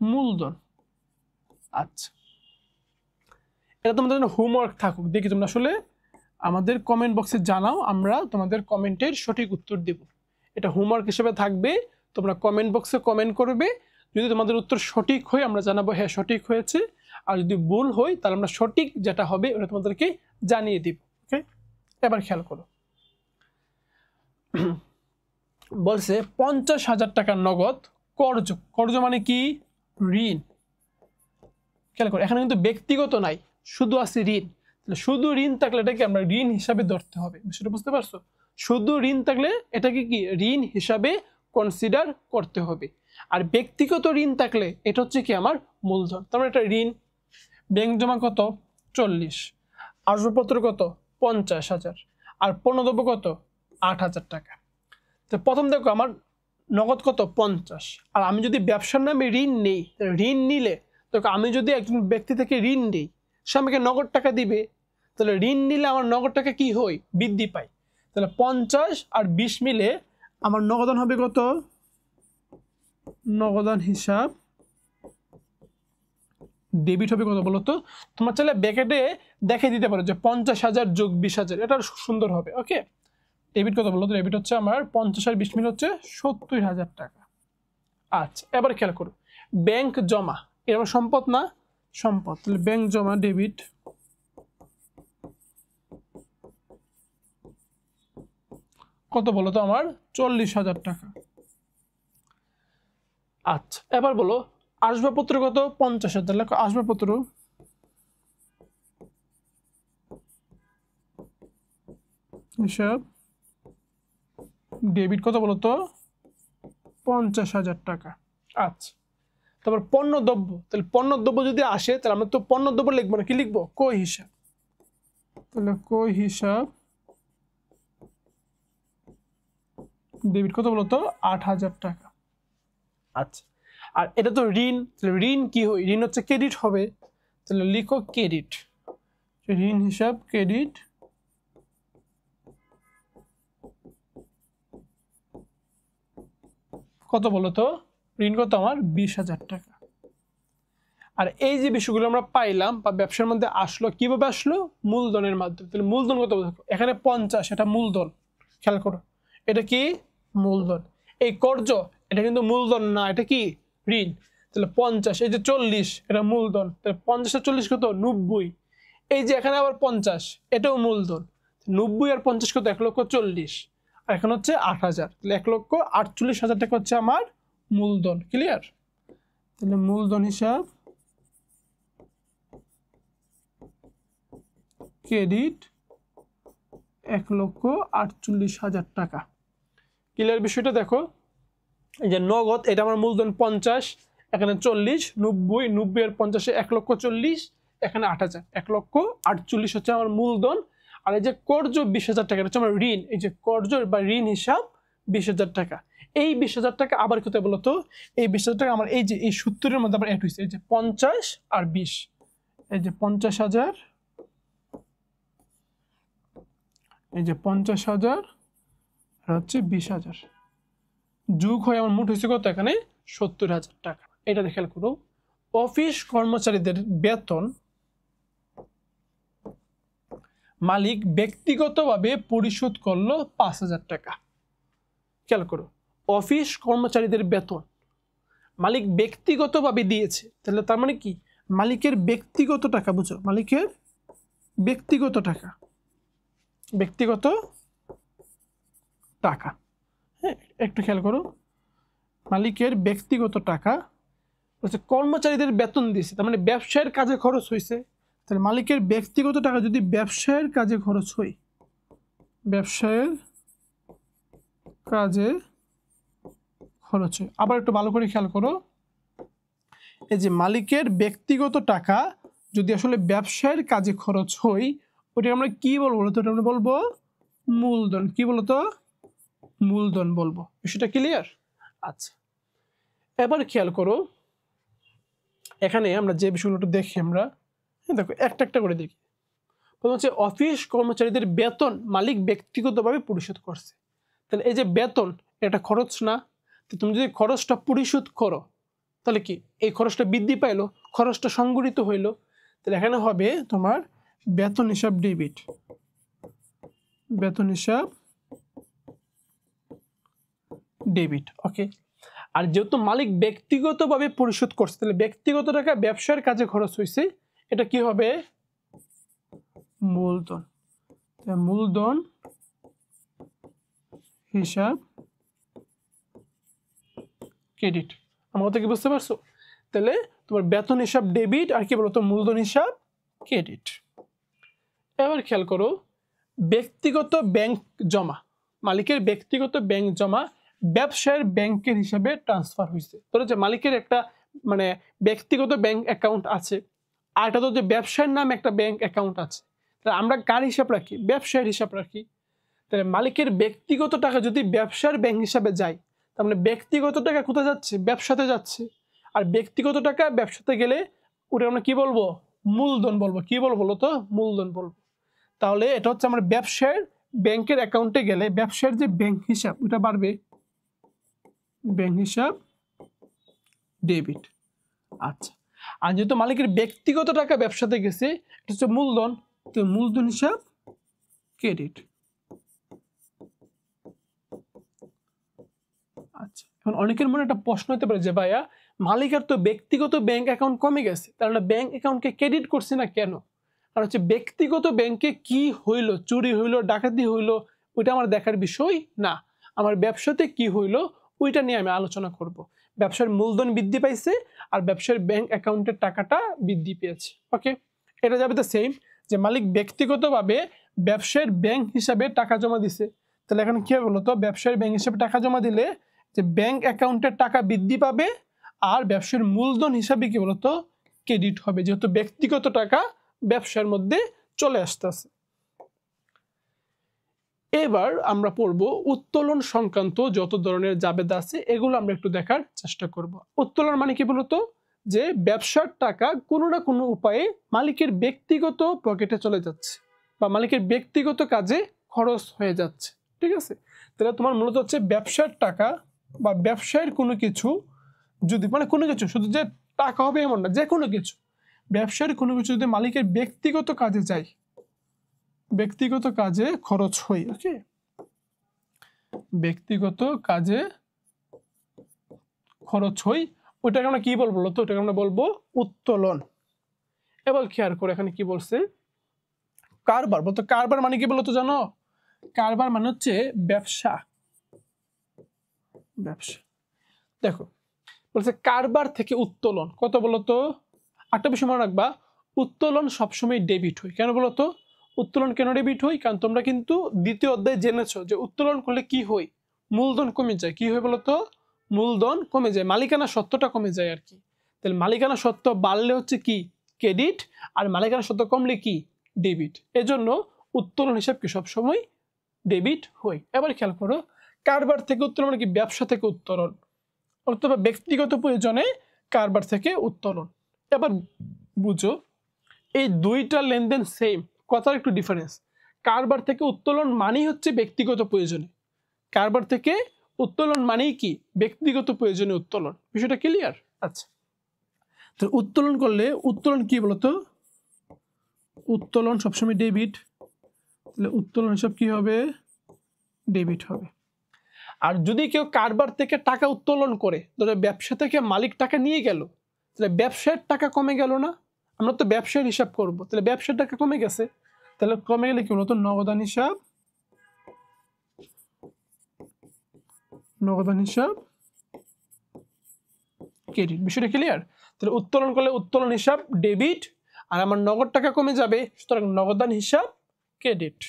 মূলধন। আচ্ছা, এটা তোমাদের জন্য হোমওয়ার্ক থাকুক, দেখি তোমরা আসলে আমাদের কমেন্ট বক্সে জানাও, আমরা তোমাদের কমেন্টের সঠিক উত্তর দেব। এটা হোমওয়ার্ক হিসেবে থাকবে, তোমরা কমেন্ট বক্সে কমেন্ট করবে। যদি তোমাদের উত্তর সঠিক হয় আমরা জানাবো হ্যাঁ সঠিক হয়েছে, আর যদি ভুল হয় তাহলে আমরা সঠিক যেটা হবে ওটা তোমাদেরকে জানিয়ে দিব। ওকে, এবার খেয়াল করো, বলছে 50,000 টাকা নগদ কর্জ। কর্জ মানে কি ঋণ। খেয়াল করো, এখানে কিন্তু ব্যক্তিগত নাই, শুধু আছে ঋণ। তাহলে শুধু ঋণ থাকলে এটাকে আমরা ঋণ হিসাবে ধরতে হবে, সেটা বুঝতে পারছো? শুধু ঋণ থাকলে এটাকে কি ঋণ হিসাবে কনসিডার করতে হবে। আর ব্যক্তিগত ঋণ থাকলে এটা হচ্ছে কি আমার মূলধন। তার মানে এটা ঋণ। ব্যাংক জমা কত 40, আসবাবপত্র কত 50,000, আর পণ্যদ্রব্য কত 8,000 টাকা। তো প্রথম দেখো আমার নগদ কত 50, আর আমি যদি ব্যবসার নামে ঋণ নেই, ঋণ নিলে দেখো আমি যদি একজন ব্যক্তি থেকে ঋণ নিই, সে আমাকে নগদ টাকা দিবে, তাহলে ঋণ নিলে আমার নগদ টাকা কি হয় বৃদ্ধি পায়। তাহলে 50 আর 20 মিলে আমার নগদান হবে কত, নগদান হিসাব ডেবিট হবে কত বলো তো? তোমার চাইলে ব্যাকেটে দেখে দিতে পারো যে 50,000 যোগ 20,000, এটা সুন্দর হবে। ওকে, ডেবিট কত বলো তো? ডেবিট হচ্ছে আমার 50 আর 20 মিলে হচ্ছে 70,000 টাকা। আচ্ছা, এবার খেয়াল করো, ব্যাংক জমা এটা আমার সম্পদ না, সম্পদ। তাহলে ব্যাংক জমা ডেবিট কত বলো তো? আমার 40,000 টাকা। আচ্ছা, এবার বলো আসবাবপত্র কত 50,000। লেখো আসবাবপত্র হিসাব ডেবিট কত বলো তো 50,000 টাকা। আচ্ছা, তারপর পণ্যদ্রব্য, তাহলে পণ্যদ্রব্য যদি আসে তাহলে আমরা তো পণ্যদ্রব্য লিখবো না, কি লিখবো কই হিসাব। তাহলে কই হিসাব ডেবিট কত বলো তো 8,000 টাকা। আচ্ছা, আর এটা তো ঋণ, তাহলে ঋণ কি হয়, ঋণ হচ্ছে ক্রেডিট হবে, তাহলে লিখো ক্রেডিট, ঋণ হিসাব ক্রেডিট কত বলো তো? ঋণ কত আমার 20,000 টাকা। আর এই যে বিষয়গুলো আমরা পাইলাম বা ব্যবসার মধ্যে আসলো কিভাবে আসলো, মূলধনের মাধ্যমে। তাহলে মূলধন কত দেখো, এখানে 50 এটা মূলধন, খেয়াল করো এটা কি মূলধন। এই কর্জ এটা কিন্তু মূলধন না, এটা কি ঋণ। তাহলে 50, এই যে 40 এটা মূলধন, তাহলে 50 আর 40 কত 90। এই যে এখানে আবার 50 এটাও মূলধন, 90 আর 50 কত 1,40,000, আর এখন হচ্ছে 8,000, তাহলে 1,48,000 টাকা হচ্ছে আমার মূলধন। ক্লিয়ার? তাহলে মূলধন হিসাব ক্রেডিট 1,48,000 টাকা। ক্লিয়ার বিষয়টা? দেখো এই যে নগদ এটা আমার মূলধন 50, এখানে 40, 90, 90 আর 50 1,40,000, এখানে 8,000, 1,48,000 হচ্ছে আমার মূলধন। আর এই যে কর্জ 20,000 টাকা হচ্ছে আমার ঋণ। এই যে কর্জ বা ঋণ হিসাব 20,000 টাকা। এই 20,000 টাকা আবার কোথায় বলো তো? এই 20,000 টাকা আমার এই যে এই সূত্রের মধ্যে আবার অ্যাড হয়েছে, এই যে 50 আর 20, এই যে 50,000, এই যে 50,000 আর হচ্ছে 20,000 যোগ হয়ে আমার মোট হয়েছে কত এখানে? 70,000 টাকা। এটা খেয়াল করো, অফিস কর্মচারীদের বেতন মালিক ব্যক্তিগতভাবে পরিশোধ করলো 5,000 টাকা। খেয়াল করো, অফিস কর্মচারীদের বেতন মালিক ব্যক্তিগতভাবে দিয়েছে, তাহলে তার মানে কি? মালিকের ব্যক্তিগত টাকা, বুঝো, মালিকের ব্যক্তিগত টাকা, ব্যক্তিগত টাকা। হ্যাঁ, একটু খেয়াল করো, মালিকের ব্যক্তিগত টাকা হচ্ছে কর্মচারীদের বেতন দিয়েছে, তার মানে ব্যবসায়ের কাজে খরচ হয়েছে। তাহলে মালিকের ব্যক্তিগত টাকা যদি ব্যবসায়ের কাজে খরচ হয়, ব্যবসায়ের কাজে খরচ হয়। আবার একটু ভালো করে খেয়াল করো, এই যে মালিকের ব্যক্তিগত টাকা যদি আসলে ব্যবসায়ের কাজে খরচ হয়, ওটা আমরা কি বলবো? তো আমরা বলবো মূলধন। কি বলতো? মূলধন বলবো। বিষয়টা ক্লিয়ার? আচ্ছা, এবার খেয়াল করো, এখানে আমরা যে বিষয়গুলো একটু দেখি, আমরা দেখো একটা একটা করে দেখি। প্রথম হচ্ছে অফিস কর্মচারীদের বেতন মালিক ব্যক্তিগতভাবে পরিশোধ করছে। তাহলে এই যে বেতন, এটা খরচ না? তো তুমি যদি খরচটা পরিশোধ করো, তাহলে কি এই খরচটা বৃদ্ধি পাইলো, খরচটা সংগঠিত হইলো। তাহলে এখানে হবে তোমার বেতন হিসাব ডেবিট, বেতন হিসাব ডেবিট। ওকে, আর যেহেতু মালিক ব্যক্তিগতভাবে পরিশোধ করছে, তাহলে ব্যক্তিগত টাকা ব্যবসার কাজে খরচ হয়েছে, এটা কি হবে? মূলধন। মূলধন হিসাব ক্রেডিট। আমার কথা কি বুঝতে পারছো? তাহলে তোমার বেতন হিসাব ডেবিট, আর কি বলতো? মূলধন হিসাব ক্রেডিট। এবার খেয়াল করো, ব্যক্তিগত ব্যাংক জমা, মালিকের ব্যক্তিগত ব্যাংক জমা ব্যবসায়ের ব্যাংকের হিসাবে ট্রান্সফার হয়েছে। ধরো যে মালিকের একটা মানে ব্যক্তিগত ব্যাংক অ্যাকাউন্ট আছে, আর এটা তো যে ব্যবসায়ের নাম একটা ব্যাংক অ্যাকাউন্ট আছে, তাহলে আমরা কার হিসাব রাখি? ব্যবসায়ের হিসাব রাখি। তাহলে মালিকের ব্যক্তিগত টাকা যদি ব্যবসার ব্যাংক হিসাবে যায়, তার মানে ব্যক্তিগত টাকা কোথায় যাচ্ছে? ব্যবসাতে যাচ্ছে। আর ব্যক্তিগত টাকা ব্যবসাতে গেলে ওটা আমরা কি বলবো? মূলধন বলবো। কি বলবো বলো তো? মূলধন বলবো। তাহলে এটা হচ্ছে আমার ব্যবসায়ের ব্যাংকের অ্যাকাউন্টে গেলে ব্যবসায়ের যে ব্যাংক হিসাব ওটা বাড়বে, ব্যাংক হিসাব ডেবিট। আচ্ছা, আর যেহেতু মালিকের ব্যক্তিগত টাকা ব্যবসাতে গেছে, এটা হচ্ছে মূলধন, তো মূলধন হিসাব ক্রেডিট। আচ্ছা, এখন অনেকের মনে একটা প্রশ্ন হতে পারে যে ভাইয়া, মালিকের তো ব্যক্তিগত ব্যাংক অ্যাকাউন্ট কমে গেছে, তাহলে ব্যাংক অ্যাকাউন্টকে ক্রেডিট করছে না কেন? আর হচ্ছে ব্যক্তিগত ব্যাংকে কি হইলো, চুরি হইলো, ডাকাতি হইলো, ওইটা আমার দেখার বিষয় না। আমার ব্যবসাতে কি হইলো ওইটা নিয়ে আমি আলোচনা করব। ব্যবসার মূলধন বৃদ্ধি পাইছে আর ব্যবসার ব্যাংক অ্যাকাউন্টের টাকাটা বৃদ্ধি পেয়েছে। ওকে, এটা যাবে তো সেম, যে মালিক ব্যক্তিগতভাবে ব্যবসায়ের ব্যাংক হিসাবে টাকা জমা দিছে। তাহলে এখানে কি হবে বলতো? ব্যবসায়ের ব্যাংক হিসাবে টাকা জমা দিলে যে ব্যাংক অ্যাকাউন্টের টাকা বৃদ্ধি পাবে, আর ব্যবসার মূলধন হিসাবে কি বলতো? ক্রেডিট হবে, যেহেতু ব্যক্তিগত টাকা ব্যবসার মধ্যে চলে আসতেছে। এবার আমরা পড়ব উত্তোলন সংক্রান্ত যত ধরনের জাবেদা আছে, এগুলো আমরা একটু দেখার চেষ্টা করব। উত্তোলন মানে কি বলতো? যে ব্যবসার টাকা কোনো না কোনো উপায়ে মালিকের ব্যক্তিগত পকেটে চলে যাচ্ছে বা মালিকের ব্যক্তিগত কাজে খরচ হয়ে যাচ্ছে। ঠিক আছে, তাহলে তোমার মূলত হচ্ছে ব্যবসার টাকা বা ব্যবসায়ের কোনো কিছু যদি, মানে কোনো কিছু শুধু যে টাকা হবে এমন না, যে কোনো কিছু, ব্যবসার কোনো কিছু যদি মালিকের ব্যক্তিগত কাজে যায়, ব্যক্তিগত কাজে খরচ হয়, ওকে, ব্যক্তিগত কাজে খরচ হয়, ওইটাকে আমরা কি বলবো তো? ওটাকে আমরা বলবো উত্তোলন। এবার খেয়াল করে এখানে কি বলছে? কারবার। বলতো কারবার মানে কি বলতো জানো? কারবার মানে হচ্ছে ব্যবসা। ব্যবসা, দেখো বলছে কারবার থেকে উত্তোলন কত বলতো? একটা বিষয় মনে রাখবা, উত্তোলন সবসময় ডেবিট হয়। কেন বলতো উত্তোলন কেন ডেবিট হয়? কারণ তোমরা কিন্তু দ্বিতীয় অধ্যায়ে জেনেছো যে উত্তোলন করলে কি হয়? মূলধন কমে যায়। কি হয় বলতো? মূলধন কমে যায়, মালিকানা সত্ত্বটা কমে যায় আর কি। তাহলে মালিকানা সত্ত্ব বাড়লে হচ্ছে কি? ক্রেডিট, আর মালিকানা সত্ত্ব কমলে কি? ডেবিট। এজন্য উত্তোলন হিসাব কি সবসময় ডেবিট হয়। এবার খেয়াল করো, কারবার থেকে উত্তোলন মানে কি ব্যবসা থেকে উত্তোলন, অথবা ব্যক্তিগত প্রয়োজনে কারবার থেকে উত্তোলন। এবার বুঝো এই দুইটা লেনদেন সেম, কথার একটু ডিফারেন্স। কারবার থেকে উত্তোলন মানেই হচ্ছে ব্যক্তিগত প্রয়োজনে, কারবার থেকে উত্তোলন মানেই কি ব্যক্তিগত প্রয়োজনে উত্তোলন। বিষয়টা ক্লিয়ার? আচ্ছা, তো উত্তোলন করলে উত্তোলন কি বলতো? উত্তোলন সবসময় ডেবিট, তাহলে উত্তোলন হিসাব কি হবে? ডেবিট হবে। আর যদি কেউ কারবার থেকে টাকা উত্তোলন করে, ধরো ব্যবসা থেকে মালিক টাকা নিয়ে গেল, তাহলে ব্যবসার টাকা কমে গেল না? আমরা তো ব্যবসার হিসাব করব, তাহলে ব্যবসার টাকা কমে গেছে, তাহলে কমে গেলে কি বলতো? নগদান হিসাব, নগদান হিসাব ক্রেডিট। বিষয়টা ক্লিয়ার? তাহলে উত্তোলন করলে উত্তোলন হিসাব ডেবিট, আর আমার নগদ টাকা কমে যাবে, সুতরাং নগদান হিসাব ক্রেডিট।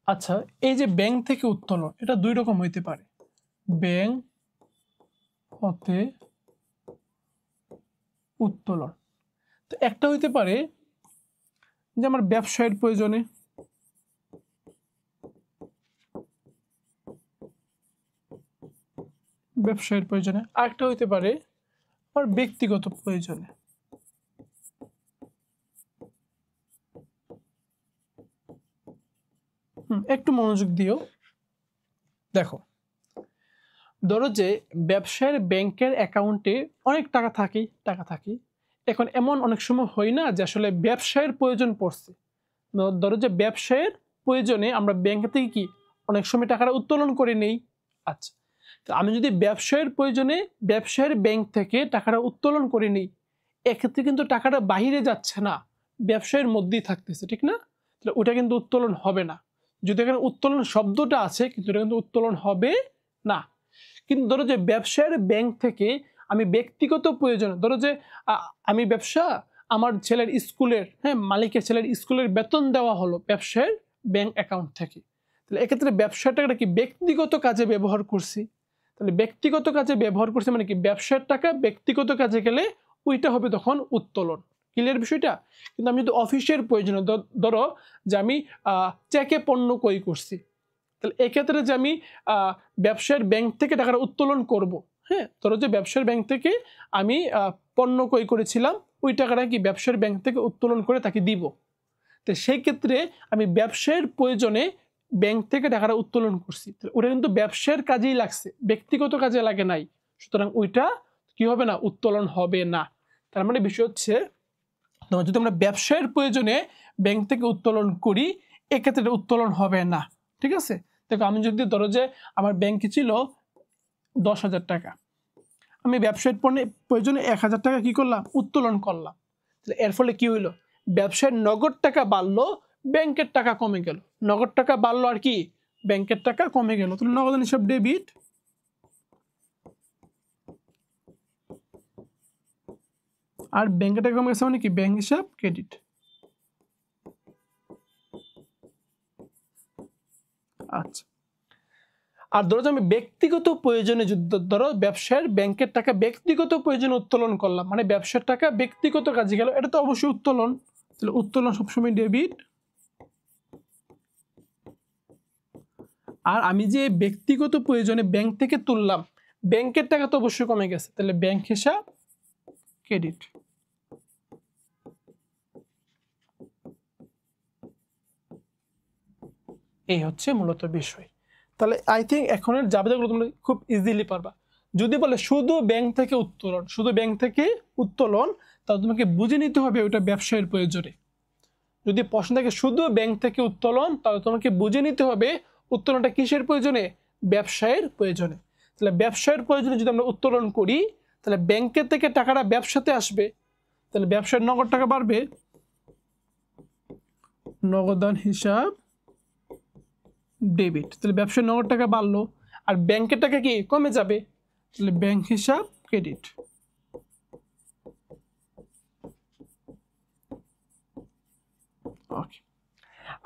আচ্ছা, এই যে ব্যাংক থেকে উত্তোলন, এটা দুই রকম হইতে পারে। ব্যাংক হতে উত্তোলন, তো একটা হইতে পারে যে আমার ব্যবসায়ের প্রয়োজনে, ব্যবসায়ের প্রয়োজনে, আরেকটা হইতে পারে আমার ব্যক্তিগত প্রয়োজনে। একটু মনোযোগ দিও। দেখো, ধরো যে ব্যবসায়ের ব্যাংকের অ্যাকাউন্টে অনেক টাকা থাকে, এখন এমন অনেক সময় হয় না যে আসলে ব্যবসায়ের প্রয়োজন পড়ছে, ধরো যে ব্যবসায়ের প্রয়োজনে আমরা ব্যাংক থেকে কি অনেক সময় টাকাটা উত্তোলন করে নেই। আচ্ছা, তো আমি যদি ব্যবসায়ের প্রয়োজনে ব্যবসায়ের ব্যাংক থেকে টাকাটা উত্তোলন করে নিই, এক্ষেত্রে কিন্তু টাকাটা বাহিরে যাচ্ছে না, ব্যবসায়ের মধ্যেই থাকতেছে, ঠিক না? তাহলে ওটা কিন্তু উত্তোলন হবে না। যদি এখানে উত্তোলন শব্দটা আছে, কিন্তু এটা কিন্তু উত্তোলন হবে না। কিন্তু ধরো যে ব্যবসায়ের ব্যাংক থেকে আমি ব্যক্তিগত প্রয়োজনে, ধরো যে আমি ব্যবসা, আমার ছেলের স্কুলের, মালিকের ছেলের স্কুলের বেতন দেওয়া হলো ব্যবসায়ের ব্যাংক অ্যাকাউন্ট থেকে, তাহলে এক্ষেত্রে ব্যবসার টাকাটা কি ব্যক্তিগত কাজে ব্যবহার করছি। তাহলে ব্যক্তিগত কাজে ব্যবহার করছি মানে কি ব্যবসার টাকা ব্যক্তিগত কাজে গেলে ওইটা হবে তখন উত্তোলন। ক্লিয়ার বিষয়টা? কিন্তু আমি যদি অফিসের প্রয়োজনে, ধরো যে আমি চেকে পণ্য ক্রয় করছি, তাহলে এক্ষেত্রে যে আমি ব্যবসার ব্যাংক থেকে টাকাটা উত্তোলন করব, ধরো যে ব্যবসার ব্যাংক থেকে আমি পণ্য ক্রয় করেছিলাম, ওই টাকাটা কি ব্যবসার ব্যাংক থেকে উত্তোলন করে তাকে দিব। তো সেই ক্ষেত্রে আমি ব্যবসার প্রয়োজনে ব্যাংক থেকে টাকাটা উত্তোলন করছি, ওটা কিন্তু ব্যবসার কাজেই লাগছে, ব্যক্তিগত কাজে লাগে নাই, সুতরাং ওইটা কি হবে না? উত্তোলন হবে না। তার মানে বিষয় হচ্ছে, তোমার যদি আমরা ব্যবসার প্রয়োজনে ব্যাংক থেকে উত্তোলন করি, এক্ষেত্রে উত্তোলন হবে না। ঠিক আছে? দেখো, আমি যদি ধরো যে আমার ব্যাংকে ছিল 10,000 টাকা, আমি ব্যবসায়ের প্রয়োজনে 1,000 টাকা কি করলাম? উত্তোলন করলাম। তাহলে এর ফলে কি হইলো? ব্যবসায়ের নগদ টাকা বাড়লো, ব্যাংকের টাকা কমে গেল। নগদ টাকা বাড়লো আর কি ব্যাংকের টাকা কমে গেল, তাহলে নগদান হিসাব ডেবিট, আর ব্যাংকের টাকা কমে গেছে মানে কি ব্যাংক হিসাব ক্রেডিট। আচ্ছা, আর ধরো যে আমি ব্যক্তিগত প্রয়োজনে, ধরো ব্যবসার ব্যাংকের টাকা ব্যক্তিগত প্রয়োজনে উত্তোলন করলাম, মানে ব্যবসার টাকা ব্যক্তিগত কাজে গেল, এটা তো অবশ্যই উত্তোলন। তাহলে উত্তোলন সবসময় ডেবিট। আর আমি যে ব্যক্তিগত প্রয়োজনে ব্যাংক থেকে তুললাম, ব্যাংকের টাকা তো অবশ্যই কমে গেছে, তাহলে ব্যাংক হিসাব ক্রেডিট। এই হচ্ছে মূলত বিষয়। তাহলে আই থিঙ্ক এখনের জাবেদাগুলো তোমরা খুব ইজিলি পারবা। যদি বলে শুধু ব্যাংক থেকে উত্তোলন, শুধু ব্যাংক থেকে উত্তোলন, তাহলে তোমাকে বুঝে নিতে হবে ওটা ব্যবসায়ের প্রয়োজনে। যদি প্রশ্ন থাকে শুধু ব্যাংক থেকে উত্তোলন, তাহলে তোমাকে বুঝে নিতে হবে উত্তোলনটা কিসের প্রয়োজনে? ব্যবসায়ের প্রয়োজনে। তাহলে ব্যবসায়ের প্রয়োজনে যদি আমরা উত্তোলন করি, তাহলে ব্যাংকের থেকে টাকাটা ব্যবসাতে আসবে, তাহলে ব্যবসার নগদ টাকা বাড়বে, নগদান হিসাব ডেবিট। তাহলে ব্যবসার নগদ টাকা বাড়লো, আর ব্যাংকের টাকা কি কমে যাবে, তাহলে ব্যাংক হিসাব ক্রেডিট। ওকে,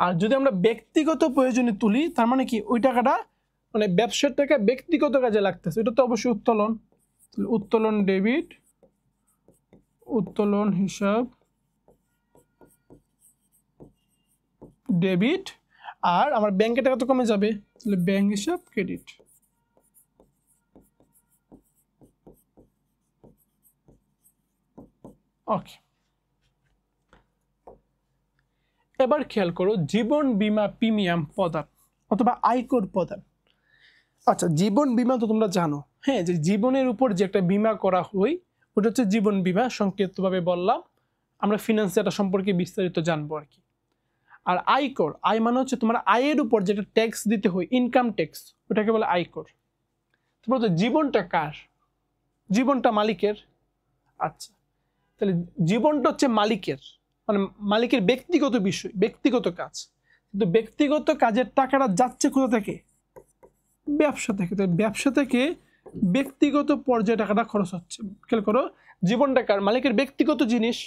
আর যদি আমরা ব্যক্তিগত প্রয়োজনে তুলি, তার মানে কি ওই টাকাটা মানে ব্যবসার টাকা ব্যক্তিগত কাজে লাগতেছে, এটা তো অবশ্যই উত্তোলন। উত্তোলন ডেবিট, উত্তোলন হিসাব ডেবিট, আর আমার ব্যাংকের টাকা তো কমে যাবে, তাহলে ব্যাংক হিসাব ক্রেডিট। ওকে, এবার খেয়াল করো জীবন বীমা প্রিমিয়াম প্রদান অথবা আয়কর প্রদান। আচ্ছা, জীবন বীমা তো তোমরা জানো, হ্যাঁ, যে জীবনের উপর যে একটা বীমা করা হয় ওটা হচ্ছে জীবন বীমা, সংক্ষিপ্তভাবে বললাম। আমরা ফিনান্সে এটা সম্পর্কে বিস্তারিত জানবো আর কি। আর আয়কর, আয় মানে হচ্ছে তোমার আয়ের উপর যেটা ট্যাক্স দিতে হয়, ইনকাম ট্যাক্স, ওটাকে বলে আয়কর। তোমরা তো জীবনটা কার? জীবনটা মালিকের। আচ্ছা, তাহলে জীবনটা হচ্ছে মালিকের, মানে মালিকের ব্যক্তিগত বিষয়, ব্যক্তিগত কাজ। কিন্তু ব্যক্তিগত কাজের টাকাটা যাচ্ছে কোথা থেকে? ব্যবসা থেকে। তো ব্যবসা থেকে ব্যক্তিগত পর্যায়ে টাকাটা খরচ হচ্ছে। খেয়াল করো, জীবনটা কার? মালিকের ব্যক্তিগত জিনিস।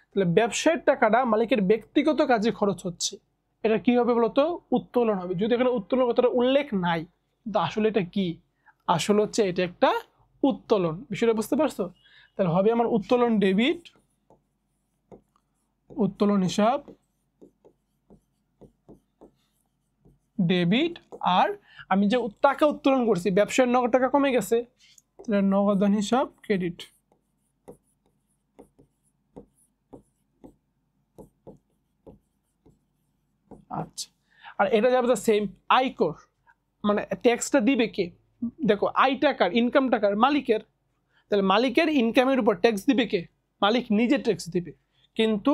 তাহলে ব্যবসায়ের টাকাটা মালিকের ব্যক্তিগত কাজে খরচ হচ্ছে, এটা কি হবে বলতো? উত্তোলন হবে। যদি এখানে উত্তোলন কথাটা উল্লেখ নাই, কিন্তু আসলে এটা কি? আসলে হচ্ছে এটা একটা উত্তোলন। বিষয়টা বুঝতে পারছো? তাহলে হবে আমার উত্তোলন ডেবিট, উত্তোলন হিসাব ডেবিট। আর আমি যে টাকা উত্তোলন করছি, ব্যবসায়ের নগদ টাকা কমে গেছে, তাহলে নগদান হিসাব ক্রেডিট। আচ্ছা, আর এটা যাবে সেম আয়কর, মানে ট্যাক্সটা দিবে কে? দেখো, আয় টাকার, ইনকাম টাকার মালিকের। তাহলে মালিকের ইনকামের উপর ট্যাক্স দিবে কে? মালিক নিজে ট্যাক্স দিবে। কিন্তু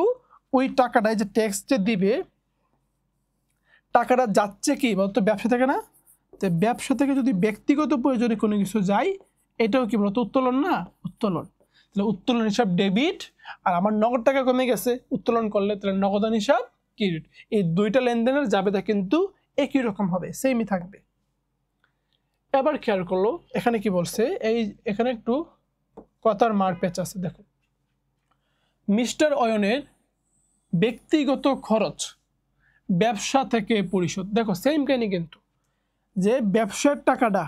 ওই টাকাটায় যে ট্যাক্স যে দিবে, টাকাটা যাচ্ছে কি বলতো? ব্যবসা থেকে না? তো ব্যবসা থেকে যদি ব্যক্তিগত প্রয়োজনে কোনো কিছু যায়, এটাও কি বলতো? উত্তোলন না? উত্তোলন। তাহলে উত্তোলন হিসাব ডেবিট। আর আমার নগদ টাকা কমে গেছে উত্তোলন করলে, তাহলে নগদান হিসাব ক্রেডিট। এই দুইটা লেনদেনের জাবেদা কিন্তু একই রকম হবে, সেমই থাকবে। এবার খেয়াল করলো এখানে কি বলছে, এখানে একটু কথার মারপ্যাচ আছে। দেখো, মিস্টার অয়নের ব্যক্তিগত খরচ ব্যবসা থেকে পরিশোধ। দেখো সেম কাহিনী কিন্তু, যে ব্যবসার টাকাটা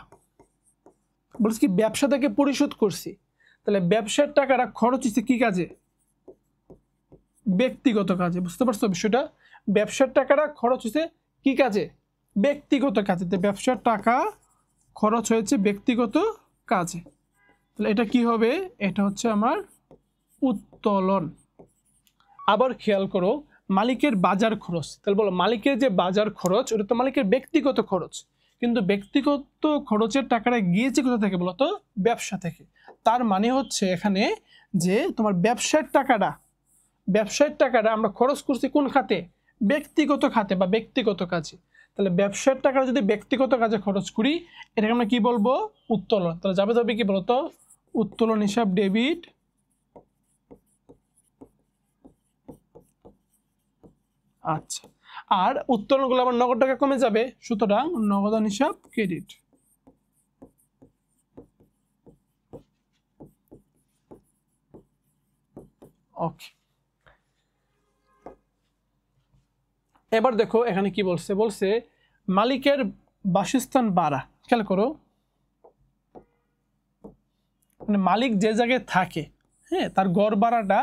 বলছি কি ব্যবসা থেকে পরিশোধ করছি, তাহলে ব্যবসার টাকাটা খরচ হচ্ছে কি কাজে? ব্যক্তিগত কাজে। বুঝতে পারছো বিষয়টা? ব্যবসার টাকাটা খরচ হচ্ছে কি কাজে? ব্যক্তিগত কাজে। তো ব্যবসার টাকা খরচ হয়েছে ব্যক্তিগত কাজে, তাহলে এটা কি হবে? এটা হচ্ছে আমার উত্তোলন। আবার খেয়াল করো, মালিকের বাজার খরচ। তাহলে বলো, মালিকের যে বাজার খরচ ওটা তো মালিকের ব্যক্তিগত খরচ, কিন্তু ব্যক্তিগত খরচের টাকাটা গিয়েছে কোথা থেকে বলতো? ব্যবসা থেকে। তার মানে হচ্ছে এখানে যে তোমার ব্যবসার টাকাটা আমরা খরচ করছি কোন খাতে? ব্যক্তিগত খাতে বা ব্যক্তিগত কাজে। তাহলে ব্যবসার টাকাটা যদি ব্যক্তিগত কাজে খরচ করি, এটাকে আমরা কি বলবো? উত্তোলন। তাহলে যাবে কি বলতো? উত্তোলন হিসাব ডেবিট। আচ্ছা, আর উত্তোলনগুলো আমার নগদ টাকা কমে যাবে, সুতরাং নগদান হিসাব ক্রেডিট। ওকে, এবার দেখো এখানে কি বলছে। বলছে মালিকের বাসস্থান ভাড়া। খেয়াল করো, মানে মালিক যে জায়গায় থাকে, হ্যাঁ, তার গড় ভাড়াটা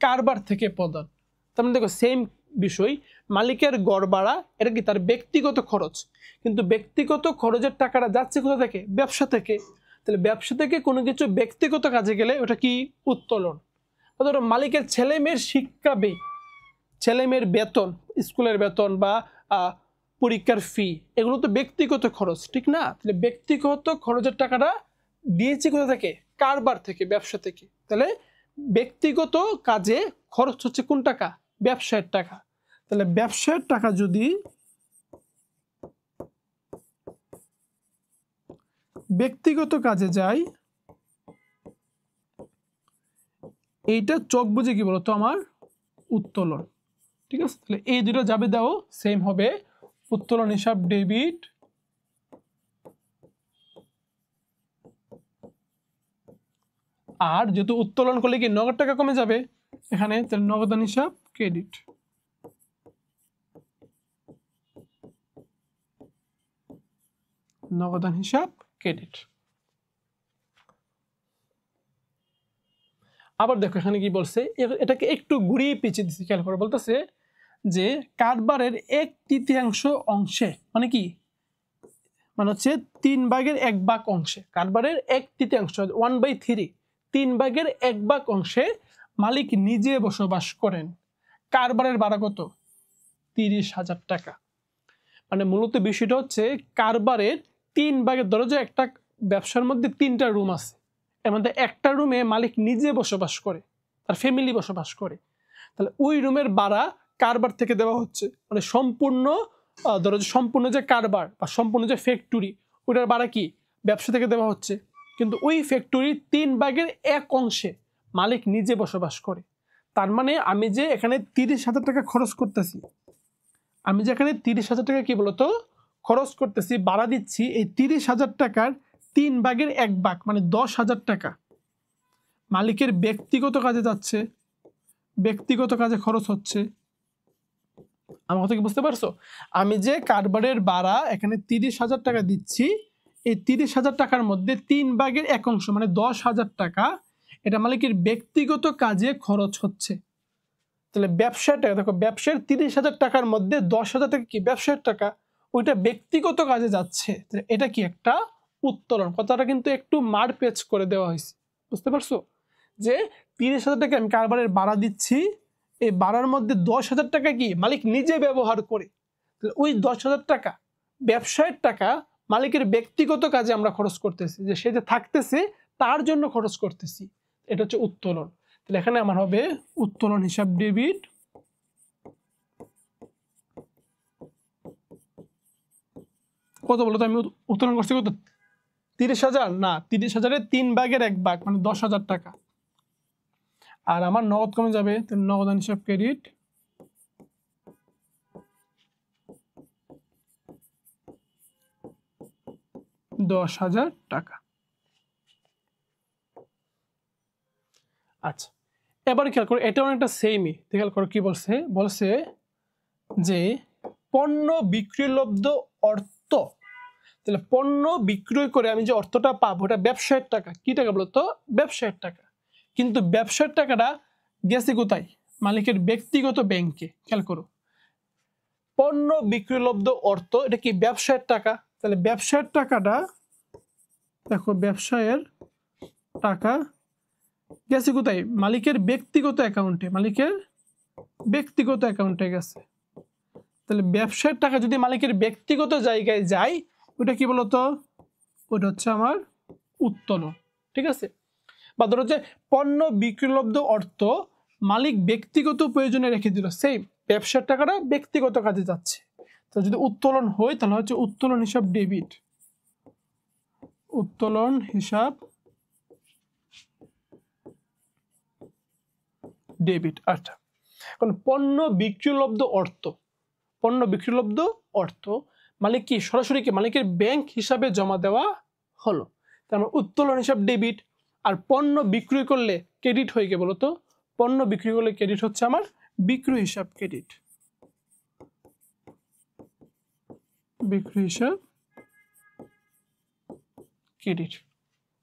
কারবার থেকে প্রদান। তার মানে দেখো সেম বিষয়, মালিকের গড় ভাড়া এটা কি তার ব্যক্তিগত খরচ, কিন্তু ব্যক্তিগত খরচের টাকাটা যাচ্ছে কোথা থেকে? ব্যবসা থেকে। তাহলে ব্যবসা থেকে কোনো কিছু ব্যক্তিগত কাজে গেলে ওটা কি? উত্তোলন। ধরো মালিকের ছেলে মেয়ের শিক্ষা ব্যয়, ছেলে মেয়ের বেতন, স্কুলের বেতন বা পরীক্ষার ফি, এগুলো তো ব্যক্তিগত খরচ, ঠিক না? তাহলে ব্যক্তিগত খরচের টাকাটা দিয়েছি কোথা থেকে? কারবার থেকে, ব্যবসা থেকে। তাহলে ব্যক্তিগত কাজে খরচ হচ্ছে কোন টাকা? ব্যবসায়ের টাকা। তাহলে ব্যবসায়ের টাকা যদি ব্যক্তিগত কাজে যায়, এইটা চোখ বুঝে কি বলতো? আমার উত্তোলন। ঠিক আছে, তাহলে এই দুটো যাবে দাও সেম হবে, উত্তোলন হিসাব ডেবিট, আর যেহেতু উত্তোলন করলে কি নগদ টাকা কমে যাবে এখানে, তাহলে নগদান হিসাব ক্রেডিট। নগদান হিসাব ক্রেডিট। আবার দেখো এখানে কি বলছে, এটাকে একটু ঘুরিয়ে পিছিয়ে দিচ্ছি, খেয়াল করে বলতেছে যে কারবারের 1/3 অংশে, মানে কি? মানে হচ্ছে 3/1 অংশে, কারবারের 1/3, 1/3, 3/1 অংশে মালিক নিজে বসবাস করেন, কারবারের ভাড়া কত? 30,000 টাকা। মানে মূলত বিষয়টা হচ্ছে কারবারের 3 ভাগের, ধরো যে একটা ব্যবসার মধ্যে 3টা রুম আছে, এর মধ্যে একটা রুমে মালিক নিজে বসবাস করে, তার ফ্যামিলি বসবাস করে, তাহলে ওই রুমের ভাড়া কারবার থেকে দেওয়া হচ্ছে। মানে সম্পূর্ণ ধরো যে সম্পূর্ণ যে কারবার বা সম্পূর্ণ যে ফ্যাক্টরি, ওটার ভাড়া কি ব্যবসা থেকে দেওয়া হচ্ছে, কিন্তু ওই ফ্যাক্টরির 3 ভাগের 1 অংশে মালিক নিজে বসবাস করে। তার মানে আমি যে এখানে 30,000 টাকা খরচ করতেছি, আমি যে এখানে 30,000 টাকা কি বলতো খরচ করতেছি, ভাড়া দিচ্ছি, এই 30,000 টাকার 3 ভাগের 1 ভাগ মানে 10,000 টাকা মালিকের ব্যক্তিগত কাজে যাচ্ছে, ব্যক্তিগত কাজে খরচ হচ্ছে। আমার কথা কি বুঝতে পারছো? আমি যে কারবারের ভাড়া এখানে 30,000 টাকা দিচ্ছি, এই 30,000 টাকার মধ্যে 3 ভাগের 1 অংশ মানে 10,000 টাকা এটা মালিকের ব্যক্তিগত কাজে খরচ হচ্ছে। তাহলে ব্যবসার টাকা দেখো, ব্যবসার 30,000 টাকার মধ্যে 10,000 টাকা কি ব্যবসার টাকা, ওইটা ব্যক্তিগত কাজে যাচ্ছে, তাহলে এটা কি একটা উত্তোলন। কথাটা কিন্তু একটু মারপ্যাচ করে দেওয়া হয়েছে, বুঝতে পারছো? যে 30,000 টাকা আমি কারবারের ভাড়া দিচ্ছি, এই ভাড়ার মধ্যে 10,000 টাকা কি মালিক নিজে ব্যবহার করে, তাহলে ওই 10,000 টাকা ব্যবসায়ের টাকা মালিকের ব্যক্তিগত কাজে আমরা খরচ করতেছি, যে সে যে থাকতেছে তার জন্য খরচ করতেছি, এটা হচ্ছে উত্তোলন। তাহলে এখানে আমার হবে উত্তোলন হিসাব ডেবিট, কত বলতো আমি উত্তোলন করছি কত? 30,000 না, 30,000-এর 3 ভাগের 1 ভাগ মানে 10,000 টাকা। আর আমার নগদ কমে যাবে, তাহলে নগদান হিসাব ক্রেডিট, $10,000। আচ্ছা, এবার খেয়াল করো, এটা অনেকটা সেমই। খেয়াল করো কি বলছে, বলছে যে পণ্য বিক্রয়লব্ধ অর্থ, তাহলে পণ্য বিক্রয় করে আমি যে অর্থটা পাবো ওটা ব্যবসায়ের টাকা। কি টাকা বলতো? ব্যবসায়ের টাকা। কিন্তু ব্যবসার টাকাটা গেছে কোথায়? মালিকের ব্যক্তিগত ব্যাংকে। খেয়াল করো, পণ্য বিক্রয়লব্ধ অর্থ এটা কি ব্যবসায়ের টাকা, তাহলে ব্যবসায়ের টাকাটা দেখো, ব্যবসায়ের টাকা গেছে কোথায়? মালিকের ব্যক্তিগত অ্যাকাউন্টে, মালিকের ব্যক্তিগত অ্যাকাউন্টে গেছে। তাহলে ব্যবসার টাকা যদি মালিকের ব্যক্তিগত জায়গায় যায়, ওটা কি বলতো? ওটা হচ্ছে আমার উত্তোলন। ঠিক আছে? বা ধরো যে পণ্য বিক্রয়লব্ধ অর্থ মালিক ব্যক্তিগত প্রয়োজনে রেখে দিল, সেম ব্যবসার টাকাটা ব্যক্তিগত কাজে যাচ্ছে, তো যদি উত্তোলন হয় তাহলে হচ্ছে উত্তোলন হিসাব ডেবিট, উত্তোলন হিসাব ডেবিট। আচ্ছা, এখন পণ্য বিক্রয়লব্ধ অর্থ, পণ্য বিক্রয়লব্ধ অর্থ মালিক কি সরাসরি কি মালিকের ব্যাংক হিসাবে জমা দেওয়া হলো, তার মানে উত্তোলন হিসাব ডেবিট। আর পণ্য বিক্রয় করলে ক্রেডিট হয়ে গিয়ে বলতো, পণ্য বিক্রি করলে ক্রেডিট হচ্ছে আমার বিক্রয় হিসাব ক্রেডিট, বিক্রয় হিসাব ক্রেডিট।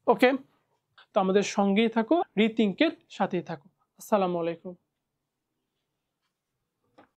ওকে, তো আমাদের সঙ্গেই থাকো, রিথিঙ্কের সাথেই থাকো। আসসালামু আলাইকুম।